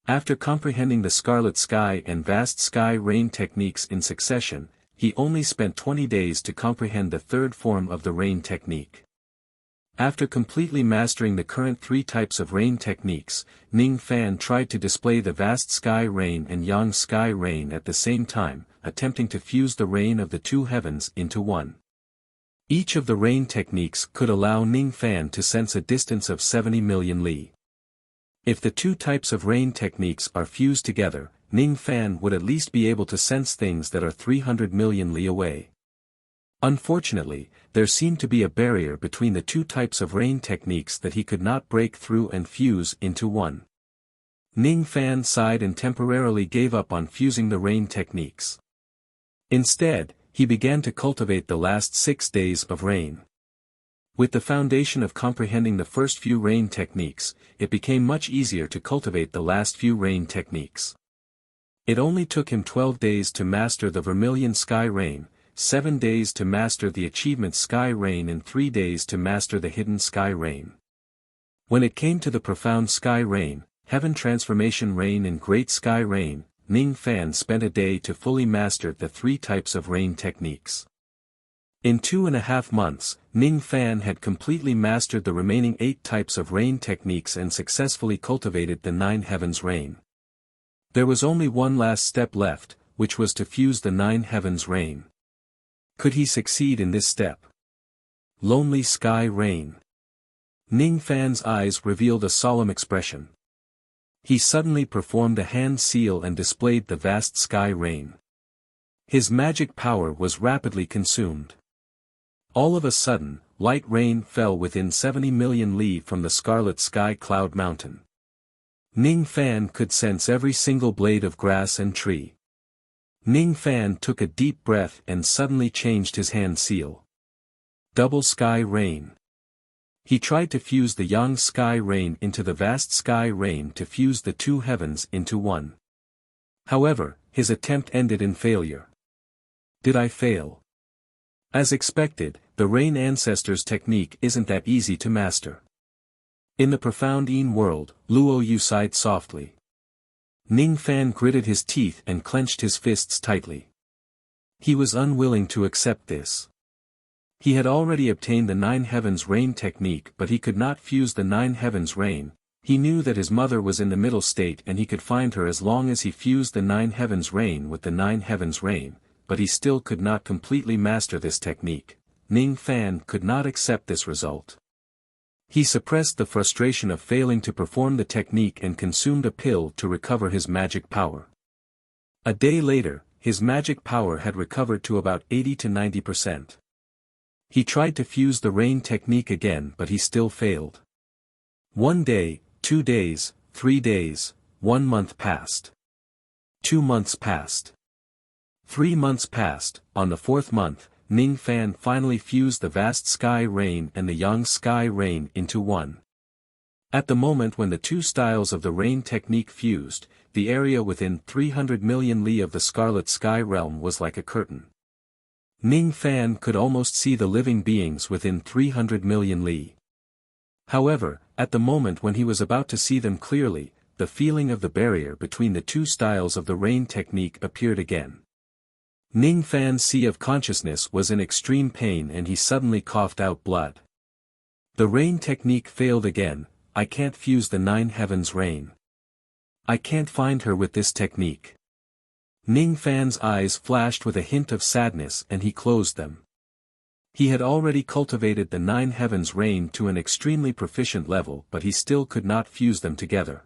Speaker 1: After comprehending the scarlet sky and vast sky rain techniques in succession, he only spent 20 days to comprehend the 3rd form of the rain technique. After completely mastering the current 3 types of rain techniques, Ning Fan tried to display the vast sky rain and yang sky rain at the same time, attempting to fuse the rain of the 2 heavens into one. Each of the rain techniques could allow Ning Fan to sense a distance of 70 million li. If the 2 types of rain techniques are fused together, Ning Fan would at least be able to sense things that are 300 million li away. Unfortunately, there seemed to be a barrier between the 2 types of rain techniques that he could not break through and fuse into one. Ning Fan sighed and temporarily gave up on fusing the rain techniques. Instead, he began to cultivate the last 6 days of rain. With the foundation of comprehending the first few rain techniques, it became much easier to cultivate the last few rain techniques. It only took him 12 days to master the vermilion sky rain, 7 days to master the achievement sky rain and 3 days to master the hidden sky rain. When it came to the profound sky rain, heaven transformation rain and great sky rain, Ning Fan spent a day to fully master the 3 types of rain techniques. In 2.5 months, Ning Fan had completely mastered the remaining 8 types of rain techniques and successfully cultivated the 9 heavens rain. There was only one last step left, which was to fuse the 9 heavens rain. Could he succeed in this step? Lonely sky rain. Ning Fan's eyes revealed a solemn expression. He suddenly performed a hand seal and displayed the vast sky rain. His magic power was rapidly consumed. All of a sudden, light rain fell within 70 million li from the scarlet sky cloud mountain. Ning Fan could sense every single blade of grass and tree. Ning Fan took a deep breath and suddenly changed his hand seal. Double sky rain. He tried to fuse the yang sky rain into the vast sky rain to fuse the 2 heavens into one. However, his attempt ended in failure. Did I fail? As expected, the rain ancestor's technique isn't that easy to master. In the profound Yin world, Luo Yu sighed softly. Ning Fan gritted his teeth and clenched his fists tightly. He was unwilling to accept this. He had already obtained the 9 heavens rain technique, but he could not fuse the 9 heavens rain. He knew that his mother was in the middle state and he could find her as long as he fused the 9 heavens rain with the 9 heavens rain, but he still could not completely master this technique. Ning Fan could not accept this result. He suppressed the frustration of failing to perform the technique and consumed a pill to recover his magic power. A day later, his magic power had recovered to about 80 to 90%. He tried to fuse the rain technique again, but he still failed. 1 day, 2 days, 3 days, 1 month passed. 2 months passed. 3 months passed. On the 4th month, Ning Fan finally fused the vast sky rain and the yang sky rain into one. At the moment when the two styles of the rain technique fused, the area within 300 million li of the scarlet sky realm was like a curtain. Ning Fan could almost see the living beings within 300 million li. However, at the moment when he was about to see them clearly, the feeling of the barrier between the two styles of the rain technique appeared again. Ning Fan's sea of consciousness was in extreme pain and he suddenly coughed out blood. The rain technique failed again. I can't fuse the 9 heavens rain. I can't find her with this technique. Ning Fan's eyes flashed with a hint of sadness and he closed them. He had already cultivated the 9 heavens rain to an extremely proficient level, but he still could not fuse them together.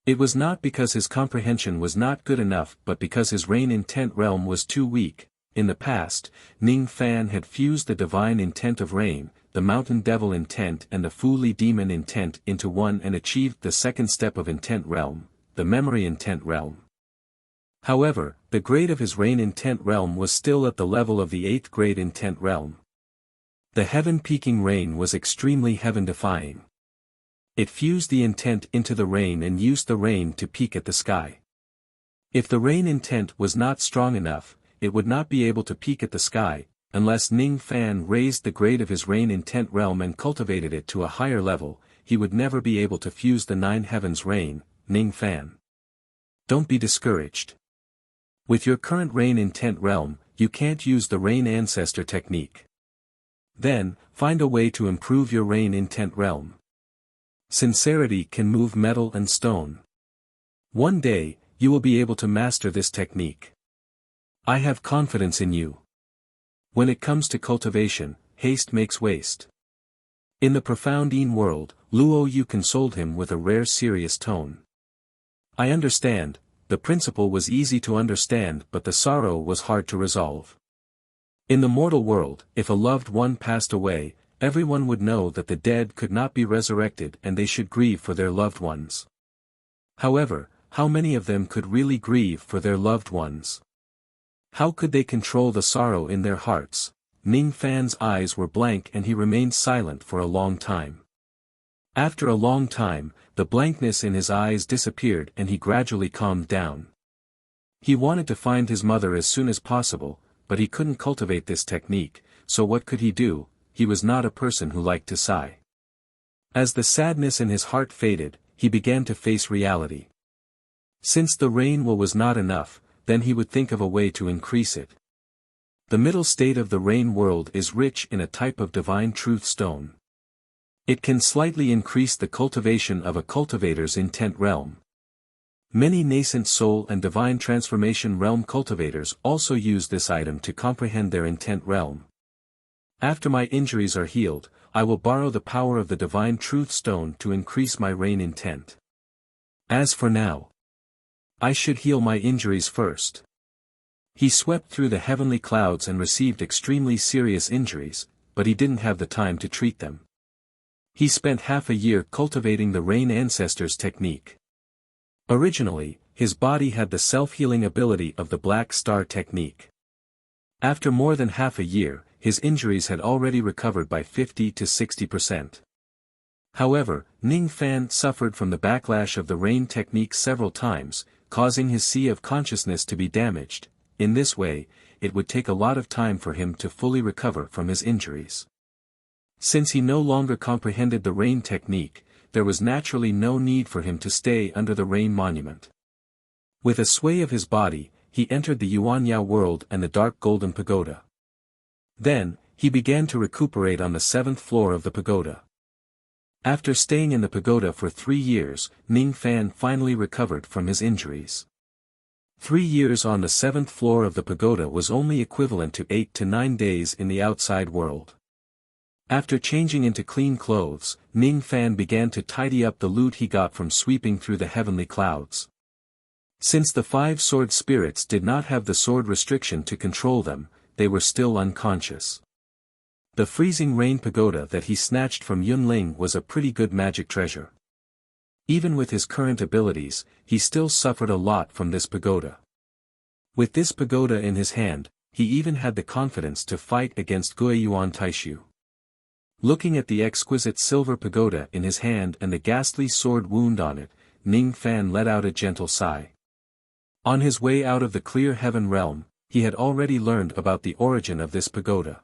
Speaker 1: It was not because his comprehension was not good enough but because his rain intent realm was too weak. In the past, Ning Fan had fused the divine intent of rain, the mountain devil intent and the Fu Li demon intent into one and achieved the second step of intent realm, the memory intent realm. However, the grade of his rain intent realm was still at the level of the 8th grade intent realm. The heaven-peaking rain was extremely heaven-defying. It fused the intent into the rain and used the rain to peak at the sky. If the rain intent was not strong enough, it would not be able to peak at the sky, unless Ning Fan raised the grade of his rain intent realm and cultivated it to a higher level. He would never be able to fuse the 9 heavens rain. Ning Fan, don't be discouraged. With your current rain intent realm, you can't use the rain ancestor technique. Then, find a way to improve your rain intent realm. Sincerity can move metal and stone. One day, you will be able to master this technique. I have confidence in you. When it comes to cultivation, haste makes waste. In the profound Yin world, Luo Yu consoled him with a rare serious tone. I understand. The principle was easy to understand but the sorrow was hard to resolve. In the mortal world, if a loved one passed away, everyone would know that the dead could not be resurrected and they should grieve for their loved ones. However, how many of them could really grieve for their loved ones? How could they control the sorrow in their hearts? Ning Fan's eyes were blank and he remained silent for a long time. After a long time, the blankness in his eyes disappeared and he gradually calmed down. He wanted to find his mother as soon as possible, but he couldn't cultivate this technique, so what could he do? He was not a person who liked to sigh. As the sadness in his heart faded, he began to face reality. Since the rain was not enough, then he would think of a way to increase it. The middle state of the rain world is rich in a type of divine truth stone. It can slightly increase the cultivation of a cultivator's intent realm. Many nascent soul and divine transformation realm cultivators also use this item to comprehend their intent realm. After my injuries are healed, I will borrow the power of the divine truth stone to increase my rain intent. As for now, I should heal my injuries first. He swept through the heavenly clouds and received extremely serious injuries, but he didn't have the time to treat them. He spent half a year cultivating the rain ancestors technique. Originally, his body had the self-healing ability of the black star technique. After more than half a year, his injuries had already recovered by 50 to 60%. However, Ning Fan suffered from the backlash of the rain technique several times, causing his sea of consciousness to be damaged. In this way, it would take a lot of time for him to fully recover from his injuries. Since he no longer comprehended the rain technique, there was naturally no need for him to stay under the rain monument. With a sway of his body, he entered the Yuanyao world and the dark golden pagoda. Then, he began to recuperate on the 7th floor of the pagoda. After staying in the pagoda for 3 years, Ning Fan finally recovered from his injuries. 3 years on the 7th floor of the pagoda was only equivalent to 8 to 9 days in the outside world. After changing into clean clothes, Ning Fan began to tidy up the loot he got from sweeping through the heavenly clouds. Since the 5 sword spirits did not have the sword restriction to control them, they were still unconscious. The freezing rain pagoda that he snatched from Yunling was a pretty good magic treasure. Even with his current abilities, he still suffered a lot from this pagoda. With this pagoda in his hand, he even had the confidence to fight against Guiyuan Taishu. Looking at the exquisite silver pagoda in his hand and the ghastly sword wound on it, Ning Fan let out a gentle sigh. On his way out of the clear heaven realm, he had already learned about the origin of this pagoda.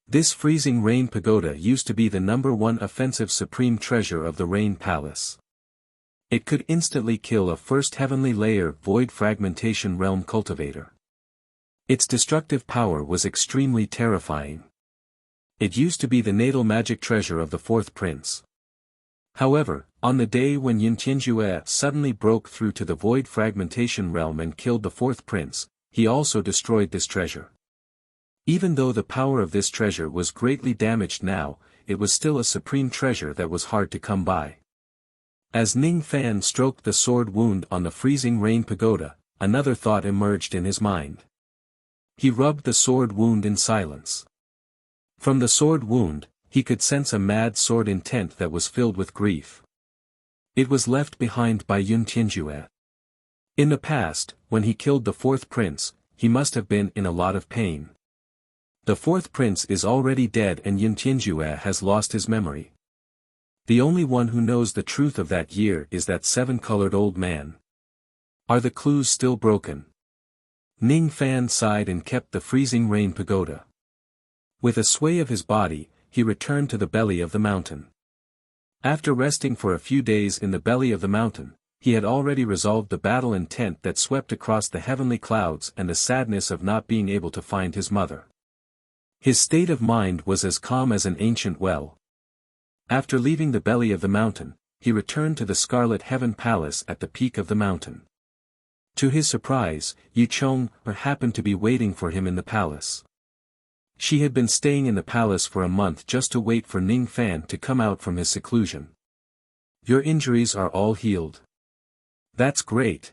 Speaker 1: This freezing rain pagoda used to be the #1 offensive supreme treasure of the Rain Palace. It could instantly kill a first heavenly layer void fragmentation realm cultivator. Its destructive power was extremely terrifying. It used to be the natal magic treasure of the 4th prince. However, on the day when Yin Tianjue suddenly broke through to the void fragmentation realm and killed the 4th prince, he also destroyed this treasure. Even though the power of this treasure was greatly damaged now, it was still a supreme treasure that was hard to come by. As Ning Fan stroked the sword wound on the freezing rain pagoda, another thought emerged in his mind. He rubbed the sword wound in silence. From the sword wound, he could sense a mad sword intent that was filled with grief. It was left behind by Yun Tianjue. In the past, when he killed the 4th prince, he must have been in a lot of pain. The 4th prince is already dead and Yun Tianjue has lost his memory. The only one who knows the truth of that year is that 7-colored old man. Are the clues still broken? Ning Fan sighed and kept the freezing rain pagoda. With a sway of his body, he returned to the belly of the mountain. After resting for a few days in the belly of the mountain, he had already resolved the battle intent that swept across the heavenly clouds and the sadness of not being able to find his mother. His state of mind was as calm as an ancient well. After leaving the belly of the mountain, he returned to the Scarlet Heaven Palace at the peak of the mountain. To his surprise, Yu Chong happened to be waiting for him in the palace. She had been staying in the palace for a month just to wait for Ning Fan to come out from his seclusion. Your injuries are all healed. That's great.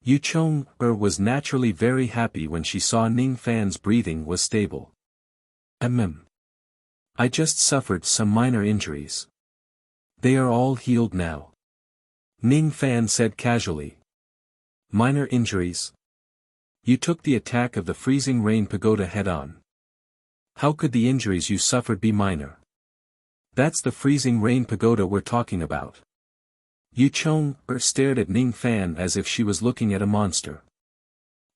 Speaker 1: Yu Chong was naturally very happy when she saw Ning Fan's breathing was stable. I just suffered some minor injuries. They are all healed now. Ning Fan said casually. Minor injuries? You took the attack of the freezing rain pagoda head-on. How could the injuries you suffered be minor? That's the freezing rain pagoda we're talking about. Yu Chong stared at Ning Fan as if she was looking at a monster.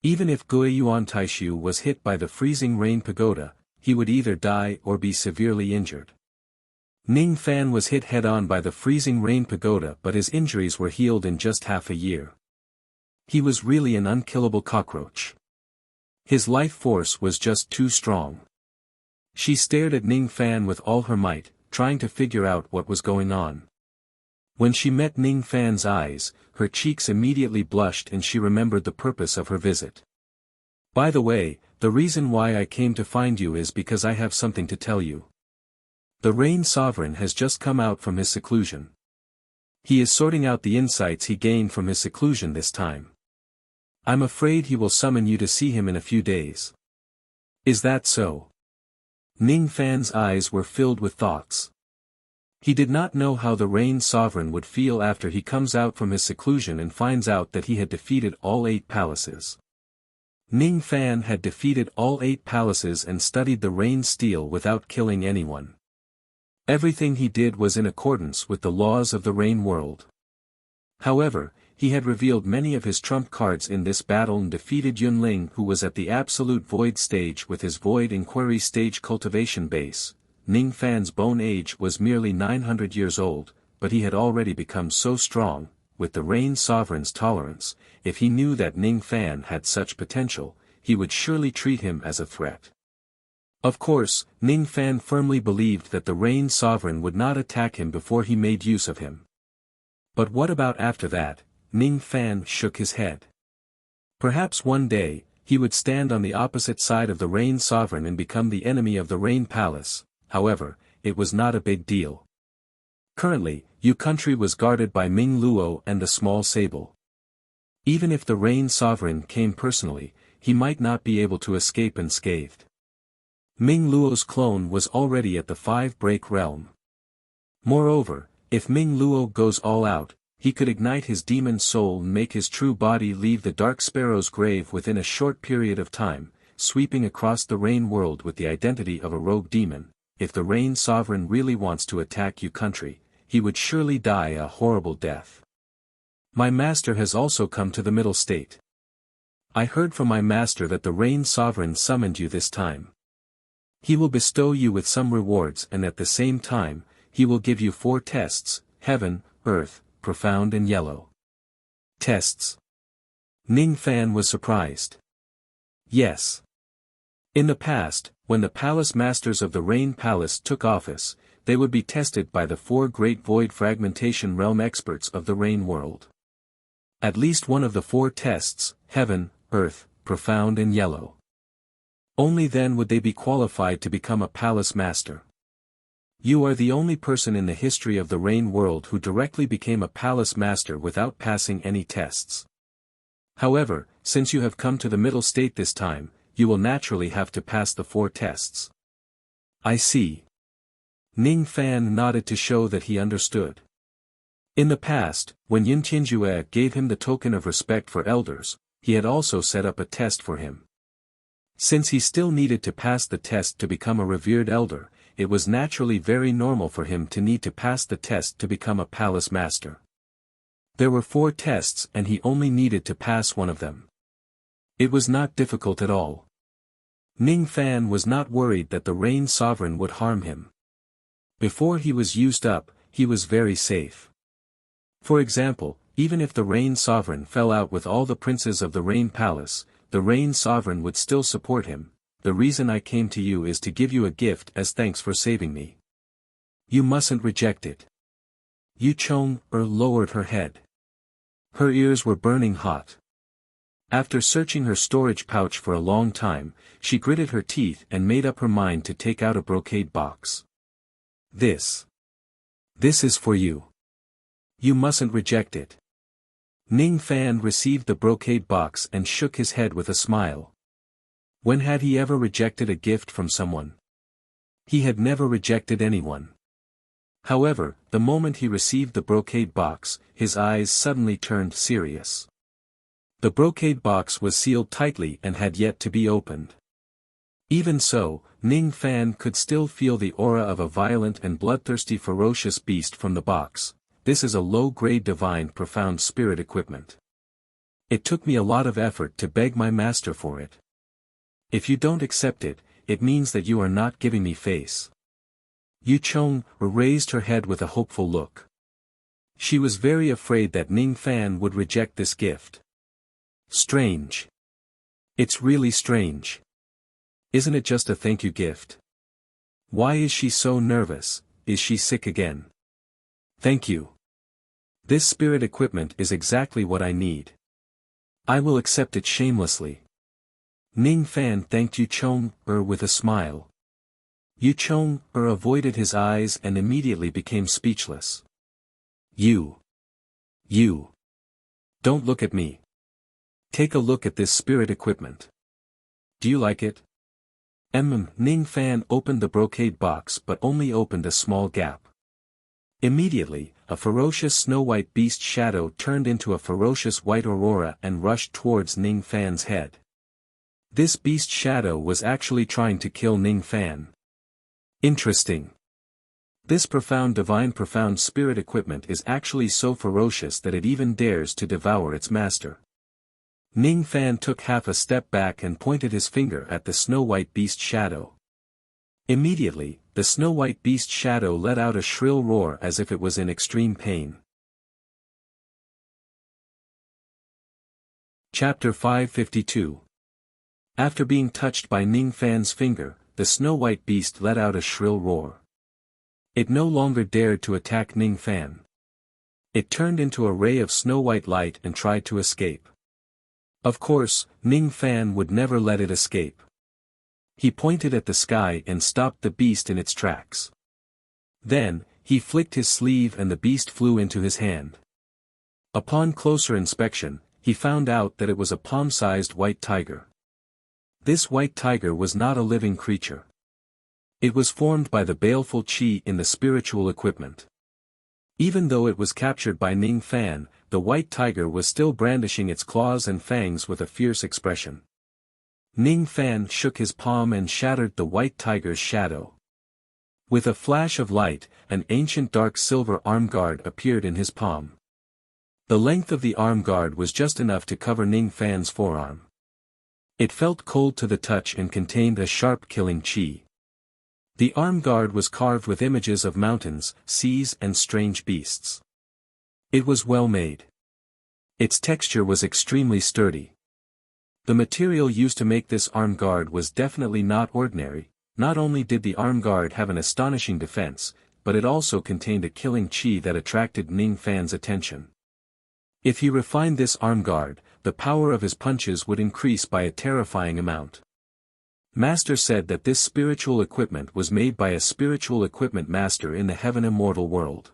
Speaker 1: Even if Guiyuan Taishu was hit by the freezing rain pagoda, he would either die or be severely injured. Ning Fan was hit head-on by the freezing rain pagoda, but his injuries were healed in just half a year. He was really an unkillable cockroach. His life force was just too strong. She stared at Ning Fan with all her might, trying to figure out what was going on. When she met Ning Fan's eyes, her cheeks immediately blushed and she remembered the purpose of her visit. By the way, the reason why I came to find you is because I have something to tell you. The Rain Sovereign has just come out from his seclusion. He is sorting out the insights he gained from his seclusion this time. I'm afraid he will summon you to see him in a few days. Is that so? Ning Fan's eyes were filled with thoughts. He did not know how the Rain Sovereign would feel after he comes out from his seclusion and finds out that he had defeated all 8 palaces. Ning Fan had defeated all 8 palaces and studied the Rain Steel without killing anyone. Everything he did was in accordance with the laws of the Rain world. However, he had revealed many of his trump cards in this battle and defeated Yunling, who was at the absolute void stage with his void inquiry stage cultivation base. Ning Fan's bone age was merely 900 years old, but he had already become so strong, with the Rain Sovereign's tolerance. If he knew that Ning Fan had such potential, he would surely treat him as a threat. Of course, Ning Fan firmly believed that the Rain Sovereign would not attack him before he made use of him. But what about after that? Ning Fan shook his head. Perhaps one day, he would stand on the opposite side of the Rain Sovereign and become the enemy of the Rain Palace. However, it was not a big deal. Currently, Yu country was guarded by Ming Luo and the small sable. Even if the Rain Sovereign came personally, he might not be able to escape unscathed. Ming Luo's clone was already at the Five-Break realm. Moreover, if Ming Luo goes all out, he could ignite his demon soul and make his true body leave the Dark Sparrow's grave within a short period of time, sweeping across the Rain world with the identity of a rogue demon. If the Rain Sovereign really wants to attack your country, he would surely die a horrible death. My master has also come to the Middle State. I heard from my master that the Rain Sovereign summoned you this time. He will bestow you with some rewards, and at the same time, he will give you 4 tests: heaven, earth, profound and yellow. Tests. Ning Fan was surprised. Yes. In the past, when the palace masters of the Rain Palace took office, they would be tested by the 4 great void fragmentation realm experts of the Rain world. At least one of the 4 tests, heaven, earth, profound and yellow. Only then would they be qualified to become a palace master. You are the only person in the history of the Rain world who directly became a palace master without passing any tests. However, since you have come to the Middle State this time, you will naturally have to pass the 4 tests. I see. Ning Fan nodded to show that he understood. In the past, when Yin Tianjue gave him the token of respect for elders, he had also set up a test for him. Since he still needed to pass the test to become a revered elder, it was naturally very normal for him to need to pass the test to become a palace master. There were 4 tests and he only needed to pass one of them. It was not difficult at all. Ning Fan was not worried that the Rain Sovereign would harm him. Before he was used up, he was very safe. For example, even if the Rain Sovereign fell out with all the princes of the Rain Palace, the Rain Sovereign would still support him. The reason I came to you is to give you a gift as thanks for saving me. You mustn't reject it. Yu Chong-er lowered her head. Her ears were burning hot. After searching her storage pouch for a long time, she gritted her teeth and made up her mind to take out a brocade box. This is for you. You mustn't reject it. Ning Fan received the brocade box and shook his head with a smile. When had he ever rejected a gift from someone? He had never rejected anyone. However, the moment he received the brocade box, his eyes suddenly turned serious. The brocade box was sealed tightly and had yet to be opened. Even so, Ning Fan could still feel the aura of a violent and bloodthirsty ferocious beast from the box. This is a low-grade divine profound spirit equipment. It took me a lot of effort to beg my master for it. If you don't accept it, it means that you are not giving me face. Yu Chong raised her head with a hopeful look. She was very afraid that Ning Fan would reject this gift. Strange. It's really strange. Isn't it just a thank you gift? Why is she so nervous? Is she sick again? Thank you. This spirit equipment is exactly what I need. I will accept it shamelessly. Ning Fan thanked Yu Chong-er with a smile. Yu Chong-er avoided his eyes and immediately became speechless. You. Don't look at me. Take a look at this spirit equipment. Do you like it? Ning Fan opened the brocade box but only opened a small gap. Immediately, a ferocious snow-white beast shadow turned into a ferocious white aurora and rushed towards Ning Fan's head. This beast shadow was actually trying to kill Ning Fan. Interesting. This profound divine profound spirit equipment is actually so ferocious that it even dares to devour its master. Ning Fan took half a step back and pointed his finger at the snow-white beast shadow. Immediately, the snow-white beast shadow let out a shrill roar as if it was in extreme pain. Chapter 552. After being touched by Ning Fan's finger, the snow-white beast let out a shrill roar. It no longer dared to attack Ning Fan. It turned into a ray of snow-white light and tried to escape. Of course, Ning Fan would never let it escape. He pointed at the sky and stopped the beast in its tracks. Then, he flicked his sleeve and the beast flew into his hand. Upon closer inspection, he found out that it was a palm-sized white tiger. This white tiger was not a living creature. It was formed by the baleful qi in the spiritual equipment. Even though it was captured by Ning Fan, the white tiger was still brandishing its claws and fangs with a fierce expression. Ning Fan shook his palm and shattered the white tiger's shadow. With a flash of light, an ancient dark silver arm guard appeared in his palm. The length of the arm guard was just enough to cover Ning Fan's forearm. It felt cold to the touch and contained a sharp killing qi. The arm guard was carved with images of mountains, seas and strange beasts. It was well made. Its texture was extremely sturdy. The material used to make this arm guard was definitely not ordinary. Not only did the arm guard have an astonishing defense, but it also contained a killing qi that attracted Ning Fan's attention. If he refined this arm guard, the power of his punches would increase by a terrifying amount. Master said that this spiritual equipment was made by a spiritual equipment master in the heaven immortal world.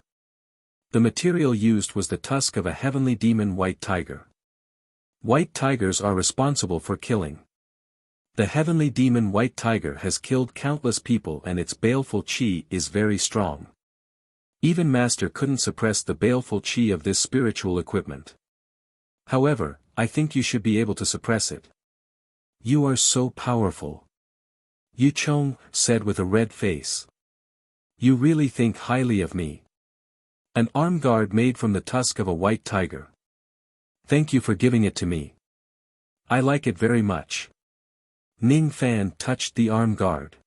Speaker 1: The material used was the tusk of a heavenly demon white tiger. White tigers are responsible for killing. The heavenly demon white tiger has killed countless people and its baleful qi is very strong. Even Master couldn't suppress the baleful qi of this spiritual equipment. However, I think you should be able to suppress it. You are so powerful. Yu Chong said with a red face. You really think highly of me. An arm guard made from the tusk of a white tiger. Thank you for giving it to me. I like it very much. Ning Fan touched the arm guard.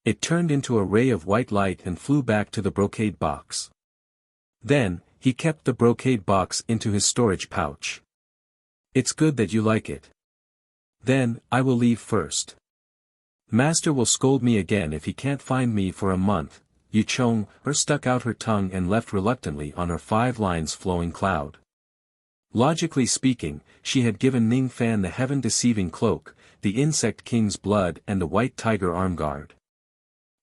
Speaker 1: It turned into a ray of white light and flew back to the brocade box. Then, he kept the brocade box into his storage pouch. It's good that you like it. Then, I will leave first. Master will scold me again if he can't find me for a month. Yu Chong stuck out her tongue and left reluctantly on her 5 lines flowing cloud. Logically speaking, she had given Ning Fan the heaven-deceiving cloak, the insect king's blood and the white tiger arm guard.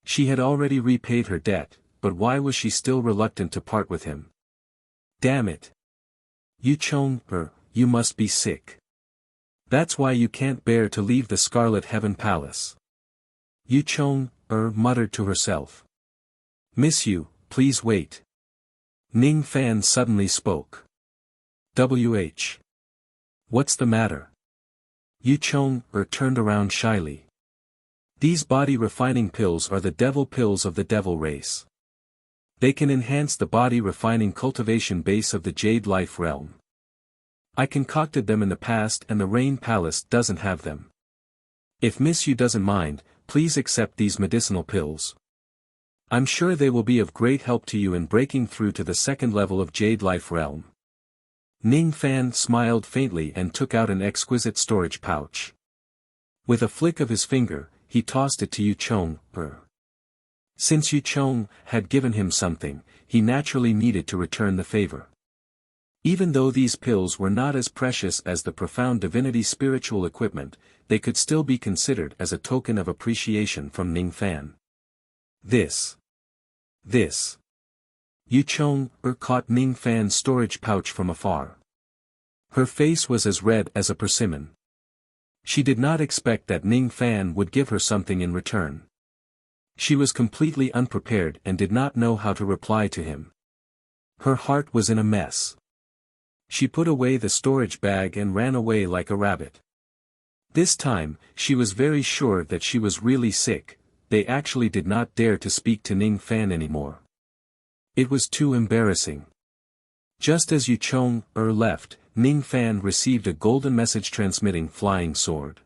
Speaker 1: She had already repaid her debt, but why was she still reluctant to part with him? Damn it! Yu Chong, you must be sick. That's why you can't bear to leave the Scarlet Heaven Palace. Yu Chong, muttered to herself. Miss you, please wait. Ning Fan suddenly spoke. WH. What's the matter? Yu Chong, turned around shyly. These body refining pills are the devil pills of the devil race. They can enhance the body refining cultivation base of the Jade Life realm. I concocted them in the past and the Rain Palace doesn't have them. If Miss Yu doesn't mind, please accept these medicinal pills. I'm sure they will be of great help to you in breaking through to the 2nd level of Jade Life realm. Ning Fan smiled faintly and took out an exquisite storage pouch. With a flick of his finger, he tossed it to Yu Chong. Since Yu Chong had given him something, he naturally needed to return the favor. Even though these pills were not as precious as the profound divinity spiritual equipment, they could still be considered as a token of appreciation from Ning Fan. This. Yu Chong caught Ning Fan's storage pouch from afar. Her face was as red as a persimmon. She did not expect that Ning Fan would give her something in return. She was completely unprepared and did not know how to reply to him. Her heart was in a mess. She put away the storage bag and ran away like a rabbit. This time, she was very sure that she was really sick. They actually did not dare to speak to Ning Fan anymore. It was too embarrassing. Just as Yu Chong left, Ning Fan received a golden message transmitting flying sword.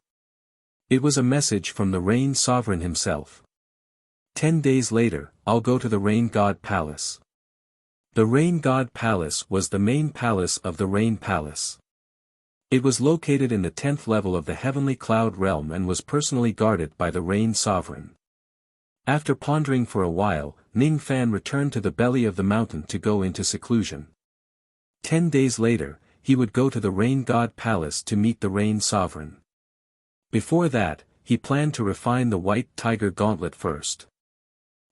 Speaker 1: It was a message from the Rain Sovereign himself. 10 days later, I'll go to the Rain God Palace. The Rain God Palace was the main palace of the Rain Palace. It was located in the 10th level of the Heavenly Cloud Realm and was personally guarded by the Rain Sovereign. After pondering for a while, Ning Fan returned to the belly of the mountain to go into seclusion. 10 days later, he would go to the Rain God Palace to meet the Rain Sovereign. Before that, he planned to refine the White Tiger Gauntlet first.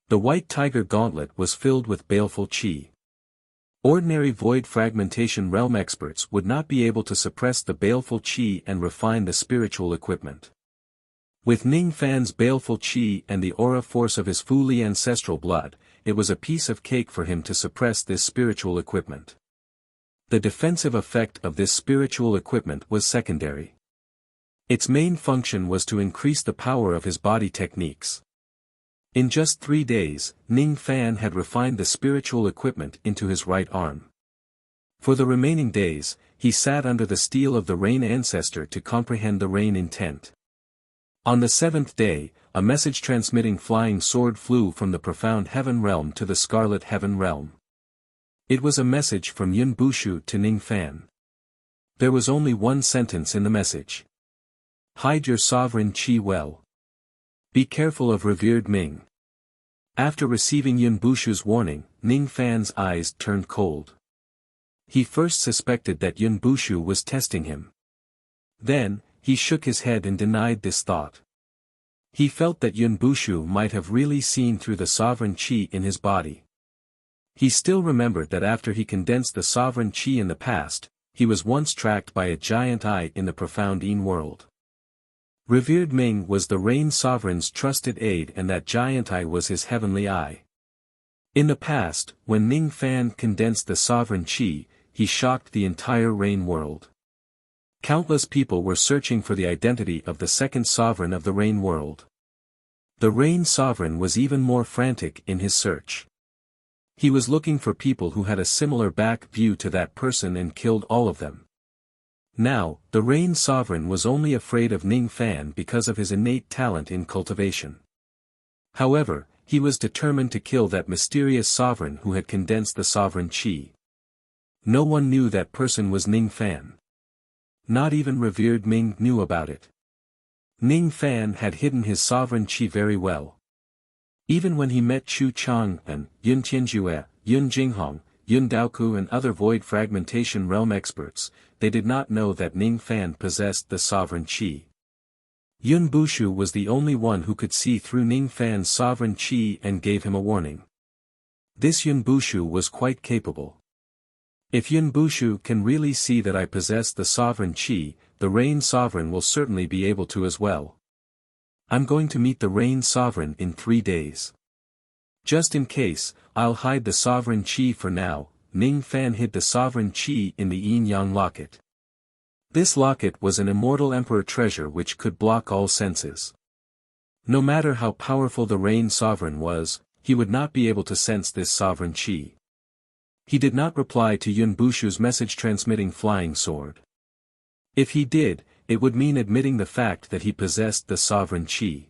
Speaker 1: The White Tiger Gauntlet was filled with baleful qi. Ordinary void fragmentation realm experts would not be able to suppress the baleful qi and refine the spiritual equipment. With Ning Fan's baleful qi and the aura force of his Fu Li ancestral blood, it was a piece of cake for him to suppress this spiritual equipment. The defensive effect of this spiritual equipment was secondary. Its main function was to increase the power of his body techniques. In just 3 days, Ning Fan had refined the spiritual equipment into his right arm. For the remaining days, he sat under the steel of the Rain Ancestor to comprehend the Rain intent. On the 7th day, a message-transmitting flying sword flew from the profound heaven realm to the scarlet heaven realm. It was a message from Yun Bushu to Ning Fan. There was only one sentence in the message. Hide your sovereign qi well. Be careful of revered Ming. After receiving Yun Bushu's warning, Ning Fan's eyes turned cold. He first suspected that Yun Bushu was testing him. Then, he shook his head and denied this thought. He felt that Yun Bushu might have really seen through the sovereign qi in his body. He still remembered that after he condensed the sovereign qi in the past, he was once tracked by a giant eye in the profound Yin world. Revered Ming was the Rain Sovereign's trusted aide, and that giant eye was his heavenly eye. In the past, when Ning Fan condensed the sovereign qi, he shocked the entire Rain world. Countless people were searching for the identity of the second sovereign of the Rain world. The Rain Sovereign was even more frantic in his search. He was looking for people who had a similar back view to that person and killed all of them. Now, the Rain Sovereign was only afraid of Ning Fan because of his innate talent in cultivation. However, he was determined to kill that mysterious sovereign who had condensed the sovereign qi. No one knew that person was Ning Fan. Not even revered Ming knew about it. Ning Fan had hidden his sovereign qi very well. Even when he met Chu Chang and Yun Tianjue, Yun Jinghong, Yun Daoku and other void fragmentation realm experts, they did not know that Ning Fan possessed the sovereign qi. Yun Bushu was the only one who could see through Ning Fan's sovereign qi and gave him a warning. This Yun Bushu was quite capable. If Yun Bushu can really see that I possess the sovereign qi, the Rain Sovereign will certainly be able to as well. I'm going to meet the Rain Sovereign in 3 days. Just in case, I'll hide the sovereign qi for now. Ning Fan hid the sovereign qi in the yin-yang locket. This locket was an immortal emperor treasure which could block all senses. No matter how powerful the Rain Sovereign was, he would not be able to sense this sovereign qi. He did not reply to Yun Bushu's message-transmitting flying sword. If he did, it would mean admitting the fact that he possessed the sovereign qi.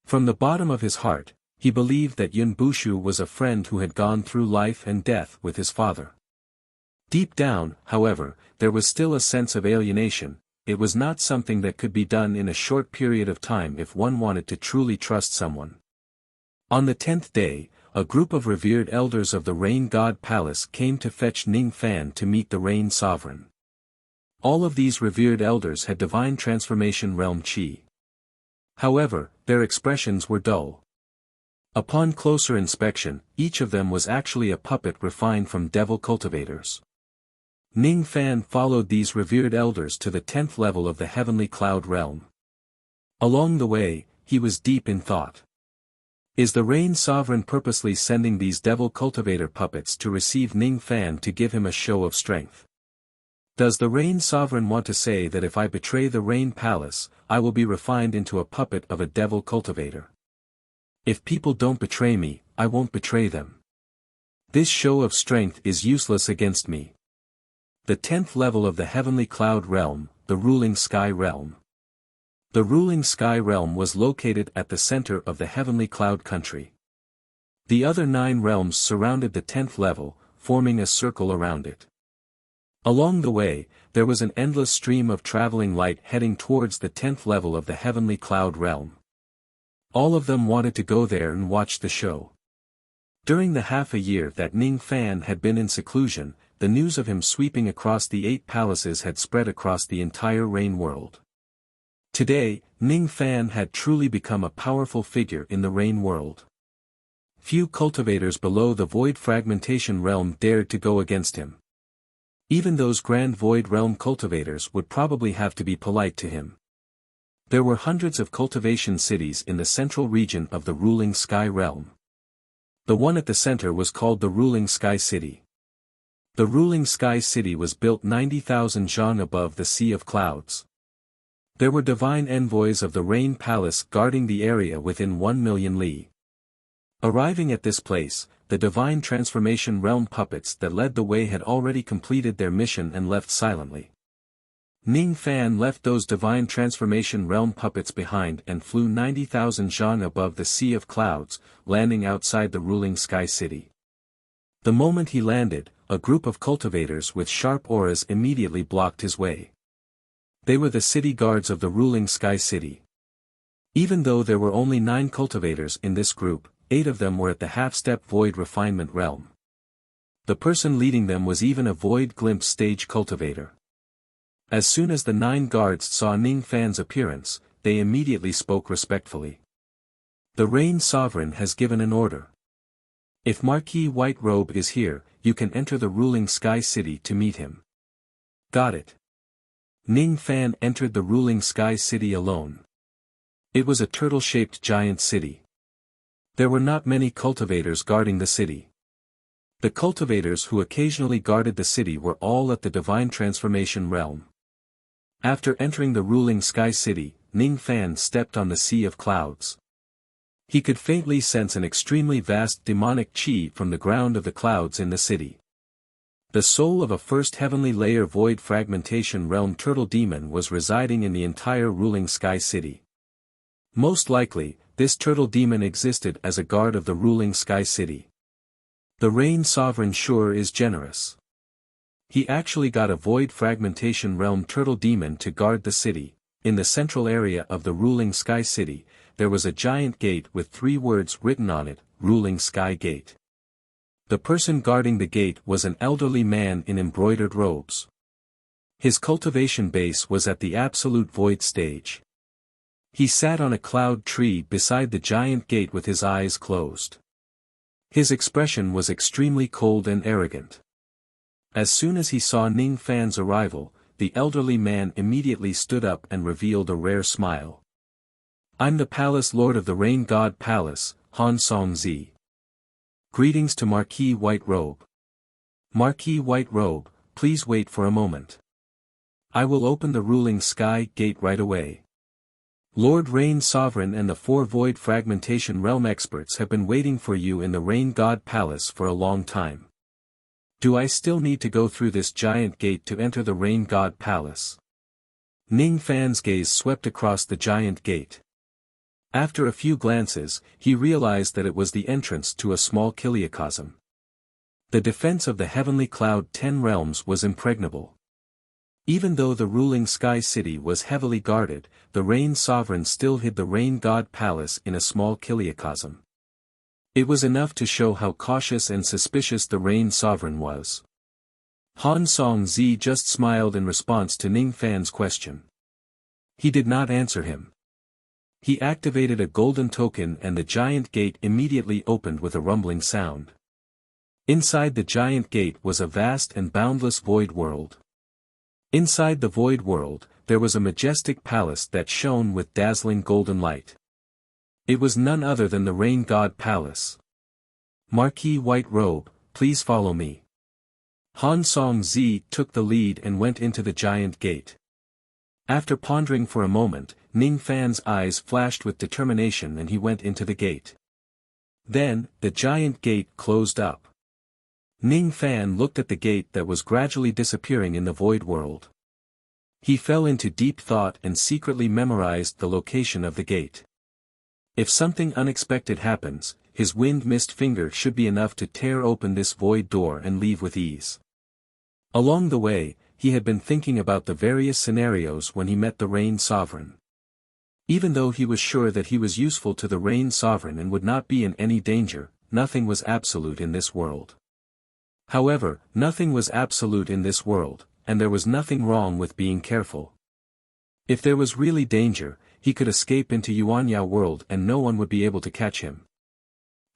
Speaker 1: From the bottom of his heart, he believed that Yun Bushu was a friend who had gone through life and death with his father. Deep down, however, there was still a sense of alienation. It was not something that could be done in a short period of time if one wanted to truly trust someone. On the 10th day, a group of revered elders of the Rain God Palace came to fetch Ning Fan to meet the Rain Sovereign. All of these revered elders had divine transformation realm qi. However, their expressions were dull. Upon closer inspection, each of them was actually a puppet refined from devil cultivators. Ning Fan followed these revered elders to the 10th level of the heavenly cloud realm. Along the way, he was deep in thought. Is the Rain Sovereign purposely sending these devil cultivator puppets to receive Ning Fan to give him a show of strength? Does the Rain Sovereign want to say that if I betray the Rain Palace, I will be refined into a puppet of a devil cultivator? If people don't betray me, I won't betray them. This show of strength is useless against me. The 10th level of the heavenly cloud realm, the ruling sky realm. The ruling sky realm was located at the center of the heavenly cloud country. The other 9 realms surrounded the 10th level, forming a circle around it. Along the way, there was an endless stream of traveling light heading towards the 10th level of the heavenly cloud realm. All of them wanted to go there and watch the show. During the half a year that Ning Fan had been in seclusion, the news of him sweeping across the 8 palaces had spread across the entire Rain world. Today, Ning Fan had truly become a powerful figure in the Rain world. Few cultivators below the void fragmentation realm dared to go against him. Even those grand void realm cultivators would probably have to be polite to him. There were hundreds of cultivation cities in the central region of the ruling sky realm. The one at the center was called the ruling sky city. The ruling sky city was built 90,000 zhang above the sea of clouds. There were divine envoys of the rain palace guarding the area within 1 million li. Arriving at this place, the divine transformation realm puppets that led the way had already completed their mission and left silently. Ning Fan left those divine transformation realm puppets behind and flew 90,000 zhang above the sea of clouds, landing outside the ruling sky city. The moment he landed, a group of cultivators with sharp auras immediately blocked his way. They were the city guards of the ruling sky city. Even though there were only 9 cultivators in this group, 8 of them were at the half-step void refinement realm. The person leading them was even a void glimpse stage cultivator. As soon as the 9 guards saw Ning Fan's appearance, they immediately spoke respectfully. The Rain Sovereign has given an order. If Marquis White Robe is here, you can enter the ruling sky city to meet him. Got it. Ning Fan entered the ruling sky city alone. It was a turtle-shaped giant city. There were not many cultivators guarding the city. The cultivators who occasionally guarded the city were all at the divine transformation realm. After entering the ruling sky city, Ning Fan stepped on the sea of clouds. He could faintly sense an extremely vast demonic chi from the ground of the clouds in the city. The soul of a first heavenly layer void fragmentation realm turtle demon was residing in the entire ruling sky city. Most likely, this turtle demon existed as a guard of the ruling sky city. The Rain Sovereign sure is generous. He actually got a void fragmentation realm turtle demon to guard the city. In the central area of the ruling sky city, there was a giant gate with 3 words written on it, Ruling Sky Gate. The person guarding the gate was an elderly man in embroidered robes. His cultivation base was at the absolute void stage. He sat on a cloud tree beside the giant gate with his eyes closed. His expression was extremely cold and arrogant. As soon as he saw Ning Fan's arrival, the elderly man immediately stood up and revealed a rare smile. I'm the Palace Lord of the Rain God Palace, Han Song-zi. Greetings to Marquis White Robe. Marquis White Robe, please wait for a moment. I will open the ruling sky gate right away. Lord Rain Sovereign and the 4 void fragmentation realm experts have been waiting for you in the Rain God Palace for a long time. Do I still need to go through this giant gate to enter the Rain God Palace? Ning Fan's gaze swept across the giant gate. After a few glances, he realized that it was the entrance to a small kiliacosm. The defense of the heavenly cloud 10 realms was impregnable. Even though the ruling sky city was heavily guarded, the Rain Sovereign still hid the Rain God Palace in a small kiliacosm. It was enough to show how cautious and suspicious the Rain Sovereign was. Han Song-zi just smiled in response to Ning Fan's question. He did not answer him. He activated a golden token and the giant gate immediately opened with a rumbling sound. Inside the giant gate was a vast and boundless void world. Inside the void world, there was a majestic palace that shone with dazzling golden light. It was none other than the Rain God Palace. Marquis White Robe, please follow me. Han Song-zi took the lead and went into the giant gate. After pondering for a moment, Ning Fan's eyes flashed with determination and he went into the gate. Then, the giant gate closed up. Ning Fan looked at the gate that was gradually disappearing in the void world. He fell into deep thought and secretly memorized the location of the gate. If something unexpected happens, his wind-mist finger should be enough to tear open this void door and leave with ease. Along the way, he had been thinking about the various scenarios when he met the Rain Sovereign. Even though he was sure that he was useful to the Rain Sovereign and would not be in any danger, nothing was absolute in this world. However, nothing was absolute in this world, and there was nothing wrong with being careful. If there was really danger, he could escape into Yuanya world and no one would be able to catch him.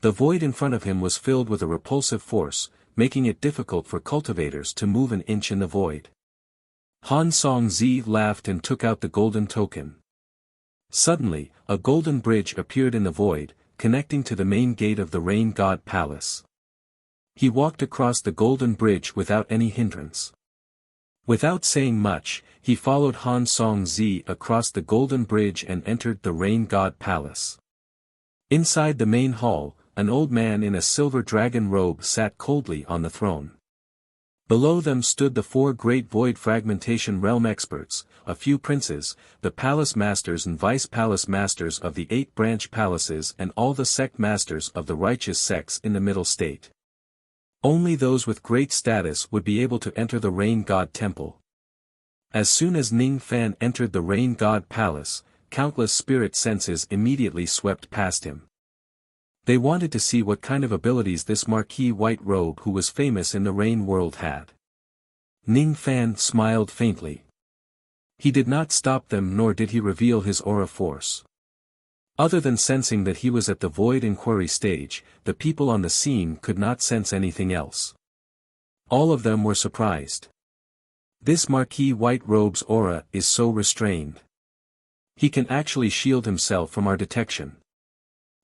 Speaker 1: The void in front of him was filled with a repulsive force, making it difficult for cultivators to move an inch in the void. Han Song-zi laughed and took out the golden token. Suddenly, a golden bridge appeared in the void, connecting to the main gate of the Rain God Palace. He walked across the golden bridge without any hindrance. Without saying much, he followed Han Song-zi across the golden bridge and entered the Rain God Palace. Inside the main hall, an old man in a silver dragon robe sat coldly on the throne. Below them stood the 4 great void fragmentation realm experts, a few princes, the palace masters and vice-palace masters of the 8 branch palaces and all the sect masters of the righteous sects in the middle state. Only those with great status would be able to enter the Rain God Temple. As soon as Ning Fan entered the Rain God Palace, countless spirit senses immediately swept past him. They wanted to see what kind of abilities this Marquis White Robe who was famous in the Rain world had. Ning Fan smiled faintly. He did not stop them nor did he reveal his aura force. Other than sensing that he was at the void inquiry stage, the people on the scene could not sense anything else. All of them were surprised. This Marquis White Robe's aura is so restrained. He can actually shield himself from our detection.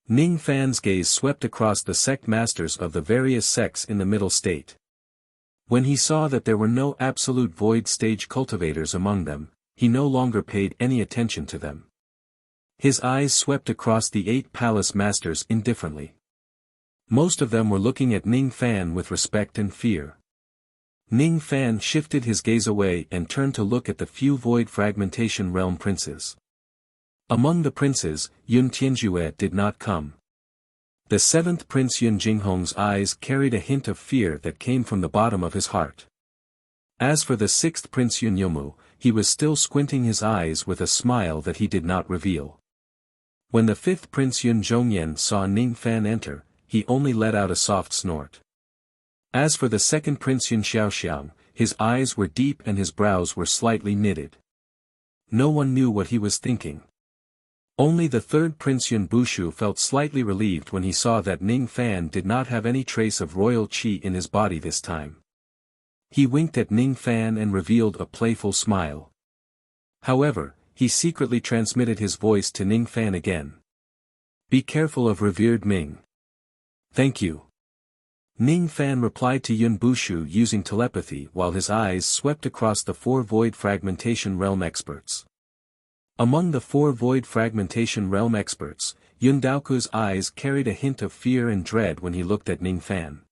Speaker 1: Ning Fan's gaze swept across the sect masters of the various sects in the middle state. When he saw that there were no absolute void stage cultivators among them, he no longer paid any attention to them. His eyes swept across the 8 palace masters indifferently. Most of them were looking at Ning Fan with respect and fear. Ning Fan shifted his gaze away and turned to look at the few void fragmentation realm princes. Among the princes, Yun Tianjue did not come. The 7th Prince Yun Jinghong's eyes carried a hint of fear that came from the bottom of his heart. As for the 6th Prince Yun Yomu, he was still squinting his eyes with a smile that he did not reveal. When the 5th Prince Yun Zhongyan saw Ning Fan enter, he only let out a soft snort. As for the 2nd Prince Yun Xiaoxiang, his eyes were deep and his brows were slightly knitted. No one knew what he was thinking. Only the 3rd Prince Yun Bushu felt slightly relieved when he saw that Ning Fan did not have any trace of royal qi in his body this time. He winked at Ning Fan and revealed a playful smile. However, he secretly transmitted his voice to Ning Fan again. "Be careful of revered Ming." "Thank you." Ning Fan replied to Yun Bushu using telepathy while his eyes swept across the 4 void fragmentation realm experts. Among the 4 void fragmentation realm experts, Yun Daoku's eyes carried a hint of fear and dread when he looked at Ning Fan.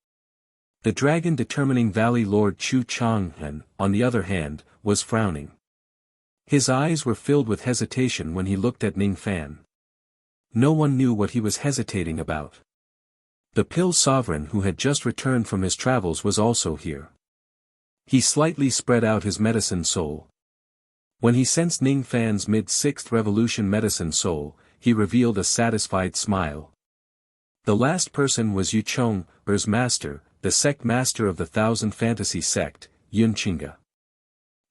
Speaker 1: The dragon determining Valley Lord Chu Changhen, on the other hand, was frowning. His eyes were filled with hesitation when he looked at Ning Fan. No one knew what he was hesitating about. The Pill Sovereign who had just returned from his travels was also here. He slightly spread out his medicine soul. When he sensed Ning Fan's mid-6th revolution medicine soul, he revealed a satisfied smile. The last person was Yu Chong, Er's master, the sect master of the Thousand Fantasy sect, Yun Qinga.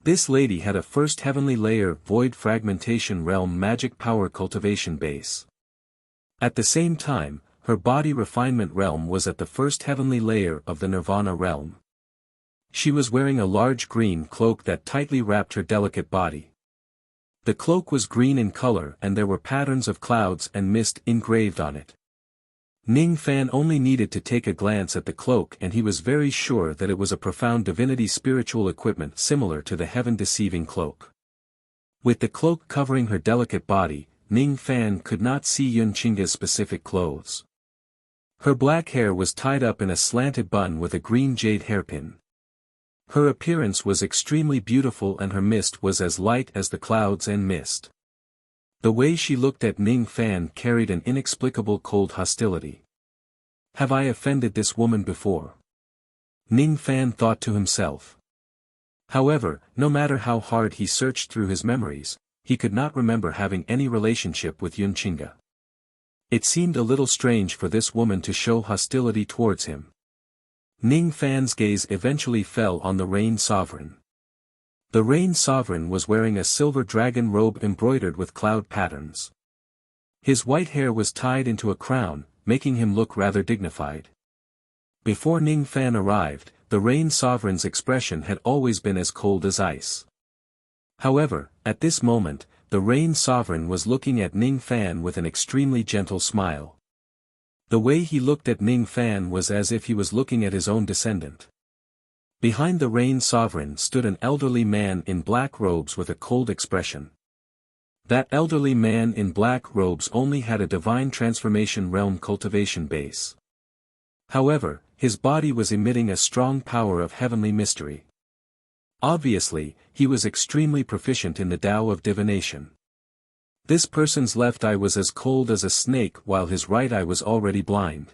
Speaker 1: This lady had a first heavenly layer void fragmentation realm magic power cultivation base. At the same time, her body refinement realm was at the first heavenly layer of the Nirvana realm. She was wearing a large green cloak that tightly wrapped her delicate body. The cloak was green in color and there were patterns of clouds and mist engraved on it. Ning Fan only needed to take a glance at the cloak and he was very sure that it was a profound divinity spiritual equipment similar to the heaven-deceiving cloak. With the cloak covering her delicate body, Ning Fan could not see Yun Qinga's specific clothes. Her black hair was tied up in a slanted bun with a green jade hairpin. Her appearance was extremely beautiful and her mist was as light as the clouds and mist. The way she looked at Ning Fan carried an inexplicable cold hostility. Have I offended this woman before? Ning Fan thought to himself. However, no matter how hard he searched through his memories, he could not remember having any relationship with Yun Qinga. It seemed a little strange for this woman to show hostility towards him. Ning Fan's gaze eventually fell on the Rain Sovereign. The Rain Sovereign was wearing a silver dragon robe embroidered with cloud patterns. His white hair was tied into a crown, making him look rather dignified. Before Ning Fan arrived, the Rain Sovereign's expression had always been as cold as ice. However, at this moment, the Rain Sovereign was looking at Ning Fan with an extremely gentle smile. The way he looked at Ning Fan was as if he was looking at his own descendant. Behind the Rain Sovereign stood an elderly man in black robes with a cold expression. That elderly man in black robes only had a divine transformation realm cultivation base. However, his body was emitting a strong power of heavenly mystery. Obviously, he was extremely proficient in the Tao of divination. This person's left eye was as cold as a snake while his right eye was already blind.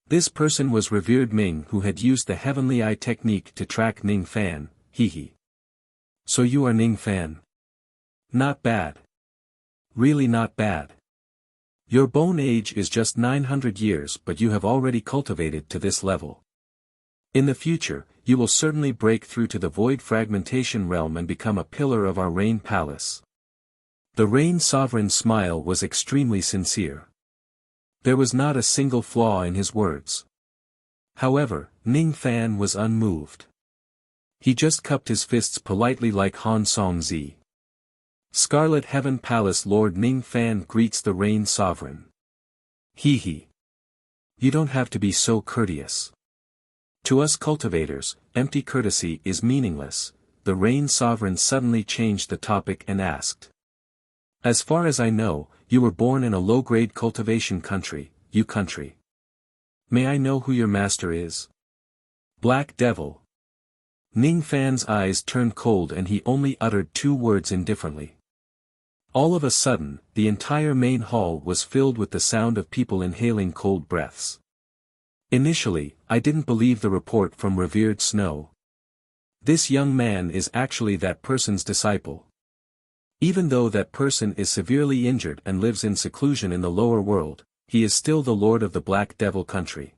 Speaker 1: This person was revered Ming, who had used the heavenly eye technique to track Ning Fan. Hee. So you are Ning Fan? Not bad. Really not bad. Your bone age is just 900 years, but you have already cultivated to this level. In the future, you will certainly break through to the void fragmentation realm and become a pillar of our Rain Palace. The Rain Sovereign's smile was extremely sincere. There was not a single flaw in his words. However, Ning Fan was unmoved. He just cupped his fists politely like Han Song-zi. Scarlet Heaven Palace Lord Ning Fan greets the Rain Sovereign. Hee. You don't have to be so courteous. To us cultivators, empty courtesy is meaningless. The Rain Sovereign suddenly changed the topic and asked. As far as I know, you were born in a low-grade cultivation country, you country. May I know who your master is? Black Devil. Ning Fan's eyes turned cold and he only uttered two words indifferently. All of a sudden, the entire main hall was filled with the sound of people inhaling cold breaths. Initially, I didn't believe the report from revered Snow. This young man is actually that person's disciple. Even though that person is severely injured and lives in seclusion in the lower world, he is still the lord of the Black Devil country.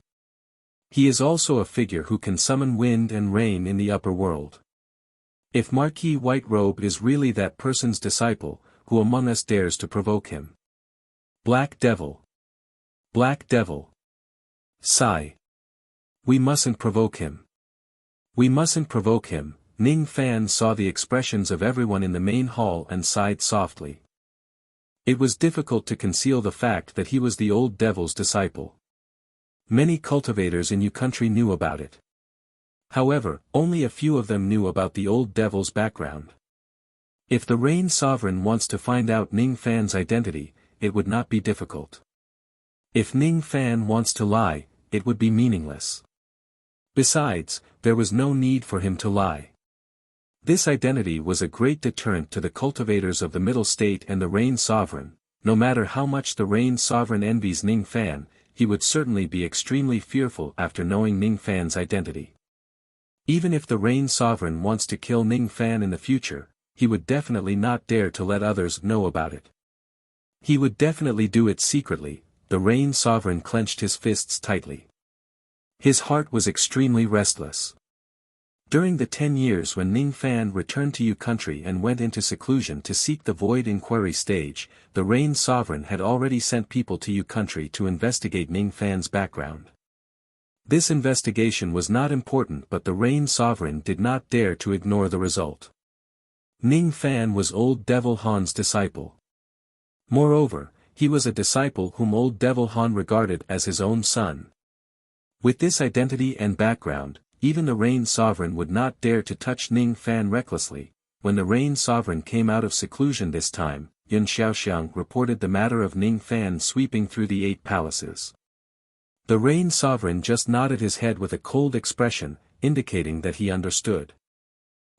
Speaker 1: He is also a figure who can summon wind and rain in the upper world. If Marquis White Robe is really that person's disciple, who among us dares to provoke him? Black Devil. Black Devil. Sigh. We mustn't provoke him. We mustn't provoke him. Ning Fan saw the expressions of everyone in the main hall and sighed softly. It was difficult to conceal the fact that he was the old devil's disciple. Many cultivators in Yu country knew about it. However, only a few of them knew about the old devil's background. If the Rain Sovereign wants to find out Ning Fan's identity, it would not be difficult. If Ning Fan wants to lie, it would be meaningless. Besides, there was no need for him to lie. This identity was a great deterrent to the cultivators of the Middle State and the Rain Sovereign. No matter how much the Rain Sovereign envies Ning Fan, he would certainly be extremely fearful after knowing Ning Fan's identity. Even if the Rain Sovereign wants to kill Ning Fan in the future, he would definitely not dare to let others know about it. He would definitely do it secretly. The Rain Sovereign clenched his fists tightly. His heart was extremely restless. During the 10 years when Ning Fan returned to Yu country and went into seclusion to seek the Void Inquiry stage, the Rain Sovereign had already sent people to Yu country to investigate Ning Fan's background. This investigation was not important, but the Rain Sovereign did not dare to ignore the result. Ning Fan was Old Devil Han's disciple. Moreover, he was a disciple whom Old Devil Han regarded as his own son. With this identity and background, even the Rain Sovereign would not dare to touch Ning Fan recklessly. When the Rain Sovereign came out of seclusion this time, Yun Xiaoxiang reported the matter of Ning Fan sweeping through the 8 palaces. The Rain Sovereign just nodded his head with a cold expression, indicating that he understood.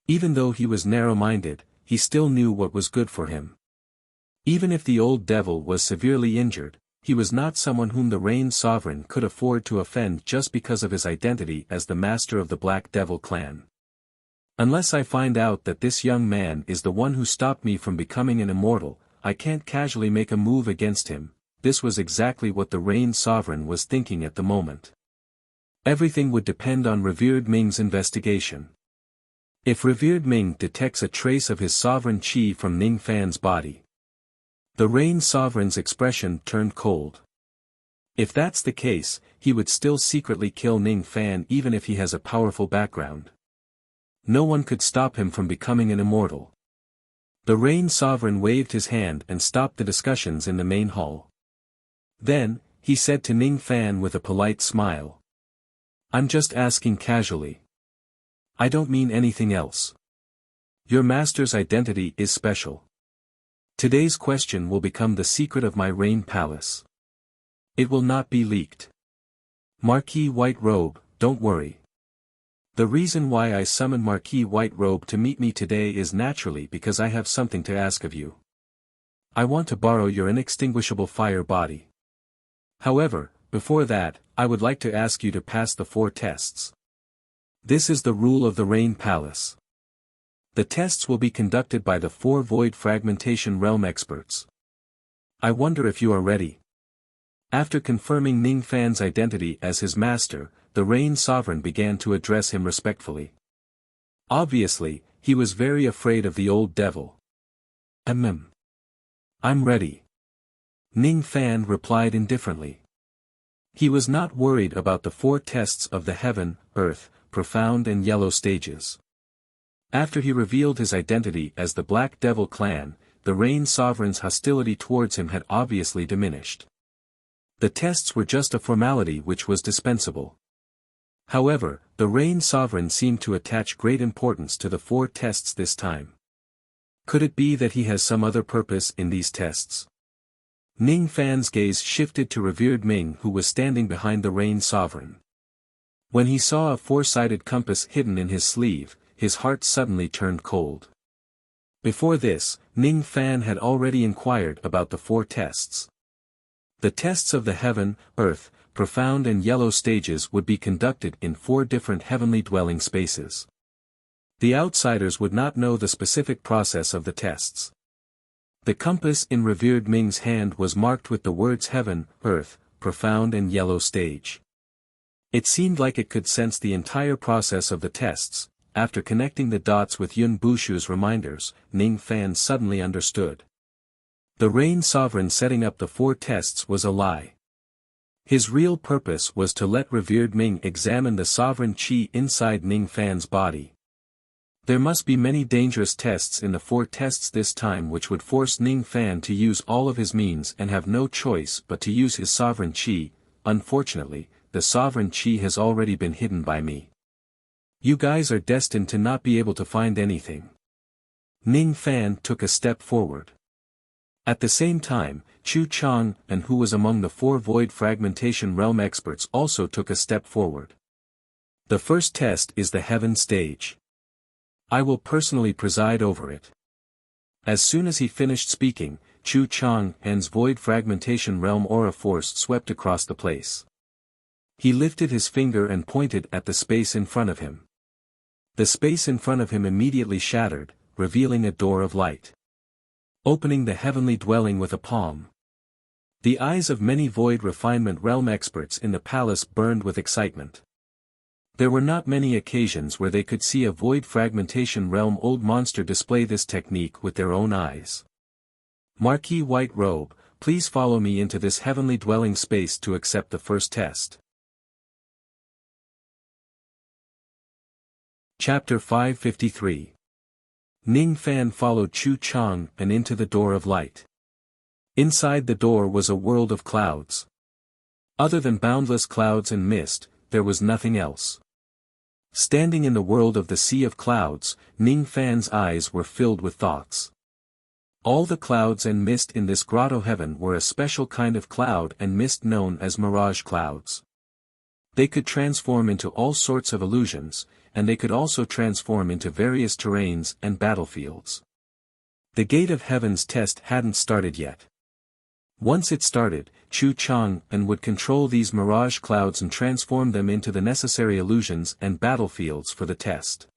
Speaker 1: Even though he was narrow-minded, he still knew what was good for him. Even if the old devil was severely injured, he was not someone whom the Rain Sovereign could afford to offend just because of his identity as the master of the Black Devil clan. Unless I find out that this young man is the one who stopped me from becoming an immortal, I can't casually make a move against him. This was exactly what the Rain Sovereign was thinking at the moment. Everything would depend on Revered Ming's investigation. If Revered Ming detects a trace of his sovereign qi from Ning Fan's body. The Rain Sovereign's expression turned cold. If that's the case, he would still secretly kill Ning Fan even if he has a powerful background. No one could stop him from becoming an immortal. The Rain Sovereign waved his hand and stopped the discussions in the main hall. Then, he said to Ning Fan with a polite smile. I'm just asking casually. I don't mean anything else. Your master's identity is special. Today's question will become the secret of my Rain Palace. It will not be leaked. Marquis White Robe, don't worry. The reason why I summoned Marquis White Robe to meet me today is naturally because I have something to ask of you. I want to borrow your inextinguishable fire body. However, before that, I would like to ask you to pass the 4 tests. This is the rule of the Rain Palace. The tests will be conducted by the 4 Void Fragmentation Realm experts. I wonder if you are ready. After confirming Ning Fan's identity as his master, the Rain Sovereign began to address him respectfully. Obviously, he was very afraid of the old devil. I'm ready. Ning Fan replied indifferently. He was not worried about the 4 tests of the Heaven, Earth, Profound and Yellow stages. After he revealed his identity as the Black Devil Clan, the Rain Sovereign's hostility towards him had obviously diminished. The tests were just a formality which was dispensable. However, the Rain Sovereign seemed to attach great importance to the 4 tests this time. Could it be that he has some other purpose in these tests? Ning Fan's gaze shifted to revered Ming who was standing behind the Rain Sovereign. When he saw a 4-sided compass hidden in his sleeve, his heart suddenly turned cold. Before this, Ning Fan had already inquired about the 4 tests. The tests of the Heaven, Earth, Profound and Yellow stages would be conducted in 4 different heavenly dwelling spaces. The outsiders would not know the specific process of the tests. The compass in revered Ming's hand was marked with the words Heaven, Earth, Profound and Yellow stage. It seemed like it could sense the entire process of the tests. After connecting the dots with Yun Bushu's reminders, Ning Fan suddenly understood. The Rain Sovereign setting up the 4 tests was a lie. His real purpose was to let revered Ming examine the sovereign qi inside Ning Fan's body. There must be many dangerous tests in the 4 tests this time which would force Ning Fan to use all of his means and have no choice but to use his sovereign qi. Unfortunately, the sovereign qi has already been hidden by me. You guys are destined to not be able to find anything. Ning Fan took a step forward. At the same time, Chu Chang, and who was among the 4 Void Fragmentation Realm experts also took a step forward. The first test is the Heaven stage. I will personally preside over it. As soon as he finished speaking, Chu Chang and's Void Fragmentation Realm aura force swept across the place. He lifted his finger and pointed at the space in front of him. The space in front of him immediately shattered, revealing a door of light. Opening the heavenly dwelling with a palm. The eyes of many Void Refinement Realm experts in the palace burned with excitement. There were not many occasions where they could see a Void Fragmentation Realm old monster display this technique with their own eyes. Marquis White Robe, please follow me into this heavenly dwelling space to accept the first test. Chapter 553. Ning Fan followed Chu Chang and into the door of light. Inside the door was a world of clouds. Other than boundless clouds and mist, there was nothing else. Standing in the world of the sea of clouds, Ning Fan's eyes were filled with thoughts. All the clouds and mist in this grotto heaven were a special kind of cloud and mist known as mirage clouds. They could transform into all sorts of illusions, and they could also transform into various terrains and battlefields. The Gate of Heaven's test hadn't started yet. Once it started, Chu Chang would control these mirage clouds and transform them into the necessary illusions and battlefields for the test.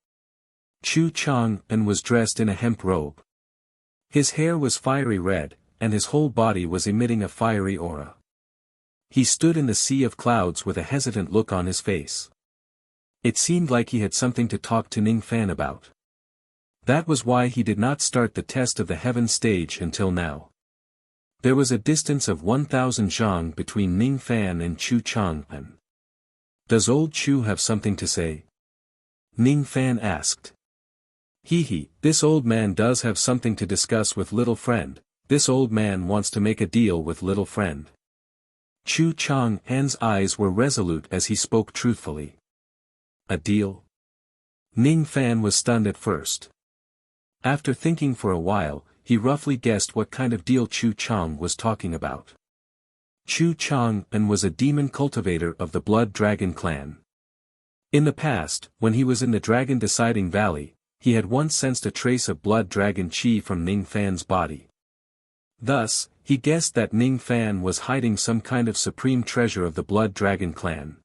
Speaker 1: Chu Chang was dressed in a hemp robe. His hair was fiery red, and his whole body was emitting a fiery aura. He stood in the sea of clouds with a hesitant look on his face. It seemed like he had something to talk to Ning Fan about. That was why he did not start the test of the Heaven stage until now. There was a distance of 1,000 zhang between Ning Fan and Chu Chang'an. Does old Chu have something to say? Ning Fan asked. He, this old man does have something to discuss with little friend, this old man wants to make a deal with little friend. Chu Chang'an's eyes were resolute as he spoke truthfully. A deal? Ning Fan was stunned at first. After thinking for a while, he roughly guessed what kind of deal Chu Chang was talking about. Chu Chang'an was a demon cultivator of the Blood Dragon clan. In the past, when he was in the Dragon Deciding Valley, he had once sensed a trace of Blood Dragon Qi from Ning Fan's body. Thus, he guessed that Ning Fan was hiding some kind of supreme treasure of the Blood Dragon clan.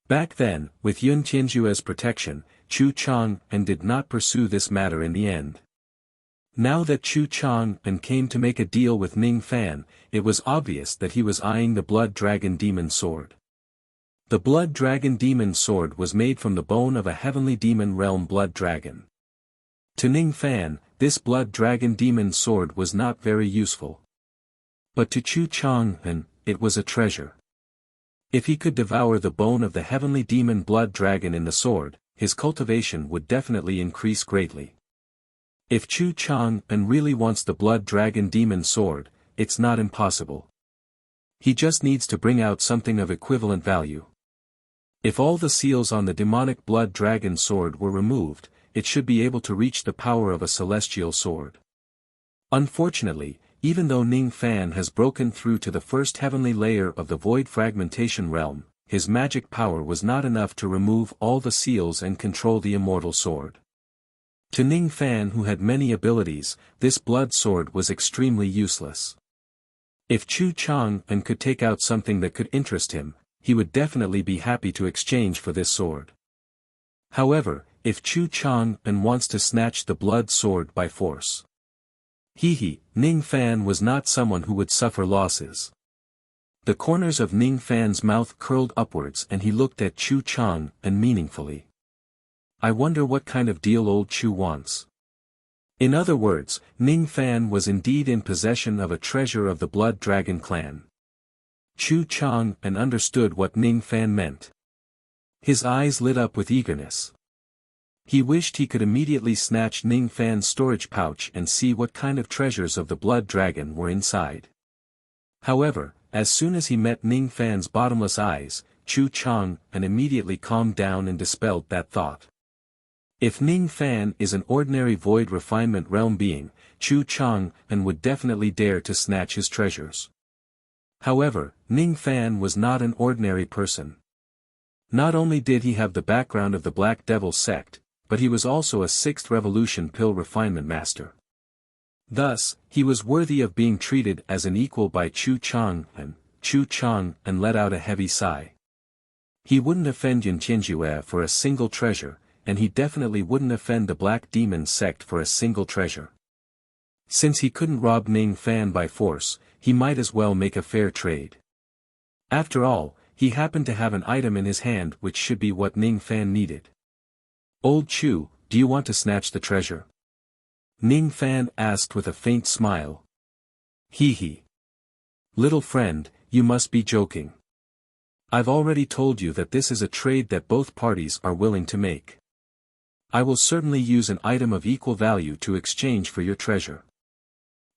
Speaker 1: Back then, with Yun Tianjue's protection, Chu Chang'an did not pursue this matter in the end. Now that Chu Chang'an came to make a deal with Ning Fan, it was obvious that he was eyeing the Blood Dragon Demon Sword. The Blood Dragon Demon Sword was made from the bone of a heavenly demon realm blood dragon. To Ning Fan, this Blood Dragon Demon Sword was not very useful. But to Chu Chang'an, it was a treasure. If he could devour the bone of the heavenly demon blood dragon in the sword, his cultivation would definitely increase greatly. If Chu Chang'an really wants the Blood Dragon Demon Sword, it's not impossible. He just needs to bring out something of equivalent value. If all the seals on the demonic Blood Dragon Sword were removed, it should be able to reach the power of a celestial sword. Unfortunately, even though Ning Fan has broken through to the first heavenly layer of the Void Fragmentation realm, his magic power was not enough to remove all the seals and control the immortal sword. To Ning Fan, who had many abilities, this blood sword was extremely useless. If Chu Chang'an could take out something that could interest him, he would definitely be happy to exchange for this sword. However, if Chu Chang'an wants to snatch the blood sword by force, Ning Fan was not someone who would suffer losses. The corners of Ning Fan's mouth curled upwards and he looked at Chu Chang'an meaningfully. I wonder what kind of deal old Chu wants. In other words, Ning Fan was indeed in possession of a treasure of the Blood Dragon clan. Chu Chang'an understood what Ning Fan meant. His eyes lit up with eagerness. He wished he could immediately snatch Ning Fan's storage pouch and see what kind of treasures of the Blood Dragon were inside. However, as soon as he met Ning Fan's bottomless eyes, Chu Chang'an immediately calmed down and dispelled that thought. If Ning Fan is an ordinary void refinement realm being, Chu Chang'an would definitely dare to snatch his treasures. However, Ning Fan was not an ordinary person. Not only did he have the background of the Black Devil sect, but he was also a 6th Revolution pill refinement master. Thus, he was worthy of being treated as an equal by Chu Chang'an. Chu Chang'an let out a heavy sigh. He wouldn't offend Yun Tianjue for a single treasure, and he definitely wouldn't offend the Black Demon sect for a single treasure. Since he couldn't rob Ning Fan by force, he might as well make a fair trade. After all, he happened to have an item in his hand which should be what Ning Fan needed. Old Chu, do you want to snatch the treasure? Ning Fan asked with a faint smile. Little friend, you must be joking. I've already told you that this is a trade that both parties are willing to make. I will certainly use an item of equal value to exchange for your treasure.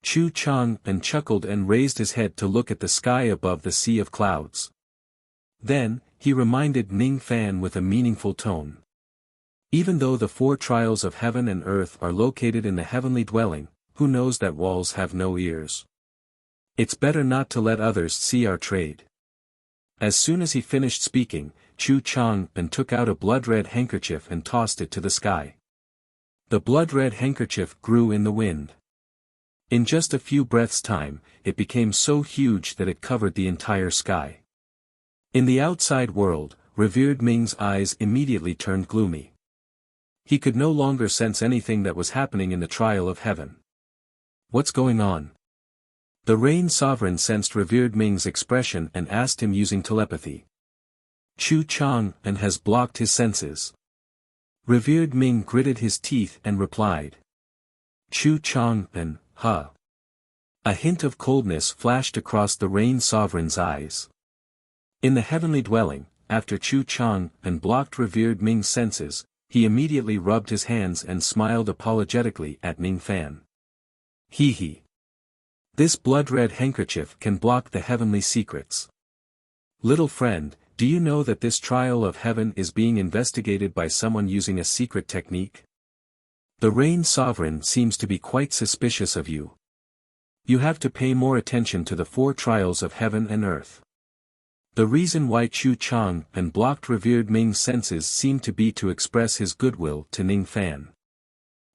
Speaker 1: Chu Chang'an chuckled and raised his head to look at the sky above the sea of clouds. Then, he reminded Ning Fan with a meaningful tone. Even though the 4 trials of heaven and earth are located in the heavenly dwelling, who knows that walls have no ears? It's better not to let others see our trade. As soon as he finished speaking, Chu Chang'an took out a blood-red handkerchief and tossed it to the sky. The blood-red handkerchief grew in the wind. In just a few breaths' time, it became so huge that it covered the entire sky. In the outside world, revered Ming's eyes immediately turned gloomy. He could no longer sense anything that was happening in the trial of heaven. What's going on? The Rain Sovereign sensed revered Ming's expression and asked him using telepathy. Chu Chang'an has blocked his senses. Revered Ming gritted his teeth and replied. Chu Chang'an, huh? A hint of coldness flashed across the Rain Sovereign's eyes. In the heavenly dwelling, after Chu Chang and blocked revered Ming's senses, he immediately rubbed his hands and smiled apologetically at Ning Fan. Hee hee. This blood-red handkerchief can block the heavenly secrets. Little friend, do you know that this trial of heaven is being investigated by someone using a secret technique? The Rain Sovereign seems to be quite suspicious of you. You have to pay more attention to the 4 trials of heaven and earth. The reason why Chu Chang and blocked revered Ming's senses seemed to be to express his goodwill to Ning Fan.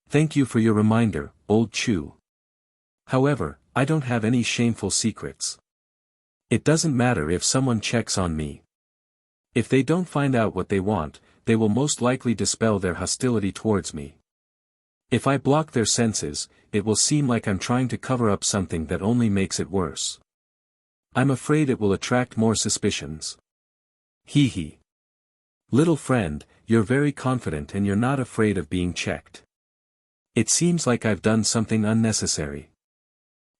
Speaker 1: Thank you for your reminder, old Chu. However, I don't have any shameful secrets. It doesn't matter if someone checks on me. If they don't find out what they want, they will most likely dispel their hostility towards me. If I block their senses, it will seem like I'm trying to cover up something that only makes it worse. I'm afraid it will attract more suspicions. Hee hee. Little friend, you're very confident and you're not afraid of being checked. It seems like I've done something unnecessary.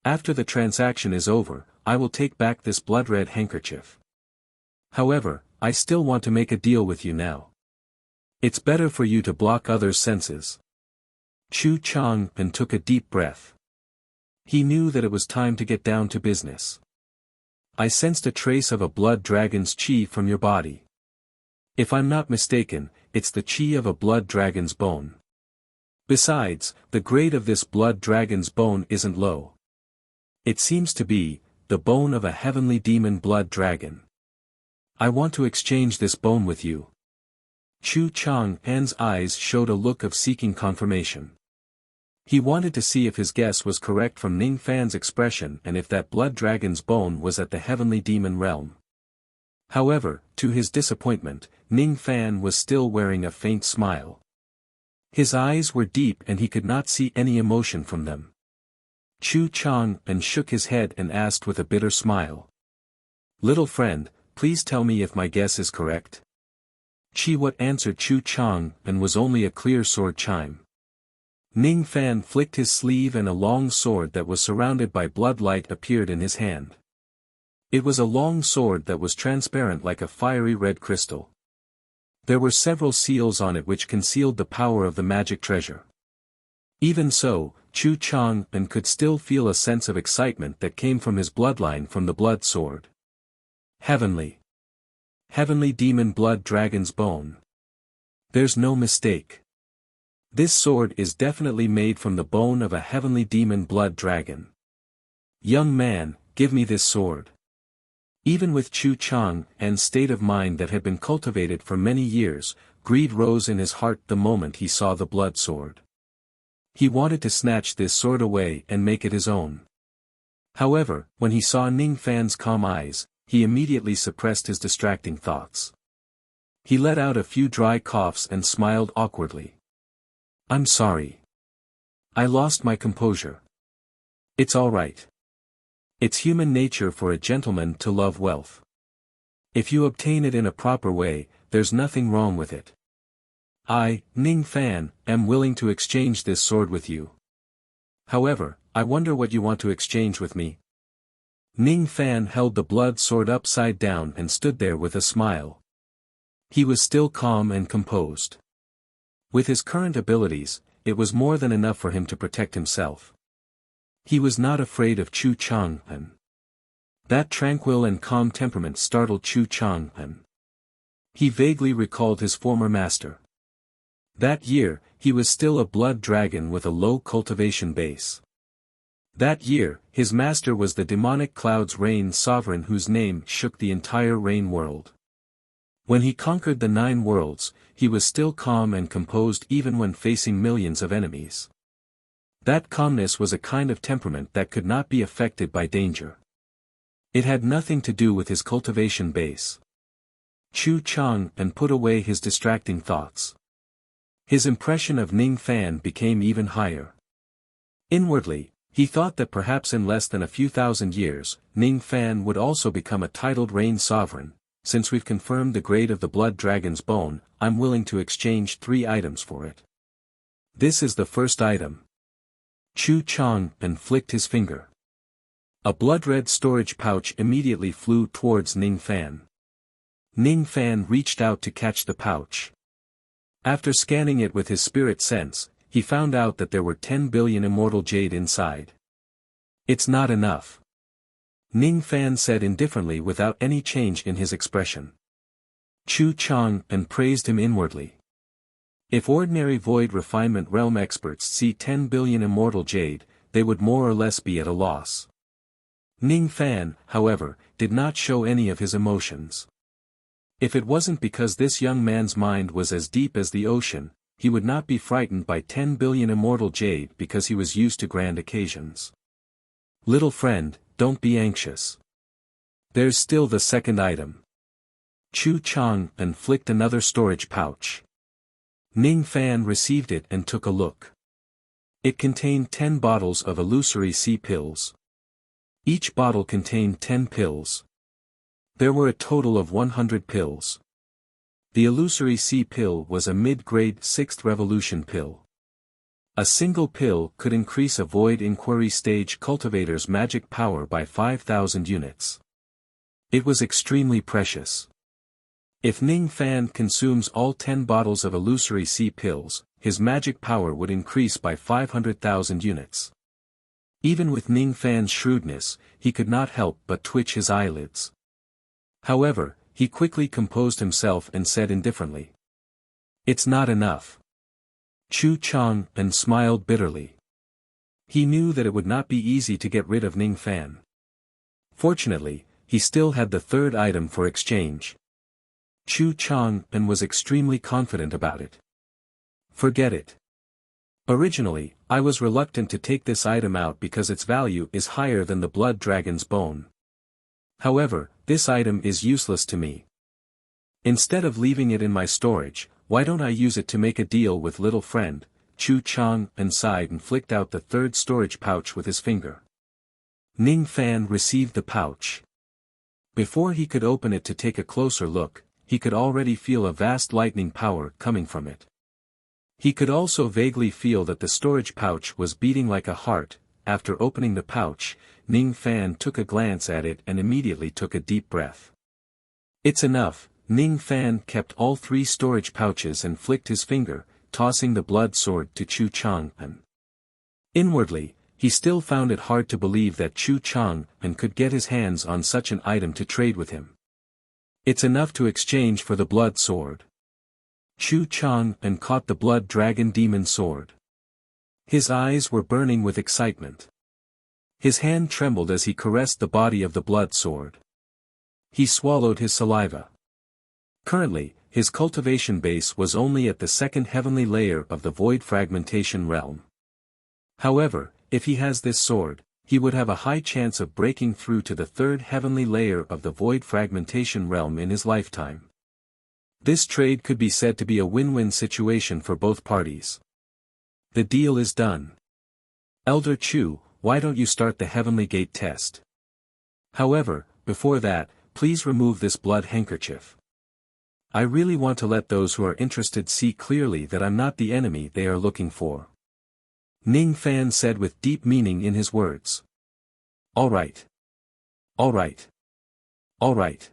Speaker 1: After the transaction is over, I will take back this blood-red handkerchief. However, I still want to make a deal with you now. It's better for you to block others' senses. Chu Chang took a deep breath. He knew that it was time to get down to business. I sensed a trace of a blood dragon's qi from your body. If I'm not mistaken, it's the qi of a blood dragon's bone. Besides, the grade of this blood dragon's bone isn't low. It seems to be the bone of a heavenly demon blood dragon. I want to exchange this bone with you. Chu Chang's eyes showed a look of seeking confirmation. He wanted to see if his guess was correct from Ning Fan's expression and if that blood dragon's bone was at the heavenly demon realm. However, to his disappointment, Ning Fan was still wearing a faint smile. His eyes were deep and he could not see any emotion from them. Chu Chang shook his head and asked with a bitter smile. Little friend, please tell me if my guess is correct. What answered Chu Chang was only a clear sword chime. Ning Fan flicked his sleeve and a long sword that was surrounded by blood light appeared in his hand. It was a long sword that was transparent like a fiery red crystal. There were several seals on it which concealed the power of the magic treasure. Even so, Chu Chang could still feel a sense of excitement that came from his bloodline from the blood sword. Heavenly demon blood dragon's bone. There's no mistake. This sword is definitely made from the bone of a heavenly demon blood dragon. Young man, give me this sword. Even with Chu Chang's state of mind that had been cultivated for many years, greed rose in his heart the moment he saw the blood sword. He wanted to snatch this sword away and make it his own. However, when he saw Ning Fan's calm eyes, he immediately suppressed his distracting thoughts. He let out a few dry coughs and smiled awkwardly. I'm sorry. I lost my composure. It's all right. It's human nature for a gentleman to love wealth. If you obtain it in a proper way, there's nothing wrong with it. I, Ning Fan, am willing to exchange this sword with you. However, I wonder what you want to exchange with me. Ning Fan held the blood sword upside down and stood there with a smile. He was still calm and composed. With his current abilities, it was more than enough for him to protect himself. He was not afraid of Chu Chang'an. That tranquil and calm temperament startled Chu Chang'an. He vaguely recalled his former master. That year, he was still a blood dragon with a low cultivation base. That year, his master was the demonic cloud's Rain Sovereign whose name shook the entire Rain world. When he conquered the 9 worlds, he was still calm and composed even when facing millions of enemies. That calmness was a kind of temperament that could not be affected by danger. It had nothing to do with his cultivation base. Chu Chang'an put away his distracting thoughts. His impression of Ning Fan became even higher. Inwardly, he thought that perhaps in less than a few thousand years, Ning Fan would also become a titled Rain Sovereign. Since we've confirmed the grade of the blood dragon's bone, I'm willing to exchange 3 items for it. This is the first item. Chu Chang'an flicked his finger. A blood-red storage pouch immediately flew towards Ning Fan. Ning Fan reached out to catch the pouch. After scanning it with his spirit sense, he found out that there were 10 billion immortal jade inside. It's not enough. Ning Fan said indifferently without any change in his expression. Chu Chang and praised him inwardly. If ordinary void refinement realm experts see 10 billion immortal jade, they would more or less be at a loss. Ning Fan, however, did not show any of his emotions. If it wasn't because this young man's mind was as deep as the ocean, he would not be frightened by 10 billion immortal jade because he was used to grand occasions. Little friend, don't be anxious. There's still the second item. Chu Chang and flicked another storage pouch. Ning Fan received it and took a look. It contained 10 bottles of illusory sea pills. Each bottle contained 10 pills. There were a total of 100 pills. The illusory sea pill was a mid-grade 6th revolution pill. A single pill could increase a void inquiry stage cultivator's magic power by 5,000 units. It was extremely precious. If Ning Fan consumes all 10 bottles of illusory sea pills, his magic power would increase by 500,000 units. Even with Ning Fan's shrewdness, he could not help but twitch his eyelids. However, he quickly composed himself and said indifferently. It's not enough. Chu Chang and smiled bitterly. He knew that it would not be easy to get rid of Ning Fan. Fortunately, he still had the third item for exchange. Chu Chang and was extremely confident about it. Forget it. Originally, I was reluctant to take this item out because its value is higher than the blood dragon's bone. However, this item is useless to me. Instead of leaving it in my storage, why don't I use it to make a deal with little friend? Chu Chang and sighed and flicked out the third storage pouch with his finger. Ning Fan received the pouch. Before he could open it to take a closer look, he could already feel a vast lightning power coming from it. He could also vaguely feel that the storage pouch was beating like a heart. After opening the pouch, Ning Fan took a glance at it and immediately took a deep breath. It's enough. Ning Fan kept all 3 storage pouches and flicked his finger, tossing the blood sword to Chu Chang and. Inwardly, he still found it hard to believe that Chu Chang and could get his hands on such an item to trade with him. It's enough to exchange for the blood sword. Chu Chang and caught the blood dragon demon sword. His eyes were burning with excitement. His hand trembled as he caressed the body of the blood sword. He swallowed his saliva. Currently, his cultivation base was only at the 2nd heavenly layer of the void fragmentation realm. However, if he has this sword, he would have a high chance of breaking through to the 3rd heavenly layer of the void fragmentation realm in his lifetime. This trade could be said to be a win-win situation for both parties. The deal is done. Elder Chu, why don't you start the heavenly gate test? However, before that, please remove this blood handkerchief. I really want to let those who are interested see clearly that I'm not the enemy they are looking for. Ning Fan said with deep meaning in his words. All right. All right. All right.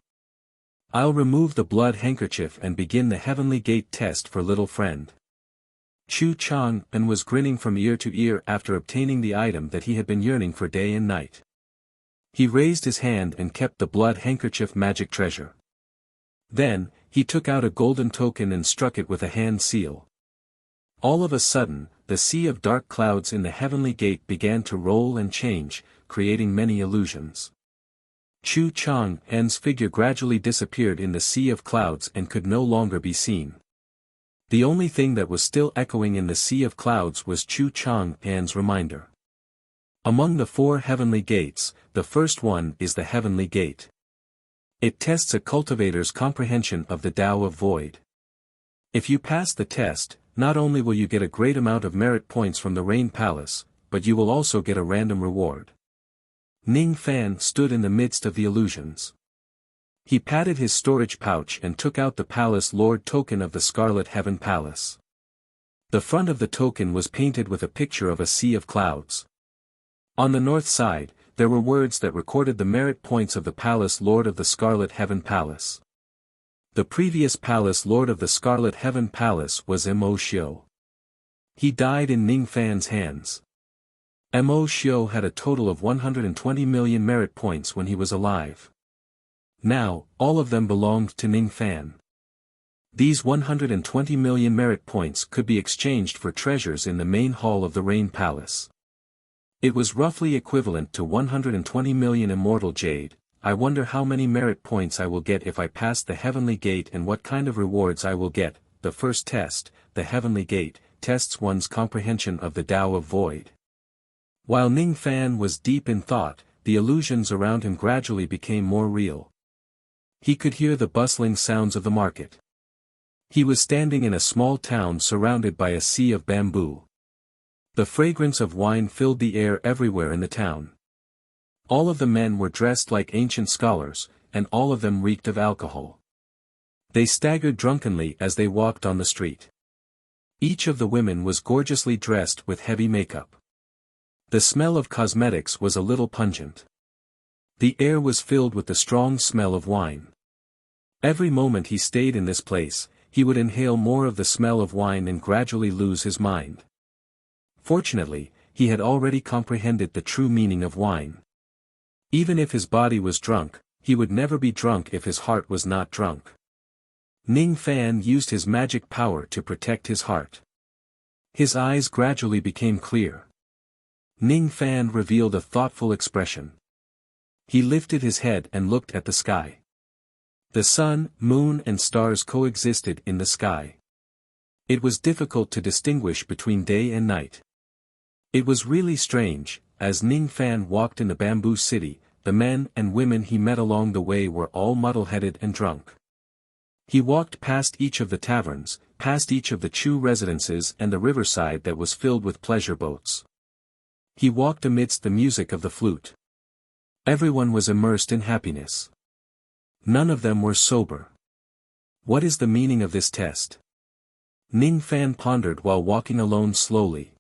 Speaker 1: I'll remove the blood handkerchief and begin the heavenly gate test for little friend. Chu Chang and was grinning from ear to ear after obtaining the item that he had been yearning for day and night. He raised his hand and kept the blood handkerchief magic treasure. Then, he took out a golden token and struck it with a hand seal. All of a sudden, the sea of dark clouds in the heavenly gate began to roll and change, creating many illusions. Chu Chang En's figure gradually disappeared in the sea of clouds and could no longer be seen. The only thing that was still echoing in the sea of clouds was Chu Chang En's reminder. Among the 4 heavenly gates, the first one is the heavenly gate. It tests a cultivator's comprehension of the Tao of Void. If you pass the test, not only will you get a great amount of merit points from the Rain Palace, but you will also get a random reward. Ning Fan stood in the midst of the illusions. He patted his storage pouch and took out the Palace Lord token of the Scarlet Heaven Palace. The front of the token was painted with a picture of a sea of clouds. On the north side, there were words that recorded the merit points of the palace lord of the Scarlet Heaven Palace. The previous palace lord of the Scarlet Heaven Palace was Mo Xiu. He died in Ning Fan's hands. Mo Xiu had a total of 120 million merit points when he was alive. Now, all of them belonged to Ning Fan. These 120 million merit points could be exchanged for treasures in the main hall of the Rain Palace. It was roughly equivalent to 120 million immortal jade. I wonder how many merit points I will get if I pass the Heavenly Gate and what kind of rewards I will get. The first test, the Heavenly Gate, tests one's comprehension of the Tao of Void. While Ning Fan was deep in thought, the illusions around him gradually became more real. He could hear the bustling sounds of the market. He was standing in a small town surrounded by a sea of bamboo. The fragrance of wine filled the air everywhere in the town. All of the men were dressed like ancient scholars, and all of them reeked of alcohol. They staggered drunkenly as they walked on the street. Each of the women was gorgeously dressed with heavy makeup. The smell of cosmetics was a little pungent. The air was filled with the strong smell of wine. Every moment he stayed in this place, he would inhale more of the smell of wine and gradually lose his mind. Fortunately, he had already comprehended the true meaning of wine. Even if his body was drunk, he would never be drunk if his heart was not drunk. Ning Fan used his magic power to protect his heart. His eyes gradually became clear. Ning Fan revealed a thoughtful expression. He lifted his head and looked at the sky. The sun, moon and stars coexisted in the sky. It was difficult to distinguish between day and night. It was really strange. As Ning Fan walked in the bamboo city, the men and women he met along the way were all muddle-headed and drunk. He walked past each of the taverns, past each of the Chu residences and the riverside that was filled with pleasure boats. He walked amidst the music of the flute. Everyone was immersed in happiness. None of them were sober. What is the meaning of this test? Ning Fan pondered while walking alone slowly.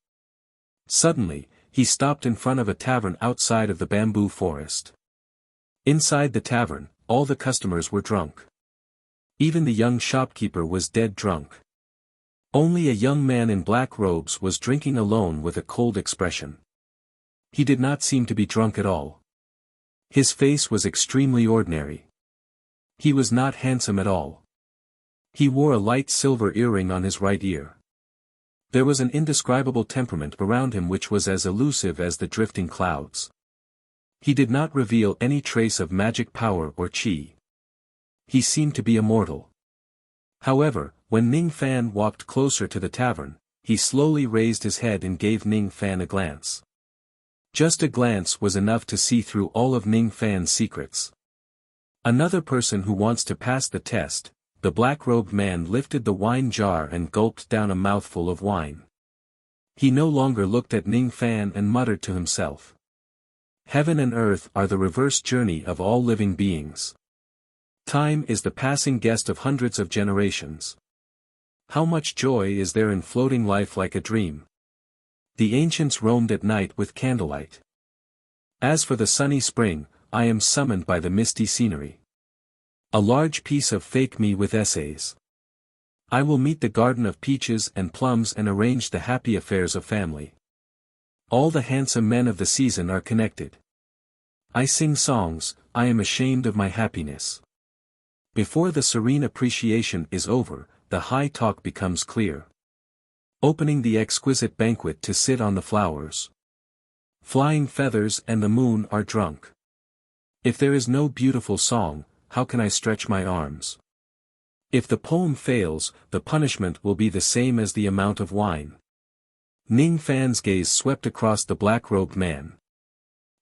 Speaker 1: Suddenly, he stopped in front of a tavern outside of the bamboo forest. Inside the tavern, all the customers were drunk. Even the young shopkeeper was dead drunk. Only a young man in black robes was drinking alone with a cold expression. He did not seem to be drunk at all. His face was extremely ordinary. He was not handsome at all. He wore a light silver earring on his right ear. There was an indescribable temperament around him which was as elusive as the drifting clouds. He did not reveal any trace of magic power or qi. He seemed to be immortal. However, when Ning Fan walked closer to the tavern, he slowly raised his head and gave Ning Fan a glance. Just a glance was enough to see through all of Ning Fan's secrets. Another person who wants to pass the test. The black-robed man lifted the wine jar and gulped down a mouthful of wine. He no longer looked at Ning Fan and muttered to himself. Heaven and earth are the reverse journey of all living beings. Time is the passing guest of hundreds of generations. How much joy is there in floating life like a dream? The ancients roamed at night with candlelight. As for the sunny spring, I am summoned by the misty scenery. A large piece of fake me with essays. I will meet the garden of peaches and plums and arrange the happy affairs of family. All the handsome men of the season are connected. I sing songs, I am ashamed of my happiness. Before the serene appreciation is over, the high talk becomes clear. Opening the exquisite banquet to sit on the flowers. Flying feathers and the moon are drunk. If there is no beautiful song, how can I stretch my arms? If the poem fails, the punishment will be the same as the amount of wine. Ning Fan's gaze swept across the black-robed man.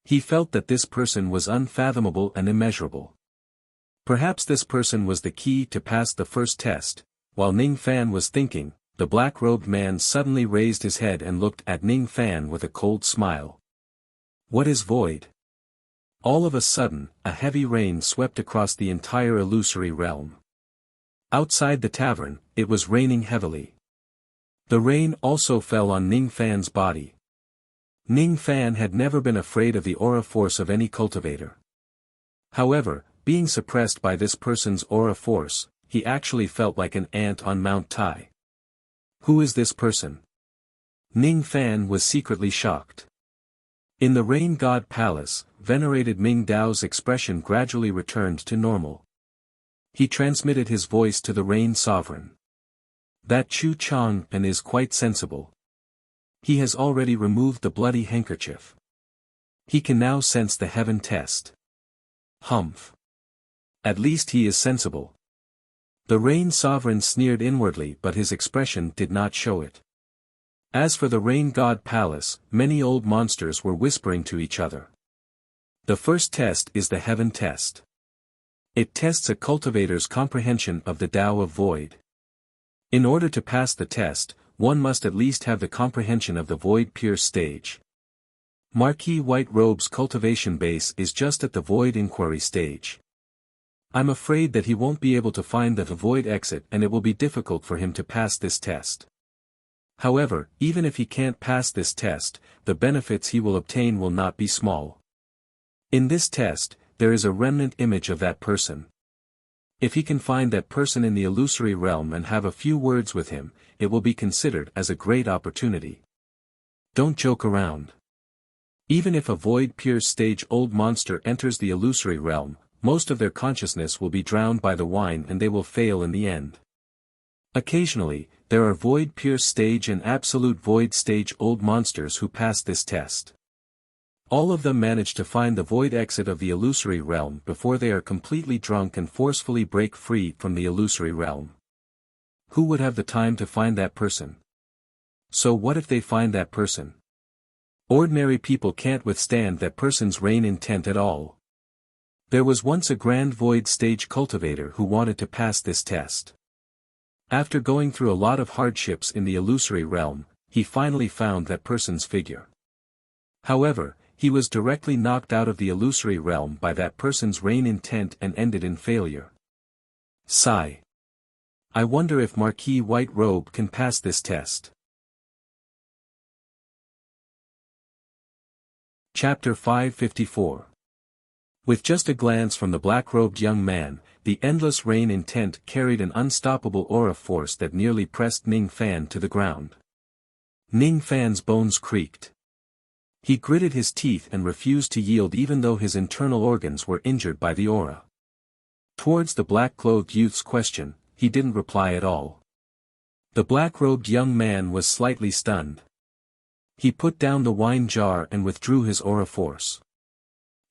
Speaker 1: He felt that this person was unfathomable and immeasurable. Perhaps this person was the key to pass the first test. While Ning Fan was thinking, the black-robed man suddenly raised his head and looked at Ning Fan with a cold smile. What is void? All of a sudden, a heavy rain swept across the entire illusory realm. Outside the tavern, it was raining heavily. The rain also fell on Ning Fan's body. Ning Fan had never been afraid of the aura force of any cultivator. However, being suppressed by this person's aura force, he actually felt like an ant on Mount Tai. Who is this person? Ning Fan was secretly shocked. In the Rain God Palace, venerated Ming Dao's expression gradually returned to normal. He transmitted his voice to the Rain Sovereign. That Chu Chang and is quite sensible. He has already removed the bloody handkerchief. He can now sense the heaven test. Humph. At least he is sensible. The Rain Sovereign sneered inwardly, but his expression did not show it. As for the Rain God Palace, many old monsters were whispering to each other. The first test is the heaven test. It tests a cultivator's comprehension of the Tao of Void. In order to pass the test, one must at least have the comprehension of the Void Pure stage. Marquis White Robe's cultivation base is just at the Void Inquiry stage. I'm afraid that he won't be able to find the Void exit and it will be difficult for him to pass this test. However, even if he can't pass this test, the benefits he will obtain will not be small. In this test, there is a remnant image of that person. If he can find that person in the illusory realm and have a few words with him, it will be considered as a great opportunity. Don't joke around. Even if a Void Pure stage old monster enters the illusory realm, most of their consciousness will be drowned by the wine and they will fail in the end. Occasionally, there are Void Pure stage and Absolute Void stage old monsters who pass this test. All of them manage to find the void exit of the illusory realm before they are completely drunk and forcefully break free from the illusory realm. Who would have the time to find that person? So what if they find that person? Ordinary people can't withstand that person's rain intent at all. There was once a grand void stage cultivator who wanted to pass this test. After going through a lot of hardships in the illusory realm, he finally found that person's figure. However, he was directly knocked out of the illusory realm by that person's rain intent and ended in failure. Sigh. I wonder if Marquis White Robe can pass this test. Chapter 554. With just a glance from the black-robed young man, the endless rain intent carried an unstoppable aura force that nearly pressed Ning Fan to the ground. Ning Fan's bones creaked. He gritted his teeth and refused to yield even though his internal organs were injured by the aura. Towards the black-clothed youth's question, he didn't reply at all. The black-robed young man was slightly stunned. He put down the wine jar and withdrew his aura force.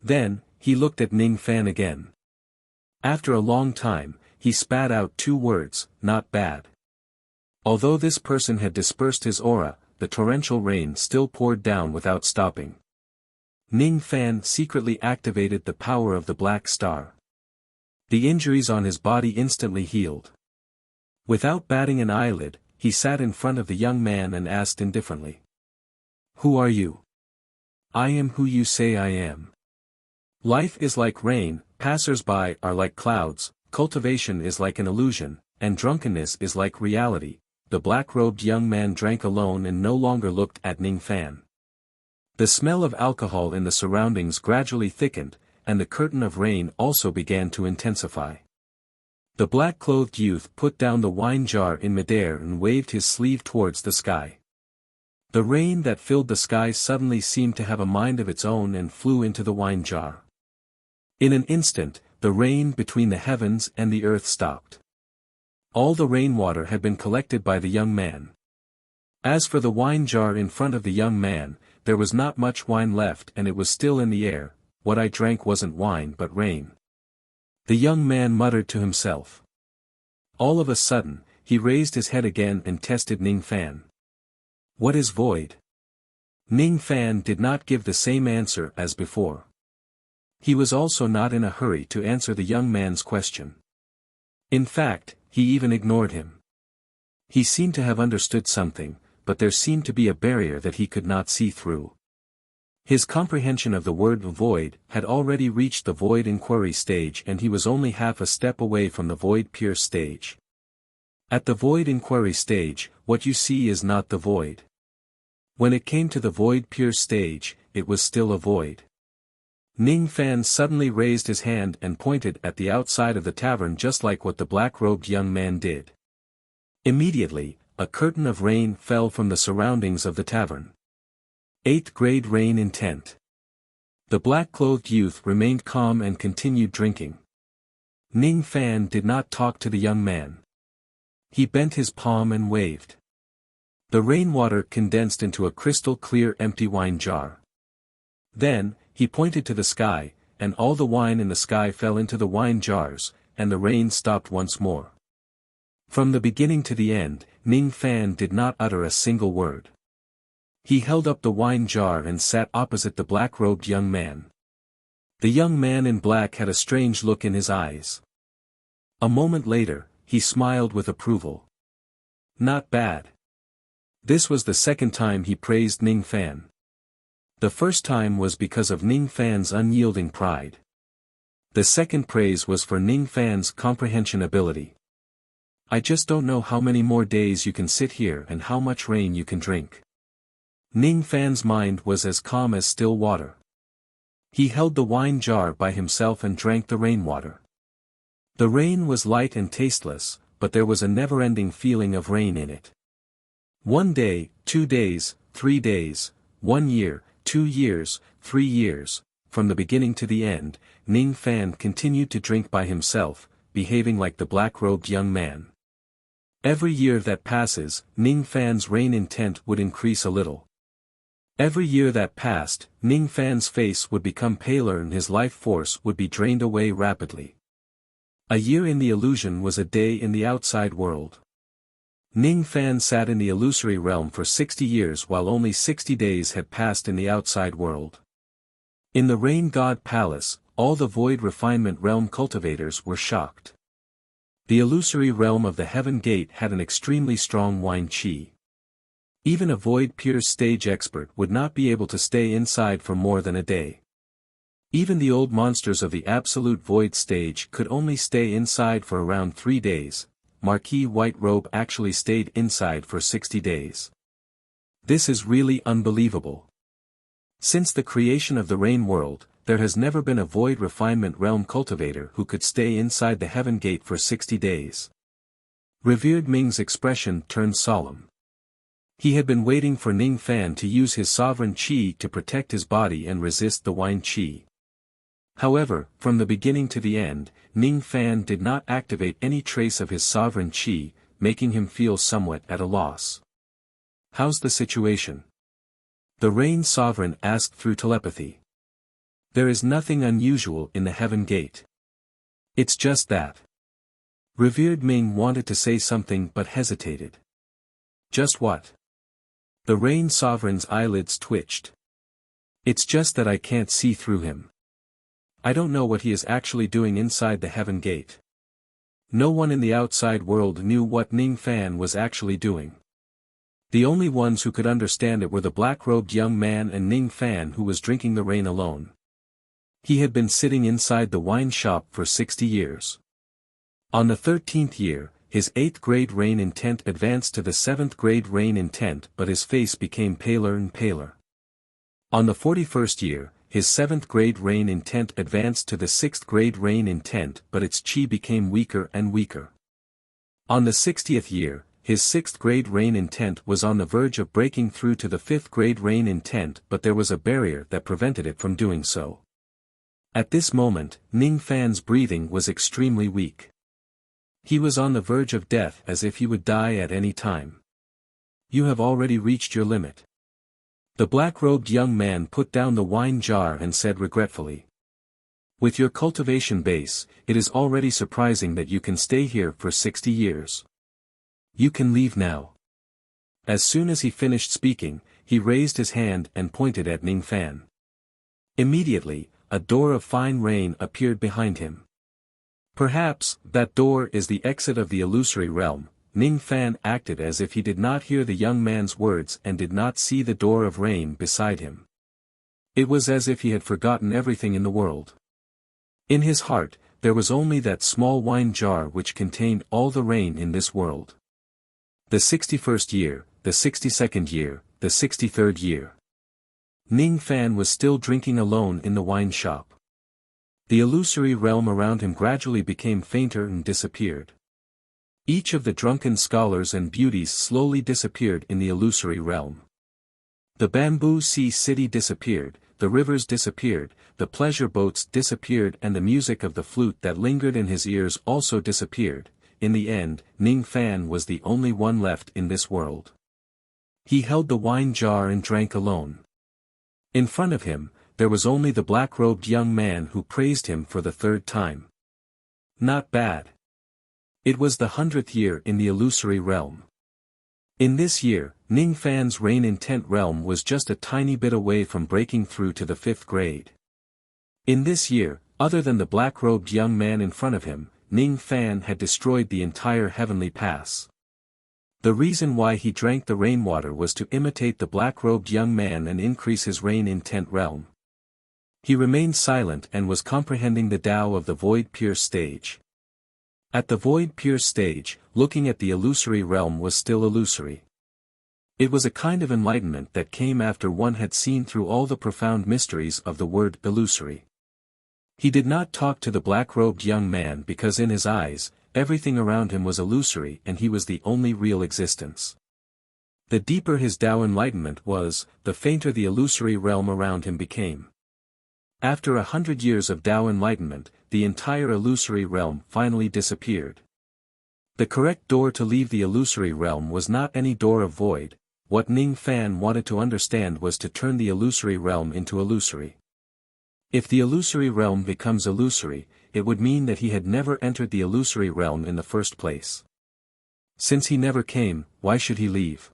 Speaker 1: Then, he looked at Ning Fan again. After a long time, he spat out two words, "Not bad." Although this person had dispersed his aura, the torrential rain still poured down without stopping. Ning Fan secretly activated the power of the Black Star. The injuries on his body instantly healed. Without batting an eyelid, he sat in front of the young man and asked indifferently. "Who are you?" "I am who you say I am." Life is like rain, passers-by are like clouds, cultivation is like an illusion, and drunkenness is like reality. The black-robed young man drank alone and no longer looked at Ning Fan. The smell of alcohol in the surroundings gradually thickened, and the curtain of rain also began to intensify. The black-clothed youth put down the wine jar in midair and waved his sleeve towards the sky. The rain that filled the sky suddenly seemed to have a mind of its own and flew into the wine jar. In an instant, the rain between the heavens and the earth stopped. All the rainwater had been collected by the young man. As for the wine jar in front of the young man, there was not much wine left and it was still in the air. What I drank wasn't wine but rain. The young man muttered to himself. All of a sudden, he raised his head again and tested Ning Fan. "What is void?" Ning Fan did not give the same answer as before. He was also not in a hurry to answer the young man's question. In fact, he even ignored him. He seemed to have understood something, but there seemed to be a barrier that he could not see through. His comprehension of the word void had already reached the void inquiry stage and he was only half a step away from the void pure stage. At the void inquiry stage, what you see is not the void. When it came to the void pure stage, it was still a void. Ning Fan suddenly raised his hand and pointed at the outside of the tavern just like what the black-robed young man did. Immediately, a curtain of rain fell from the surroundings of the tavern. 8th grade rain intent. The black-clothed youth remained calm and continued drinking. Ning Fan did not talk to the young man. He bent his palm and waved. The rainwater condensed into a crystal-clear empty wine jar. Then, he pointed to the sky, and all the wine in the sky fell into the wine jars, and the rain stopped once more. From the beginning to the end, Ning Fan did not utter a single word. He held up the wine jar and sat opposite the black-robed young man. The young man in black had a strange look in his eyes. A moment later, he smiled with approval. Not bad. This was the second time he praised Ning Fan. The first time was because of Ning Fan's unyielding pride. The second praise was for Ning Fan's comprehension ability. I just don't know how many more days you can sit here and how much rain you can drink. Ning Fan's mind was as calm as still water. He held the wine jar by himself and drank the rainwater. The rain was light and tasteless, but there was a never-ending feeling of rain in it. 1 day, 2 days, 3 days, 1 year, 2 years, 3 years, from the beginning to the end, Ning Fan continued to drink by himself, behaving like the black-robed young man. Every year that passes, Ning Fan's rain intent would increase a little. Every year that passed, Ning Fan's face would become paler and his life force would be drained away rapidly. A year in the illusion was a day in the outside world. Ning Fan sat in the illusory realm for 60 years while only 60 days had passed in the outside world. In the Rain God Palace, all the void refinement realm cultivators were shocked. The illusory realm of the Heaven Gate had an extremely strong wine chi. Even a void pure stage expert would not be able to stay inside for more than a day. Even the old monsters of the absolute void stage could only stay inside for around 3 days. Marquis White Robe actually stayed inside for 60 days. This is really unbelievable. Since the creation of the Rain World, there has never been a void refinement realm cultivator who could stay inside the Heaven Gate for 60 days. Revered Ming's expression turned solemn. He had been waiting for Ning Fan to use his sovereign qi to protect his body and resist the wine qi. However, from the beginning to the end, Ning Fan did not activate any trace of his sovereign qi, making him feel somewhat at a loss. How's the situation? The Rain Sovereign asked through telepathy. There is nothing unusual in the Heaven Gate. It's just that. Revered Ming wanted to say something but hesitated. Just what? The Rain Sovereign's eyelids twitched. It's just that I can't see through him. I don't know what he is actually doing inside the Heaven Gate. No one in the outside world knew what Ning Fan was actually doing. The only ones who could understand it were the black-robed young man and Ning Fan who was drinking the rain alone. He had been sitting inside the wine shop for 60 years. On the 13th year, his 8th grade rain intent advanced to the 7th grade rain intent but his face became paler and paler. On the 41st year, his 7th grade rain intent advanced to the 6th grade rain intent but its chi became weaker and weaker. On the 60th year, his 6th grade rain intent was on the verge of breaking through to the 5th grade rain intent but there was a barrier that prevented it from doing so. At this moment, Ning Fan's breathing was extremely weak. He was on the verge of death as if he would die at any time. You have already reached your limit. The black-robed young man put down the wine jar and said regretfully. With your cultivation base, it is already surprising that you can stay here for 60 years. You can leave now. As soon as he finished speaking, he raised his hand and pointed at Ning Fan. Immediately, a door of fine rain appeared behind him. Perhaps, that door is the exit of the illusory realm. Ning Fan acted as if he did not hear the young man's words and did not see the door of rain beside him. It was as if he had forgotten everything in the world. In his heart, there was only that small wine jar which contained all the rain in this world. The 61st year, the 62nd year, the the 63rd year. Ning Fan was still drinking alone in the wine shop. The illusory realm around him gradually became fainter and disappeared. Each of the drunken scholars and beauties slowly disappeared in the illusory realm. The bamboo sea city disappeared, the rivers disappeared, the pleasure boats disappeared, and the music of the flute that lingered in his ears also disappeared. In the end, Ning Fan was the only one left in this world. He held the wine jar and drank alone. In front of him, there was only the black-robed young man who praised him for the 3rd time. Not bad. It was the 100th year in the illusory realm. In this year, Ning Fan's rain intent realm was just a tiny bit away from breaking through to the 5th grade. In this year, other than the black-robed young man in front of him, Ning Fan had destroyed the entire heavenly pass. The reason why he drank the rainwater was to imitate the black-robed young man and increase his rain intent realm. He remained silent and was comprehending the Tao of the Void Pure stage. At the Void Pure stage, looking at the illusory realm was still illusory. It was a kind of enlightenment that came after one had seen through all the profound mysteries of the word illusory. He did not talk to the black-robed young man because in his eyes, everything around him was illusory and he was the only real existence. The deeper his Tao enlightenment was, the fainter the illusory realm around him became. After 100 years of Tao enlightenment, the entire illusory realm finally disappeared. The correct door to leave the illusory realm was not any door of void. What Ning Fan wanted to understand was to turn the illusory realm into illusory. If the illusory realm becomes illusory, it would mean that he had never entered the illusory realm in the first place. Since he never came, why should he leave?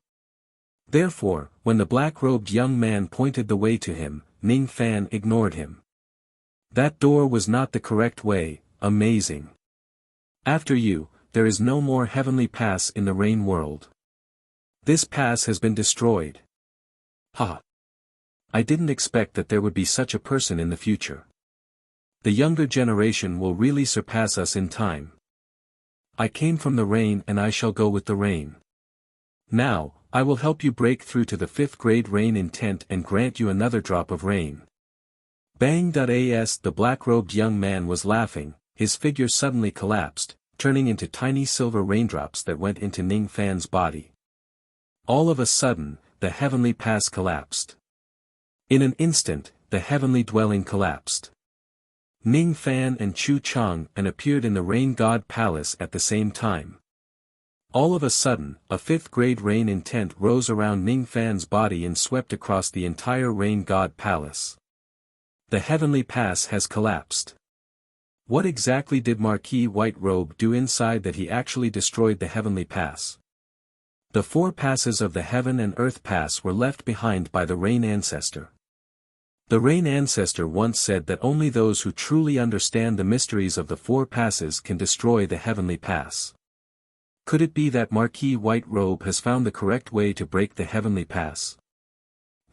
Speaker 1: Therefore, when the black-robed young man pointed the way to him, Ning Fan ignored him. That door was not the correct way. Amazing. After you, there is no more heavenly pass in the rain world. This pass has been destroyed. Ha! I didn't expect that there would be such a person in the future. The younger generation will really surpass us in time. I came from the rain and I shall go with the rain. Now, I will help you break through to the 5th grade rain intent and grant you another drop of rain. Bang.as The black-robed young man was laughing, his figure suddenly collapsed, turning into tiny silver raindrops that went into Ning Fan's body. All of a sudden, the heavenly pass collapsed. In an instant, the heavenly dwelling collapsed. Ning Fan and Chu Chang appeared in the Rain God Palace at the same time. All of a sudden, a 5th grade rain intent rose around Ning Fan's body and swept across the entire Rain God Palace. The heavenly pass has collapsed. What exactly did Marquis White Robe do inside that he actually destroyed the heavenly pass? The 4 passes of the Heaven and Earth Pass were left behind by the Rain Ancestor. The Rain Ancestor once said that only those who truly understand the mysteries of the 4 passes can destroy the heavenly pass. Could it be that Marquis White Robe has found the correct way to break the heavenly pass?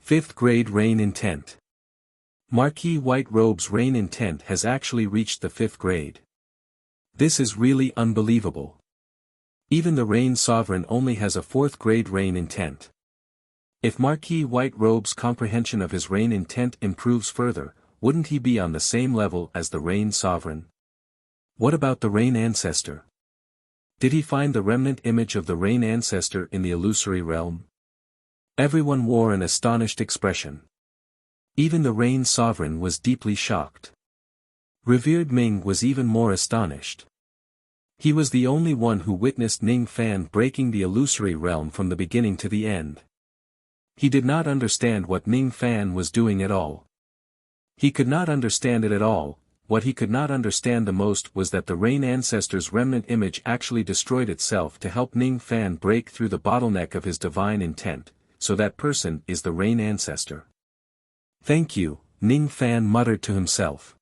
Speaker 1: 5th grade rain intent. Marquis White Robe's rain intent has actually reached the 5th grade. This is really unbelievable. Even the Rain Sovereign only has a 4th grade rain intent. If Marquis White Robe's comprehension of his rain intent improves further, wouldn't he be on the same level as the Rain Sovereign? What about the Rain Ancestor? Did he find the remnant image of the Rain Ancestor in the illusory realm? Everyone wore an astonished expression. Even the Rain Sovereign was deeply shocked. Revered Ming was even more astonished. He was the only one who witnessed Ning Fan breaking the illusory realm from the beginning to the end. He did not understand what Ning Fan was doing at all. He could not understand it at all. What he could not understand the most was that the Rain Ancestor's remnant image actually destroyed itself to help Ning Fan break through the bottleneck of his divine intent, so that person is the Rain Ancestor. Thank you, Ning Fan muttered to himself.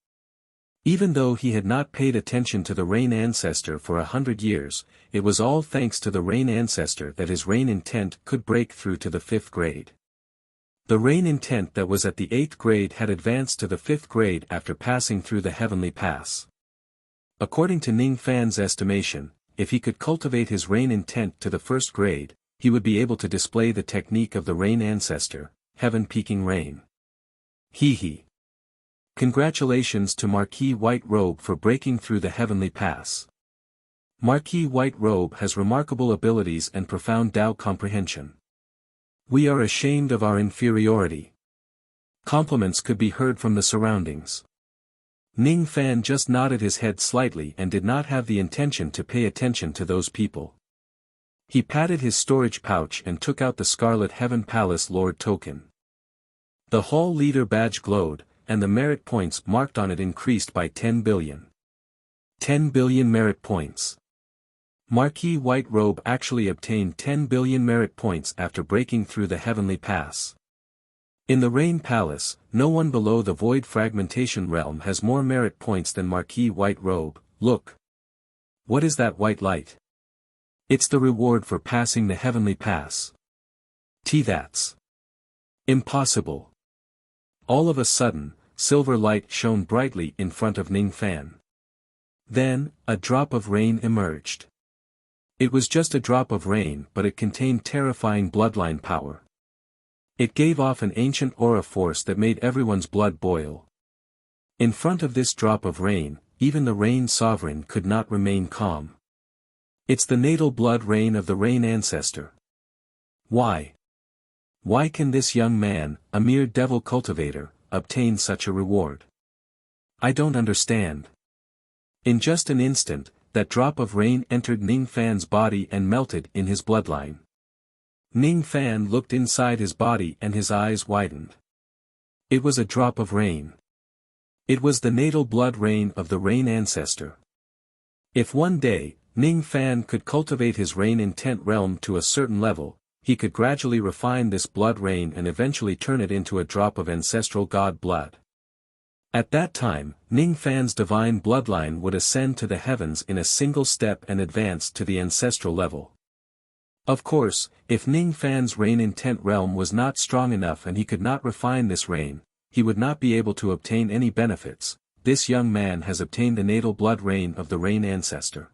Speaker 1: Even though he had not paid attention to the Rain Ancestor for 100 years, it was all thanks to the Rain Ancestor that his rain intent could break through to the 5th grade. The rain intent that was at the 8th grade had advanced to the 5th grade after passing through the heavenly pass. According to Ning Fan's estimation, if he could cultivate his rain intent to the 1st grade, he would be able to display the technique of the rain ancestor, heaven-peaking rain. Hee hee. Congratulations to Marquis White Robe for breaking through the heavenly pass. Marquis White Robe has remarkable abilities and profound Tao comprehension. We are ashamed of our inferiority. Compliments could be heard from the surroundings. Ning Fan just nodded his head slightly and did not have the intention to pay attention to those people. He patted his storage pouch and took out the Scarlet Heaven Palace Lord token. The hall leader badge glowed, and the merit points marked on it increased by 10 billion. 10 billion merit points. Marquis White Robe actually obtained 10 billion merit points after breaking through the heavenly pass. In the Rain Palace, no one below the Void Fragmentation Realm has more merit points than Marquis White Robe. Look. What is that white light? It's the reward for passing the heavenly pass. That's impossible. All of a sudden, silver light shone brightly in front of Ning Fan. Then, a drop of rain emerged. It was just a drop of rain, but it contained terrifying bloodline power. It gave off an ancient aura force that made everyone's blood boil. In front of this drop of rain, even the Rain Sovereign could not remain calm. It's the natal blood rain of the Rain Ancestor. Why? Why can this young man, a mere devil cultivator, obtain such a reward? I don't understand. In just an instant, that drop of rain entered Ning Fan's body and melted in his bloodline. Ning Fan looked inside his body and his eyes widened. It was a drop of rain. It was the natal blood rain of the Rain Ancestor. If one day, Ning Fan could cultivate his rain intent realm to a certain level, he could gradually refine this blood rain and eventually turn it into a drop of ancestral god blood. At that time, Ning Fan's divine bloodline would ascend to the heavens in a single step and advance to the ancestral level. Of course, if Ning Fan's rain intent realm was not strong enough and he could not refine this rain, he would not be able to obtain any benefits. This young man has obtained the natal blood rain of the Rain Ancestor.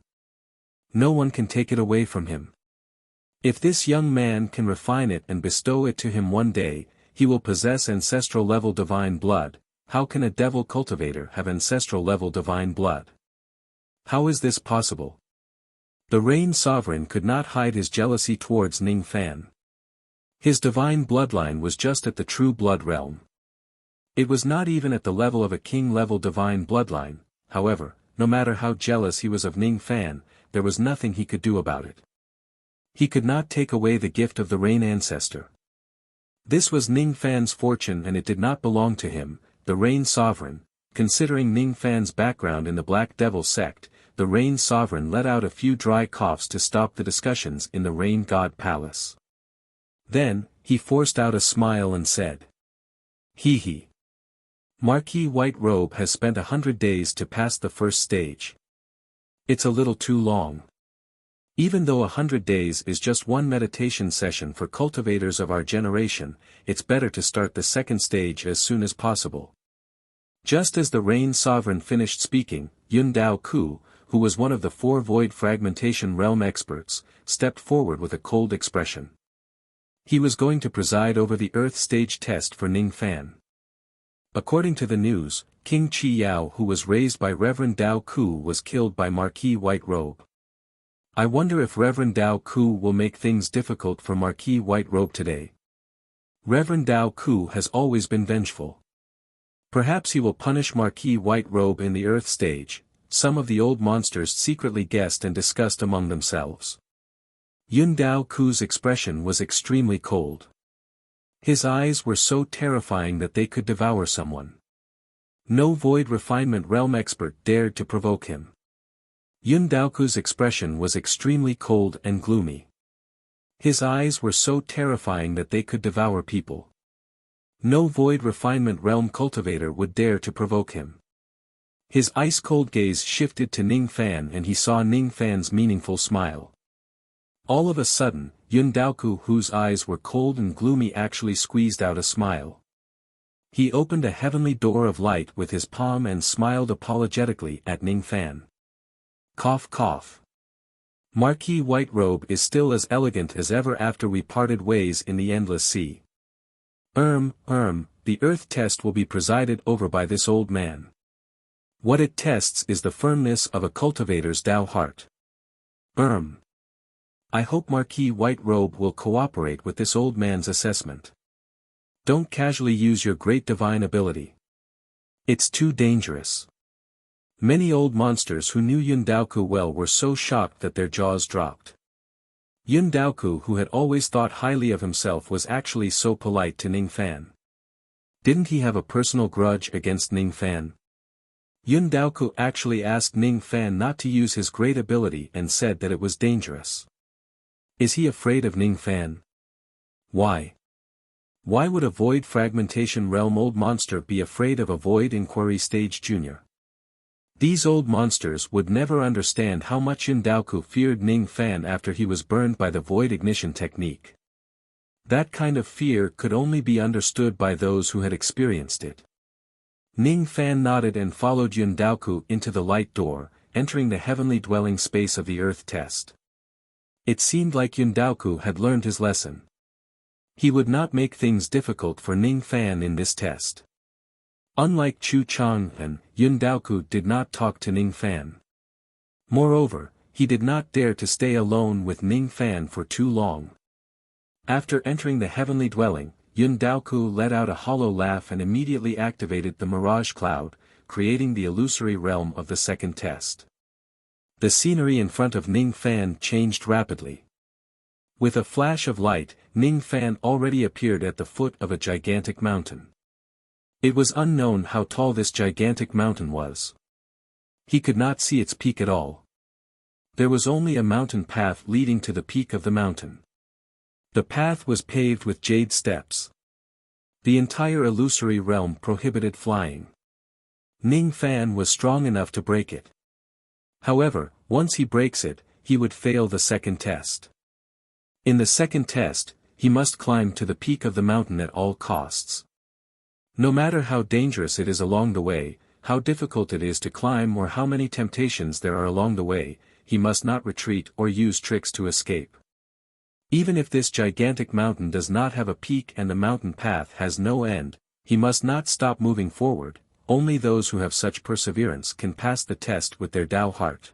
Speaker 1: No one can take it away from him. If this young man can refine it and bestow it to him one day, he will possess ancestral level divine blood. How can a devil cultivator have ancestral level divine blood? How is this possible? The Rain Sovereign could not hide his jealousy towards Ning Fan. His divine bloodline was just at the true blood realm. It was not even at the level of a king-level divine bloodline. However, no matter how jealous he was of Ning Fan, there was nothing he could do about it. He could not take away the gift of the Rain Ancestor. This was Ning Fan's fortune and it did not belong to him, the Rain Sovereign. Considering Ning Fan's background in the Black Devil sect, the Rain Sovereign let out a few dry coughs to stop the discussions in the Rain God Palace. Then, he forced out a smile and said, "Hee hee. Marquis White Robe has spent 100 days to pass the first stage. It's a little too long. Even though 100 days is just one meditation session for cultivators of our generation, it's better to start the second stage as soon as possible." Just as the Rain Sovereign finished speaking, Yun Dao Ku, who was one of the 4 Void Fragmentation Realm experts, stepped forward with a cold expression. He was going to preside over the Earth stage test for Ning Fan. According to the news, King Chi Yao, who was raised by Reverend Dao Ku, was killed by Marquis White Robe. I wonder if Reverend Dao Ku will make things difficult for Marquis White Robe today. Reverend Dao Ku has always been vengeful. Perhaps he will punish Marquis White Robe in the Earth stage. Some of the old monsters secretly guessed and discussed among themselves. Yun Dao Ku's expression was extremely cold. His eyes were so terrifying that they could devour someone. No Void Refinement Realm expert dared to provoke him. Yun Daoku's expression was extremely cold and gloomy. His eyes were so terrifying that they could devour people. No Void Refinement Realm cultivator would dare to provoke him. His ice-cold gaze shifted to Ning Fan and he saw Ning Fan's meaningful smile. All of a sudden, Yun Daoku, whose eyes were cold and gloomy, actually squeezed out a smile. He opened a heavenly door of light with his palm and smiled apologetically at Ning Fan. Cough cough. Marquis White Robe is still as elegant as ever after we parted ways in the endless sea. The earth test will be presided over by this old man. What it tests is the firmness of a cultivator's Tao heart. I hope Marquis White Robe will cooperate with this old man's assessment. Don't casually use your great divine ability. It's too dangerous. Many old monsters who knew Yun Daoku well were so shocked that their jaws dropped. Yun Daoku, who had always thought highly of himself, was actually so polite to Ning Fan. Didn't he have a personal grudge against Ning Fan? Yun Daoku actually asked Ning Fan not to use his great ability and said that it was dangerous. Is he afraid of Ning Fan? Why? Why would a void fragmentation realm old monster be afraid of a void inquiry stage junior? These old monsters would never understand how much Yun Daoku feared Ning Fan after he was burned by the void ignition technique. That kind of fear could only be understood by those who had experienced it. Ning Fan nodded and followed Yun Daoku into the light door, entering the heavenly dwelling space of the earth test. It seemed like Yun Daoku had learned his lesson. He would not make things difficult for Ning Fan in this test. Unlike Chu Chang'an, Yun Daoku did not talk to Ning Fan. Moreover, he did not dare to stay alone with Ning Fan for too long. After entering the heavenly dwelling, Yun Daoku let out a hollow laugh and immediately activated the mirage cloud, creating the illusory realm of the second test. The scenery in front of Ning Fan changed rapidly. With a flash of light, Ning Fan already appeared at the foot of a gigantic mountain. It was unknown how tall this gigantic mountain was. He could not see its peak at all. There was only a mountain path leading to the peak of the mountain. The path was paved with jade steps. The entire illusory realm prohibited flying. Ning Fan was strong enough to break it. However, once he breaks it, he would fail the second test. In the second test, he must climb to the peak of the mountain at all costs. No matter how dangerous it is along the way, how difficult it is to climb or how many temptations there are along the way, he must not retreat or use tricks to escape. Even if this gigantic mountain does not have a peak and the mountain path has no end, he must not stop moving forward. Only those who have such perseverance can pass the test with their Tao heart.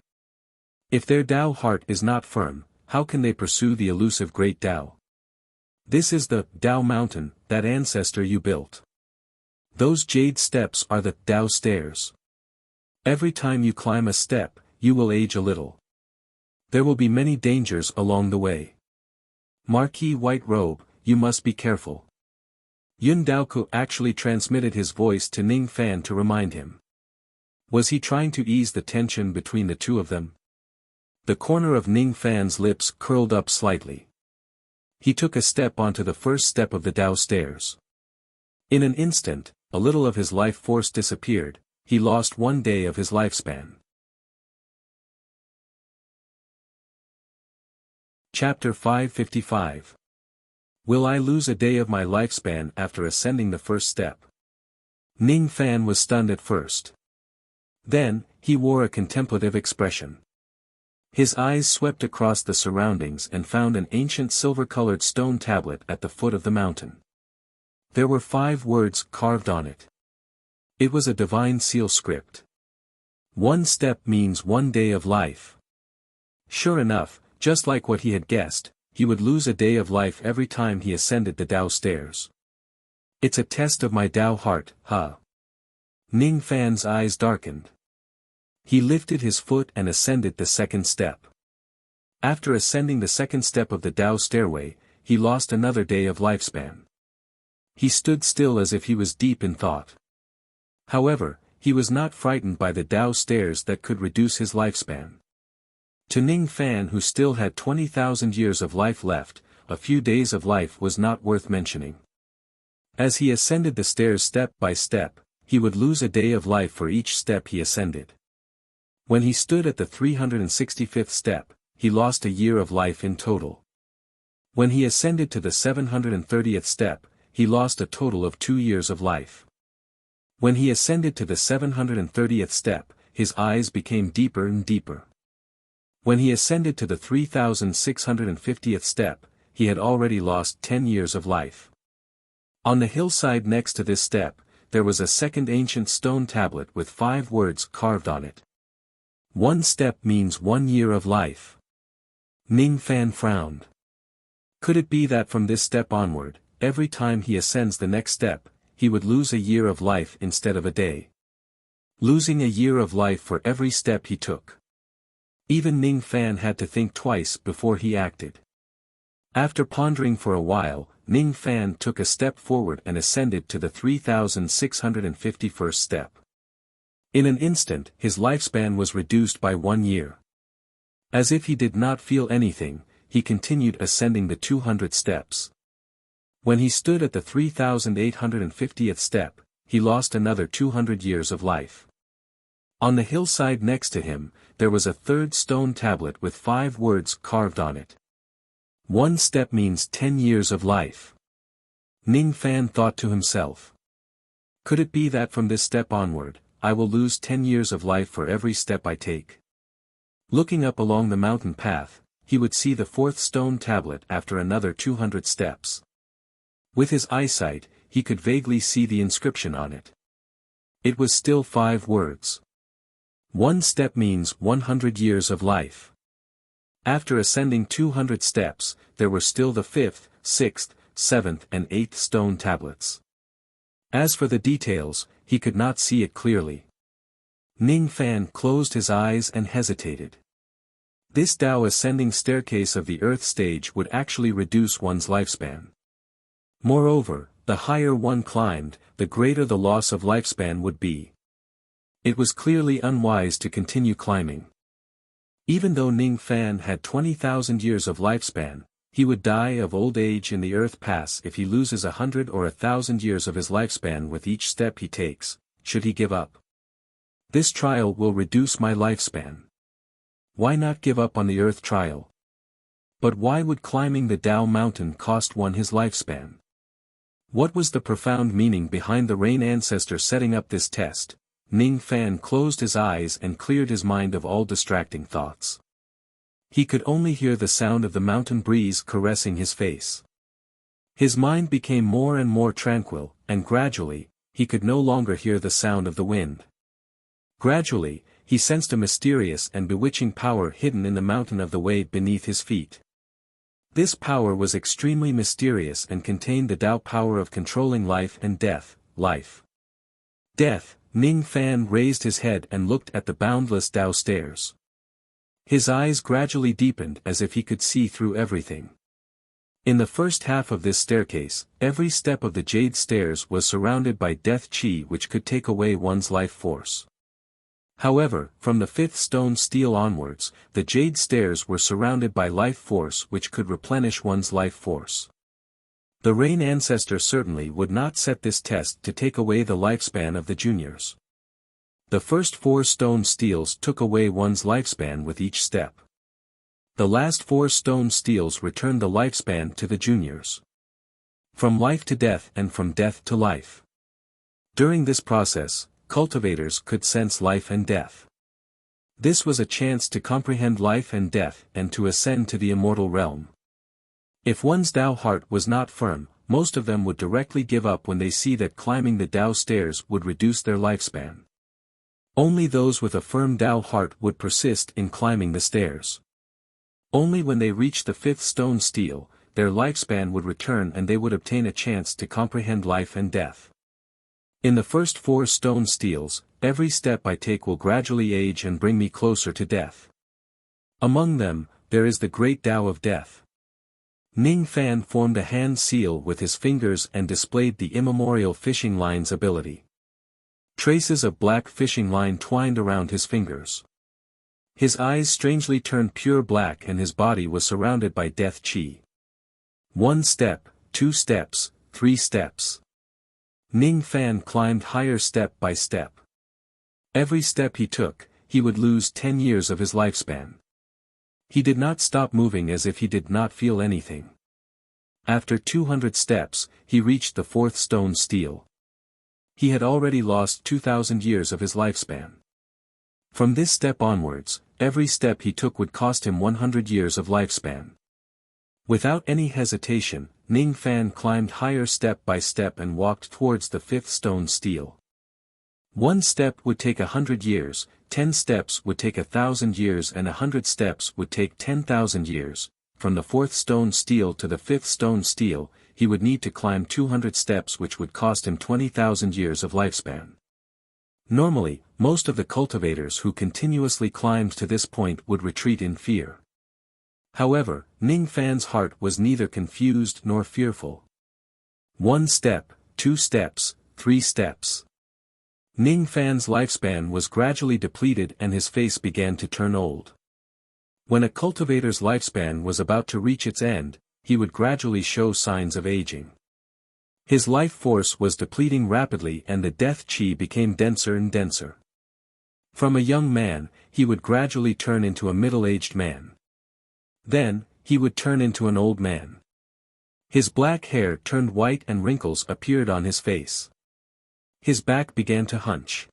Speaker 1: If their Tao heart is not firm, how can they pursue the elusive great Tao? This is the Tao mountain, that ancestor you built. Those jade steps are the Tao stairs. Every time you climb a step, you will age a little. There will be many dangers along the way. Marquis White Robe, you must be careful. Yun Daoku actually transmitted his voice to Ning Fan to remind him. Was he trying to ease the tension between the two of them? The corner of Ning Fan's lips curled up slightly. He took a step onto the first step of the Tao stairs. In an instant, a little of his life force disappeared. He lost 1 day of his lifespan. Chapter 555. Will I lose a day of my lifespan after ascending the first step? Ning Fan was stunned at first. Then, he wore a contemplative expression. His eyes swept across the surroundings and found an ancient silver-colored stone tablet at the foot of the mountain. There were 5 words carved on it. It was a divine seal script. 1 step means 1 day of life. Sure enough, just like what he had guessed, he would lose a day of life every time he ascended the Tao stairs. It's a test of my Tao heart, huh? Ning Fan's eyes darkened. He lifted his foot and ascended the second step. After ascending the second step of the Tao stairway, he lost another day of lifespan. He stood still as if he was deep in thought. However, he was not frightened by the Tao stairs that could reduce his lifespan. To Ning Fan, who still had 20,000 years of life left, a few days of life was not worth mentioning. As he ascended the stairs step by step, he would lose a day of life for each step he ascended. When he stood at the 365th step, he lost a year of life in total. When he ascended to the 730th step, he lost a total of 2 years of life. When he ascended to the 730th step, his eyes became deeper and deeper. When he ascended to the 3650th step, he had already lost 10 years of life. On the hillside next to this step, there was a second ancient stone tablet with 5 words carved on it. 1 step means 1 year of life. Ning Fan frowned. Could it be that from this step onward, every time he ascends the next step, he would lose a year of life instead of a day? Losing a year of life for every step he took. Even Ning Fan had to think twice before he acted. After pondering for a while, Ning Fan took a step forward and ascended to the 3651st step. In an instant, his lifespan was reduced by 1 year. As if he did not feel anything, he continued ascending the 200 steps. When he stood at the 3850th step, he lost another 200 years of life. On the hillside next to him, there was a third stone tablet with 5 words carved on it. 1 step means 10 years of life. Ning Fan thought to himself. Could it be that from this step onward, I will lose 10 years of life for every step I take? Looking up along the mountain path, he would see the 4th stone tablet after another 200 steps. With his eyesight, he could vaguely see the inscription on it. It was still 5 words. 1 step means 100 years of life. After ascending 200 steps, there were still the 5th, 6th, 7th and 8th stone tablets. As for the details, he could not see it clearly. Ning Fan closed his eyes and hesitated. This Tao ascending staircase of the earth stage would actually reduce one's lifespan. Moreover, the higher one climbed, the greater the loss of lifespan would be. It was clearly unwise to continue climbing. Even though Ning Fan had 20,000 years of lifespan, he would die of old age in the earth pass if he loses 100 or 1,000 years of his lifespan with each step he takes. Should he give up? This trial will reduce my lifespan. Why not give up on the earth trial? But why would climbing the Tao mountain cost one his lifespan? What was the profound meaning behind the Rain Ancestor setting up this test? Ning Fan closed his eyes and cleared his mind of all distracting thoughts. He could only hear the sound of the mountain breeze caressing his face. His mind became more and more tranquil, and gradually, he could no longer hear the sound of the wind. Gradually, he sensed a mysterious and bewitching power hidden in the mountain of the way beneath his feet. This power was extremely mysterious and contained the Tao power of controlling life and death, life. Death. Ning Fan raised his head and looked at the boundless Tao stairs. His eyes gradually deepened as if he could see through everything. In the first half of this staircase, every step of the jade stairs was surrounded by death chi which could take away one's life force. However, from the 5th stone steel onwards, the jade stairs were surrounded by life force which could replenish one's life force. The Rain Ancestor certainly would not set this test to take away the lifespan of the juniors. The first 4 stone steels took away one's lifespan with each step. The last 4 stone steels returned the lifespan to the juniors. From life to death and from death to life. During this process, cultivators could sense life and death. This was a chance to comprehend life and death and to ascend to the immortal realm. If one's Tao heart was not firm, most of them would directly give up when they see that climbing the Tao stairs would reduce their lifespan. Only those with a firm Tao heart would persist in climbing the stairs. Only when they reached the 5th stone steel, their lifespan would return and they would obtain a chance to comprehend life and death. In the first 4 stone steels, every step I take will gradually age and bring me closer to death. Among them, there is the great Tao of death. Ning Fan formed a hand seal with his fingers and displayed the immemorial fishing line's ability. Traces of black fishing line twined around his fingers. His eyes strangely turned pure black and his body was surrounded by death chi. 1 step, 2 steps, 3 steps. Ning Fan climbed higher step by step. Every step he took, he would lose 10 years of his lifespan. He did not stop moving as if he did not feel anything. After 200 steps, he reached the 4th stone steel. He had already lost 2,000 years of his lifespan. From this step onwards, every step he took would cost him 100 years of lifespan. Without any hesitation, Ning Fan climbed higher step by step and walked towards the 5th stone stele. 1 step would take 100 years, 10 steps would take 1,000 years, and 100 steps would take 10,000 years. From the 4th stone stele to the 5th stone stele, he would need to climb 200 steps, which would cost him 20,000 years of lifespan. Normally, most of the cultivators who continuously climbed to this point would retreat in fear. However, Ning Fan's heart was neither confused nor fearful. 1 step, 2 steps, 3 steps. Ning Fan's lifespan was gradually depleted and his face began to turn old. When a cultivator's lifespan was about to reach its end, he would gradually show signs of aging. His life force was depleting rapidly and the death chi became denser and denser. From a young man, he would gradually turn into a middle-aged man. Then, he would turn into an old man. His black hair turned white and wrinkles appeared on his face. His back began to hunch.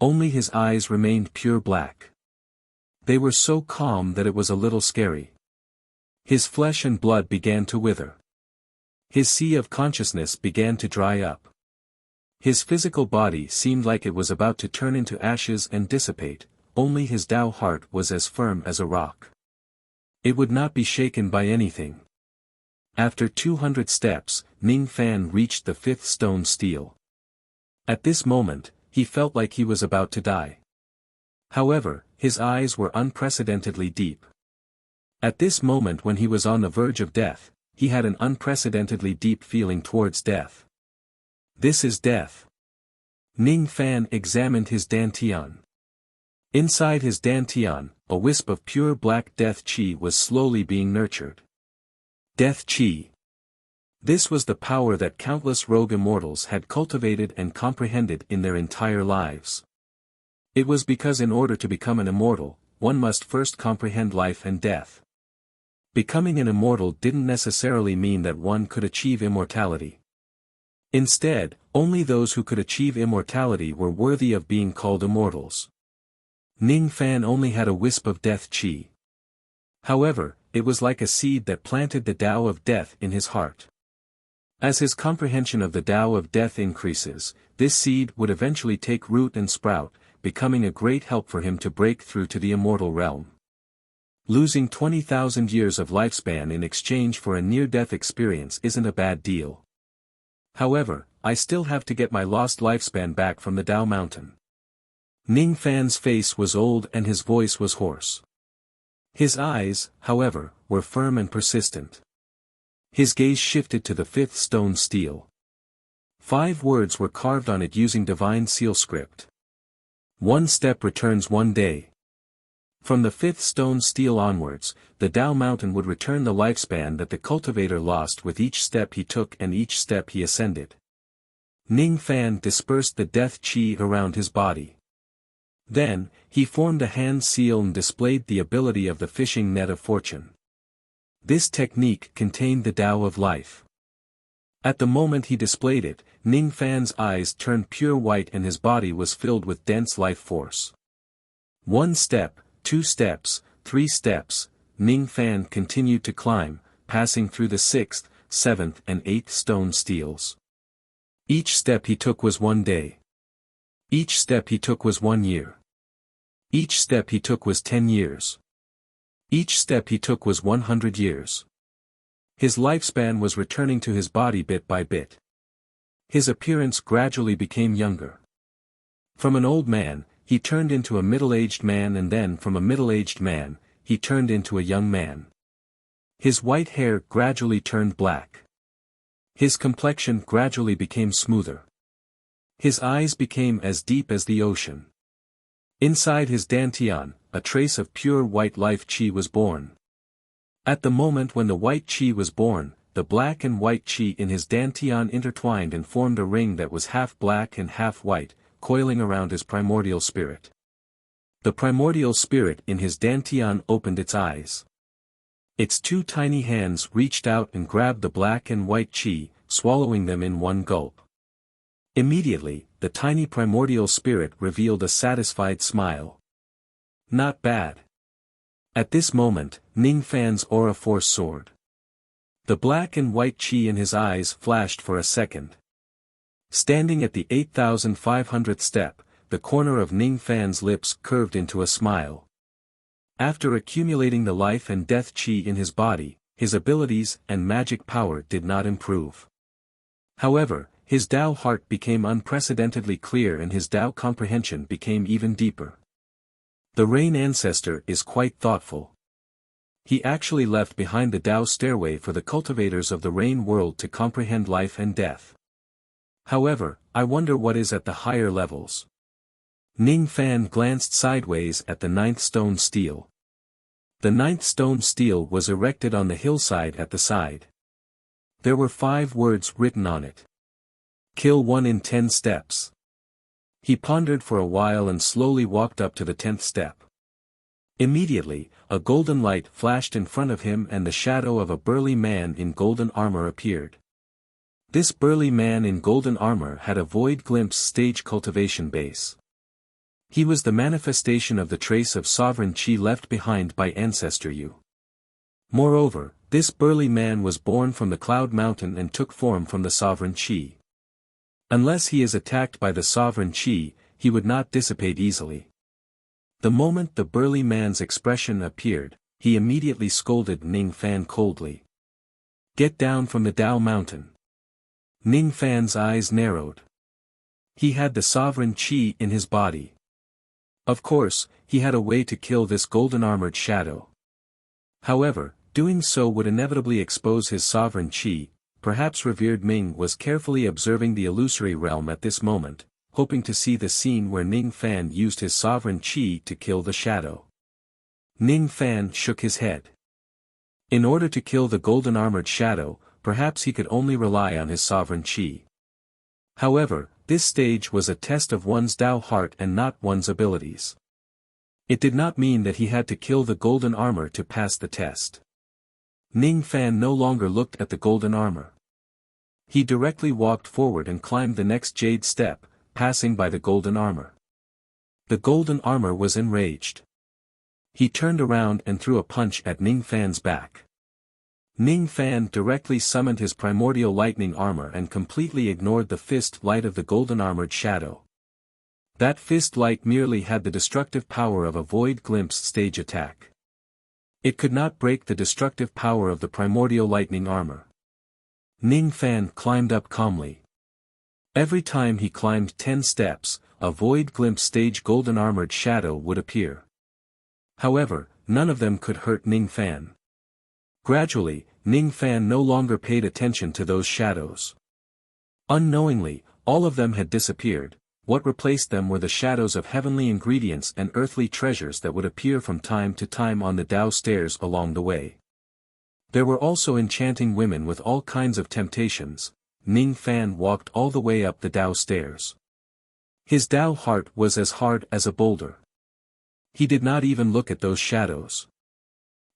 Speaker 1: Only his eyes remained pure black. They were so calm that it was a little scary. His flesh and blood began to wither. His sea of consciousness began to dry up. His physical body seemed like it was about to turn into ashes and dissipate, only his Tao heart was as firm as a rock. It would not be shaken by anything. After 200 steps, Ning Fan reached the 5th stone stele. At this moment, he felt like he was about to die. However, his eyes were unprecedentedly deep. At this moment, when he was on the verge of death, he had an unprecedentedly deep feeling towards death. This is death. Ning Fan examined his dantian. Inside his dantian, a wisp of pure black death chi was slowly being nurtured. Death chi. This was the power that countless rogue immortals had cultivated and comprehended in their entire lives. It was because in order to become an immortal, one must first comprehend life and death. Becoming an immortal didn't necessarily mean that one could achieve immortality. Instead, only those who could achieve immortality were worthy of being called immortals. Ning Fan only had a wisp of death chi. However, it was like a seed that planted the Tao of death in his heart. As his comprehension of the Tao of death increases, this seed would eventually take root and sprout, becoming a great help for him to break through to the immortal realm. Losing 20,000 years of lifespan in exchange for a near-death experience isn't a bad deal. However, I still have to get my lost lifespan back from the Tao Mountain. Ning Fan's face was old and his voice was hoarse. His eyes, however, were firm and persistent. His gaze shifted to the 5th stone stele. 5 words were carved on it using divine seal script. 1 step returns 1 day. From the 5th stone stele onwards, the Tao Mountain would return the lifespan that the cultivator lost with each step he took and each step he ascended. Ning Fan dispersed the death chi around his body. Then, he formed a hand seal and displayed the ability of the fishing net of fortune. This technique contained the Tao of life. At the moment he displayed it, Ning Fan's eyes turned pure white and his body was filled with dense life force. 1 step, 2 steps, 3 steps, Ning Fan continued to climb, passing through the 6th, 7th and 8th stone steles. Each step he took was 1 day. Each step he took was 1 year. Each step he took was 10 years. Each step he took was 100 years. His lifespan was returning to his body bit by bit. His appearance gradually became younger. From an old man, he turned into a middle-aged man, and then from a middle-aged man, he turned into a young man. His white hair gradually turned black. His complexion gradually became smoother. His eyes became as deep as the ocean. Inside his dantian, a trace of pure white life chi was born. At the moment when the white chi was born, the black and white chi in his dantian intertwined and formed a ring that was half black and half white, coiling around his primordial spirit. The primordial spirit in his dantian opened its eyes. Its 2 tiny hands reached out and grabbed the black and white chi, swallowing them in one gulp. Immediately, the tiny primordial spirit revealed a satisfied smile. Not bad. At this moment, Ning Fan's aura force soared. The black and white chi in his eyes flashed for a second. Standing at the 8,500th step, the corner of Ning Fan's lips curved into a smile. After accumulating the life and death chi in his body, his abilities and magic power did not improve. However, his Tao heart became unprecedentedly clear and his Tao comprehension became even deeper. The Rain Ancestor is quite thoughtful. He actually left behind the Tao stairway for the cultivators of the Rain world to comprehend life and death. However, I wonder what is at the higher levels. Ning Fan glanced sideways at the 9th stone stele. The 9th stone stele was erected on the hillside at the side. There were 5 words written on it. Kill 1 in 10 steps. He pondered for a while and slowly walked up to the 10th step. Immediately, a golden light flashed in front of him and the shadow of a burly man in golden armor appeared. This burly man in golden armor had a void glimpse stage cultivation base. He was the manifestation of the trace of sovereign chi left behind by Ancestor Yu. Moreover, this burly man was born from the Cloud Mountain and took form from the sovereign chi. Unless he is attacked by the sovereign chi, he would not dissipate easily. The moment the burly man's expression appeared, he immediately scolded Ning Fan coldly. Get down from the Tao Mountain. Ning Fan's eyes narrowed. He had the sovereign chi in his body. Of course, he had a way to kill this golden-armored shadow. However, doing so would inevitably expose his sovereign chi. Perhaps revered Ming was carefully observing the illusory realm at this moment, hoping to see the scene where Ning Fan used his sovereign chi to kill the shadow. Ning Fan shook his head. In order to kill the golden-armored shadow, perhaps he could only rely on his sovereign chi. However, this stage was a test of one's Tao heart and not one's abilities. It did not mean that he had to kill the golden armor to pass the test. Ning Fan no longer looked at the golden armor. He directly walked forward and climbed the next jade step, passing by the golden armor. The golden armor was enraged. He turned around and threw a punch at Ning Fan's back. Ning Fan directly summoned his primordial lightning armor and completely ignored the fist light of the golden-armored shadow. That fist light merely had the destructive power of a void glimpse stage attack. It could not break the destructive power of the primordial lightning armor. Ning Fan climbed up calmly. Every time he climbed 10 steps, a void glimpse stage golden-armored shadow would appear. However, none of them could hurt Ning Fan. Gradually, Ning Fan no longer paid attention to those shadows. Unknowingly, all of them had disappeared. What replaced them were the shadows of heavenly ingredients and earthly treasures that would appear from time to time on the Tao stairs along the way. There were also enchanting women with all kinds of temptations. Ning Fan walked all the way up the Tao stairs. His Tao heart was as hard as a boulder. He did not even look at those shadows.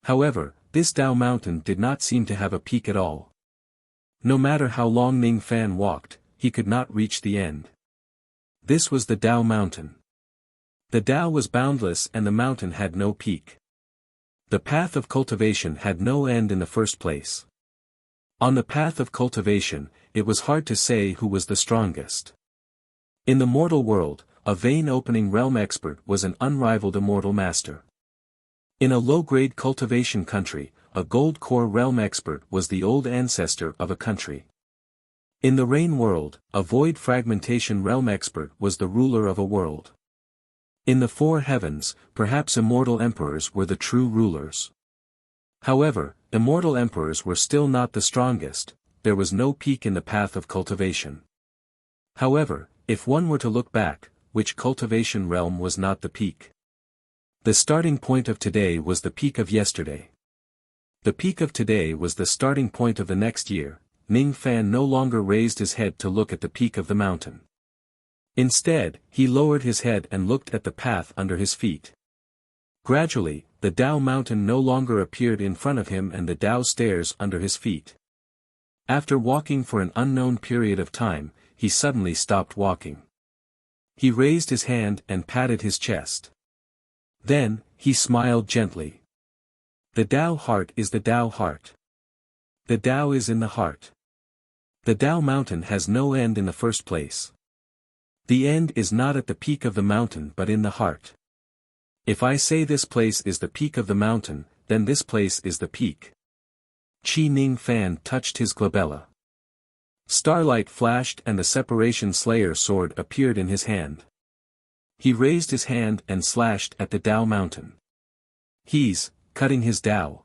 Speaker 1: However, this Tao mountain did not seem to have a peak at all. No matter how long Ning Fan walked, he could not reach the end. This was the Tao mountain. The Tao was boundless and the mountain had no peak. The path of cultivation had no end in the first place. On the path of cultivation, it was hard to say who was the strongest. In the mortal world, a vein-opening realm expert was an unrivaled immortal master. In a low-grade cultivation country, a gold core realm expert was the old ancestor of a country. In the rain world, a void fragmentation realm expert was the ruler of a world. In the four heavens, perhaps immortal emperors were the true rulers. However, immortal emperors were still not the strongest. There was no peak in the path of cultivation. However, if one were to look back, which cultivation realm was not the peak? The starting point of today was the peak of yesterday. The peak of today was the starting point of the next year. Ning Fan no longer raised his head to look at the peak of the mountain. Instead, he lowered his head and looked at the path under his feet. Gradually, the Tao mountain no longer appeared in front of him and the Tao stairs under his feet. After walking for an unknown period of time, he suddenly stopped walking. He raised his hand and patted his chest. Then, he smiled gently. The Tao heart is the Tao heart. The Tao is in the heart. The Tao mountain has no end in the first place. The end is not at the peak of the mountain but in the heart. If I say this place is the peak of the mountain, then this place is the peak. Qi Ning Fan touched his glabella. Starlight flashed and the separation slayer sword appeared in his hand. He raised his hand and slashed at the Tao mountain. He's cutting his Tao.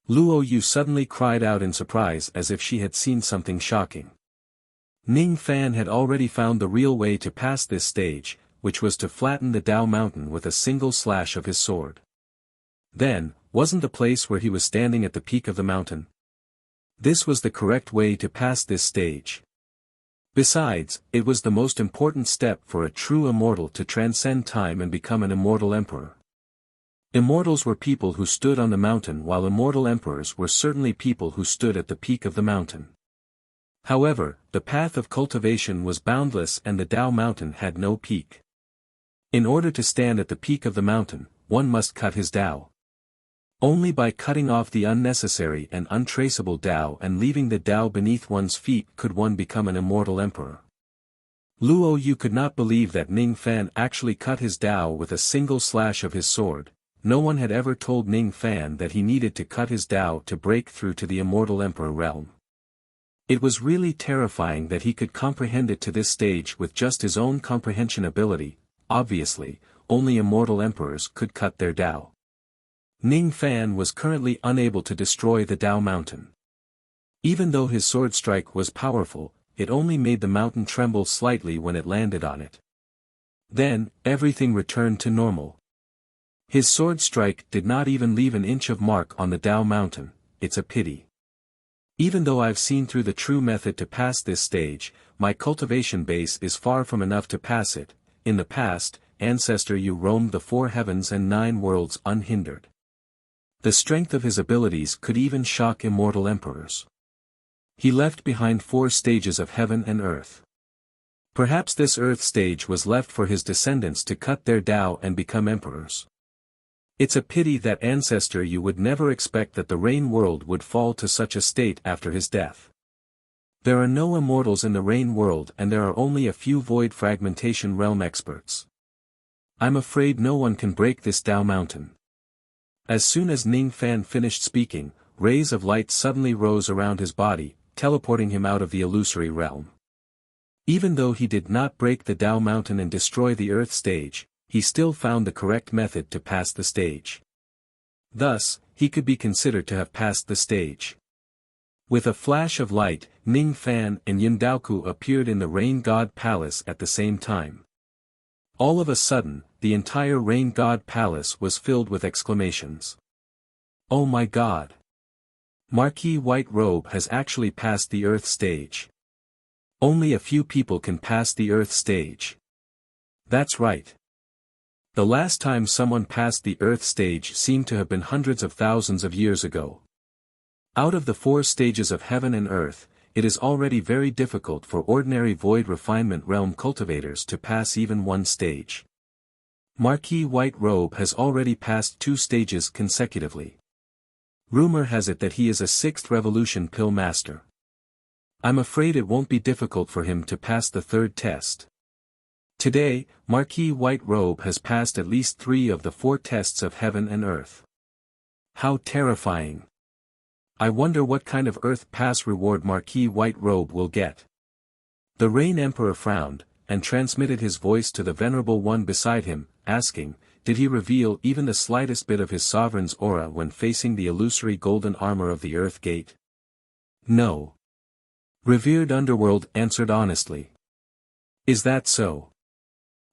Speaker 1: Luo Yu suddenly cried out in surprise as if she had seen something shocking. Ning Fan had already found the real way to pass this stage, which was to flatten the Tao mountain with a single slash of his sword. Then, wasn't the place where he was standing at the peak of the mountain? This was the correct way to pass this stage. Besides, it was the most important step for a true immortal to transcend time and become an immortal emperor. Immortals were people who stood on the mountain while immortal emperors were certainly people who stood at the peak of the mountain. However, the path of cultivation was boundless and the Tao mountain had no peak. In order to stand at the peak of the mountain, one must cut his Tao. Only by cutting off the unnecessary and untraceable Tao and leaving the Tao beneath one's feet could one become an immortal emperor. Luo Yu could not believe that Ning Fan actually cut his Tao with a single slash of his sword. No one had ever told Ning Fan that he needed to cut his Tao to break through to the immortal emperor realm. It was really terrifying that he could comprehend it to this stage with just his own comprehension ability. Obviously, only immortal emperors could cut their Tao. Ning Fan was currently unable to destroy the Tao mountain. Even though his sword strike was powerful, it only made the mountain tremble slightly when it landed on it. Then, everything returned to normal. His sword strike did not even leave an inch of mark on the Tao mountain. It's a pity. Even though I've seen through the true method to pass this stage, my cultivation base is far from enough to pass it. In the past, Ancestor Yu roamed the 4 heavens and 9 worlds unhindered. The strength of his abilities could even shock immortal emperors. He left behind 4 stages of heaven and earth. Perhaps this earth stage was left for his descendants to cut their Tao and become emperors. It's a pity that Ancestor Yu would never expect that the rain world would fall to such a state after his death. There are no immortals in the rain world and there are only a few void fragmentation realm experts. I'm afraid no one can break this Tao mountain. As soon as Ning Fan finished speaking, rays of light suddenly rose around his body, teleporting him out of the illusory realm. Even though he did not break the Tao mountain and destroy the earth stage, he still found the correct method to pass the stage. Thus, he could be considered to have passed the stage. With a flash of light, Ning Fan and Yundaoku appeared in the Rain God Palace at the same time. All of a sudden, the entire Rain God Palace was filled with exclamations. Oh my God! Marquis White Robe has actually passed the Earth stage. Only a few people can pass the Earth stage. That's right. The last time someone passed the Earth stage seemed to have been hundreds of thousands of years ago. Out of the 4 stages of heaven and earth, it is already very difficult for ordinary void refinement realm cultivators to pass even 1 stage. Marquis White Robe has already passed 2 stages consecutively. Rumor has it that he is a 6th revolution pill master. I'm afraid it won't be difficult for him to pass the 3rd test. Today, Marquis White Robe has passed at least 3 of the 4 tests of heaven and earth. How terrifying! I wonder what kind of earth pass reward Marquis White Robe will get. The Rain Emperor frowned, and transmitted his voice to the Venerable One beside him, asking, did he reveal even the slightest bit of his sovereign's aura when facing the illusory golden armor of the Earth Gate? No. Revered Underworld answered honestly. Is that so?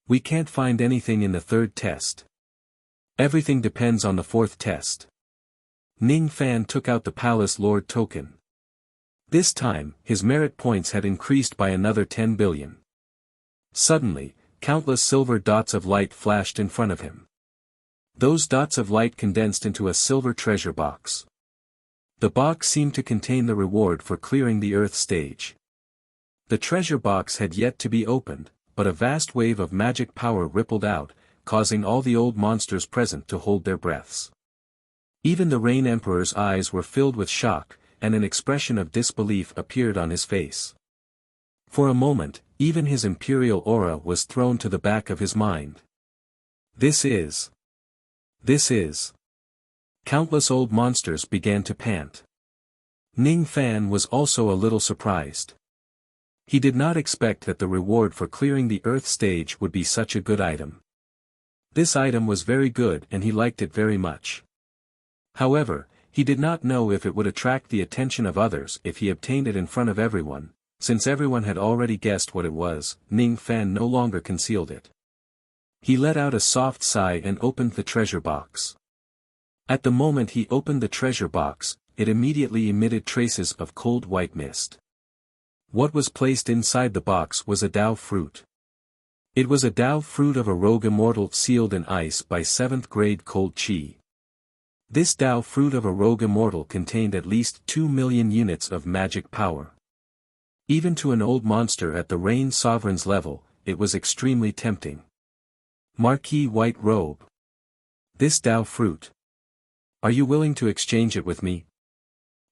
Speaker 1: We can't find anything in the 3rd test. Everything depends on the 4th test. Ning Fan took out the Palace Lord token. This time, his merit points had increased by another 10 billion. Suddenly, countless silver dots of light flashed in front of him. Those dots of light condensed into a silver treasure box. The box seemed to contain the reward for clearing the Earth stage. The treasure box had yet to be opened, but a vast wave of magic power rippled out, causing all the old monsters present to hold their breaths. Even the Rain Emperor's eyes were filled with shock, and an expression of disbelief appeared on his face. For a moment, even his imperial aura was thrown to the back of his mind. This is. Countless old monsters began to pant. Ning Fan was also a little surprised. He did not expect that the reward for clearing the Earth stage would be such a good item. This item was very good and he liked it very much. However, he did not know if it would attract the attention of others if he obtained it in front of everyone. Since everyone had already guessed what it was, Ning Fan no longer concealed it. He let out a soft sigh and opened the treasure box. At the moment he opened the treasure box, it immediately emitted traces of cold white mist. What was placed inside the box was a Dao fruit. It was a Dao fruit of a rogue immortal sealed in ice by 7th grade cold chi. This Dao fruit of a rogue immortal contained at least 2 million units of magic power. Even to an old monster at the Rain Sovereign's level, it was extremely tempting. Marquis White Robe. This Dao fruit. Are you willing to exchange it with me?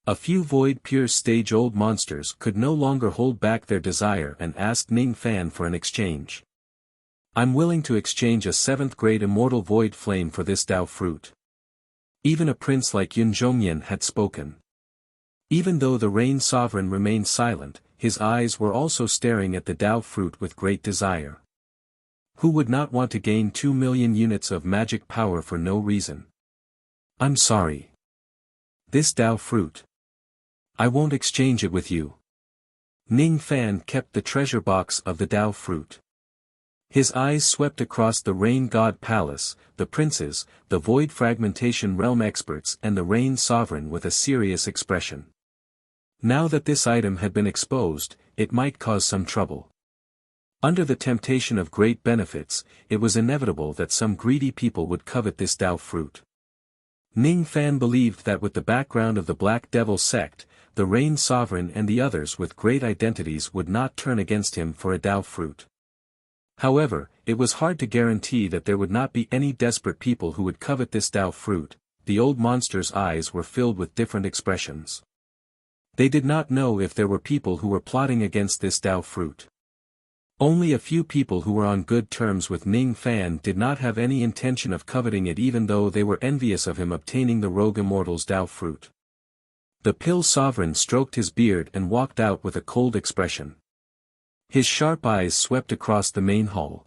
Speaker 1: A few Void Pure stage old monsters could no longer hold back their desire and asked Ning Fan for an exchange. I'm willing to exchange a 7th grade immortal void flame for this Dao fruit. Even a prince like Yun Zhongyan had spoken. Even though the Rain Sovereign remained silent, his eyes were also staring at the Dao fruit with great desire. Who would not want to gain 2 million units of magic power for no reason? I'm sorry. This Dao fruit. I won't exchange it with you. Ning Fan kept the treasure box of the Dao fruit. His eyes swept across the Rain God Palace, the princes, the Void Fragmentation Realm experts and the Rain Sovereign with a serious expression. Now that this item had been exposed, it might cause some trouble. Under the temptation of great benefits, it was inevitable that some greedy people would covet this Dao fruit. Ning Fan believed that with the background of the Black Devil sect, the Rain Sovereign and the others with great identities would not turn against him for a Dao fruit. However, it was hard to guarantee that there would not be any desperate people who would covet this Dao fruit. The old monster's eyes were filled with different expressions. They did not know if there were people who were plotting against this Dao fruit. Only a few people who were on good terms with Ning Fan did not have any intention of coveting it even though they were envious of him obtaining the Rogue Immortal's Dao fruit. The Pill Sovereign stroked his beard and walked out with a cold expression. His sharp eyes swept across the main hall.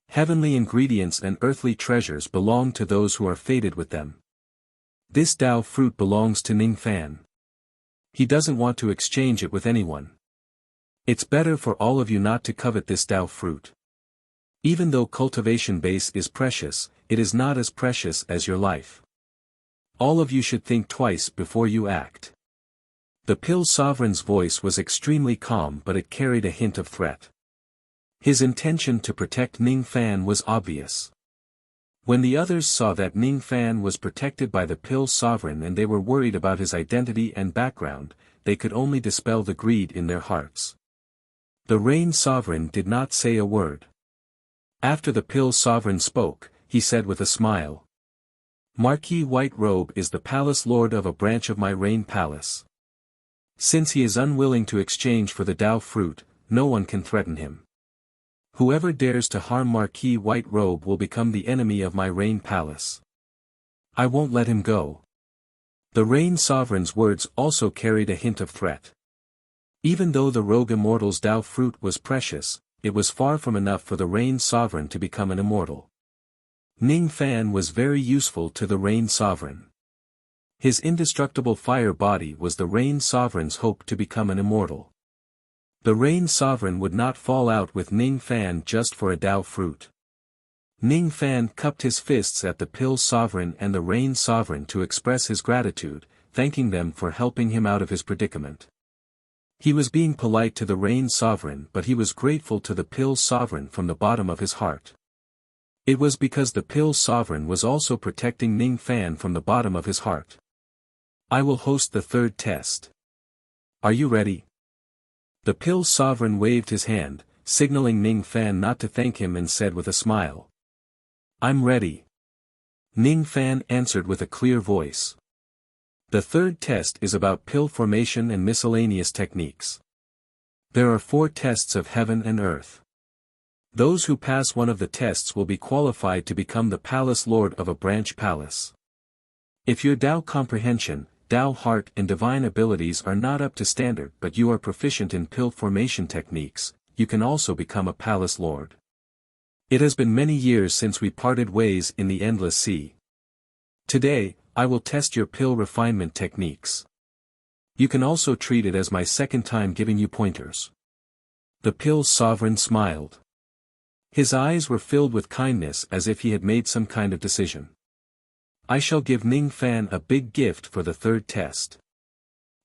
Speaker 1: Heavenly ingredients and earthly treasures belong to those who are fated with them. This Dao fruit belongs to Ning Fan. He doesn't want to exchange it with anyone. It's better for all of you not to covet this Dao fruit. Even though cultivation base is precious, it is not as precious as your life. All of you should think twice before you act. The Pill Sovereign's voice was extremely calm but it carried a hint of threat. His intention to protect Ning Fan was obvious. When the others saw that Ning Fan was protected by the Pill Sovereign and they were worried about his identity and background, they could only dispel the greed in their hearts. The Rain Sovereign did not say a word. After the Pill Sovereign spoke, he said with a smile. Marquis White Robe is the palace lord of a branch of my Rain Palace. Since he is unwilling to exchange for the Dao fruit, no one can threaten him. Whoever dares to harm Marquis White Robe will become the enemy of my Rain Palace. I won't let him go. The Rain Sovereign's words also carried a hint of threat. Even though the Rogue Immortal's Dao fruit was precious, it was far from enough for the Rain Sovereign to become an immortal. Ning Fan was very useful to the Rain Sovereign. His indestructible fire body was the Rain Sovereign's hope to become an immortal. The Rain Sovereign would not fall out with Ning Fan just for a Dao fruit. Ning Fan cupped his fists at the Pill Sovereign and the Rain Sovereign to express his gratitude, thanking them for helping him out of his predicament. He was being polite to the Rain Sovereign but he was grateful to the Pill Sovereign from the bottom of his heart. It was because the Pill Sovereign was also protecting Ning Fan from the bottom of his heart. I will host the third test. Are you ready? The Pill Sovereign waved his hand, signaling Ning Fan not to thank him and said with a smile. I'm ready. Ning Fan answered with a clear voice. The third test is about pill formation and miscellaneous techniques. There are 4 tests of heaven and earth. Those who pass one of the tests will be qualified to become the palace lord of a branch palace. If your Tao comprehension, Tao heart and divine abilities are not up to standard but you are proficient in pill formation techniques, you can also become a palace lord. It has been many years since we parted ways in the endless sea. Today, I will test your pill refinement techniques. You can also treat it as my second time giving you pointers. The pill's sovereign smiled. His eyes were filled with kindness as if he had made some kind of decision. I shall give Ning Fan a big gift for the third test.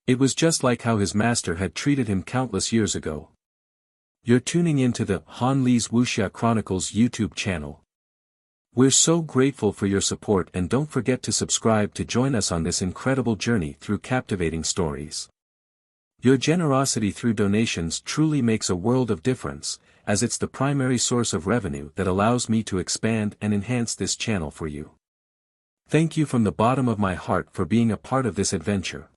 Speaker 1: It was just like how his master had treated him countless years ago. You're tuning into the Han Li's Wuxia Chronicles YouTube channel. We're so grateful for your support and don't forget to subscribe to join us on this incredible journey through captivating stories. Your generosity through donations truly makes a world of difference, as it's the primary source of revenue that allows me to expand and enhance this channel for you. Thank you from the bottom of my heart for being a part of this adventure.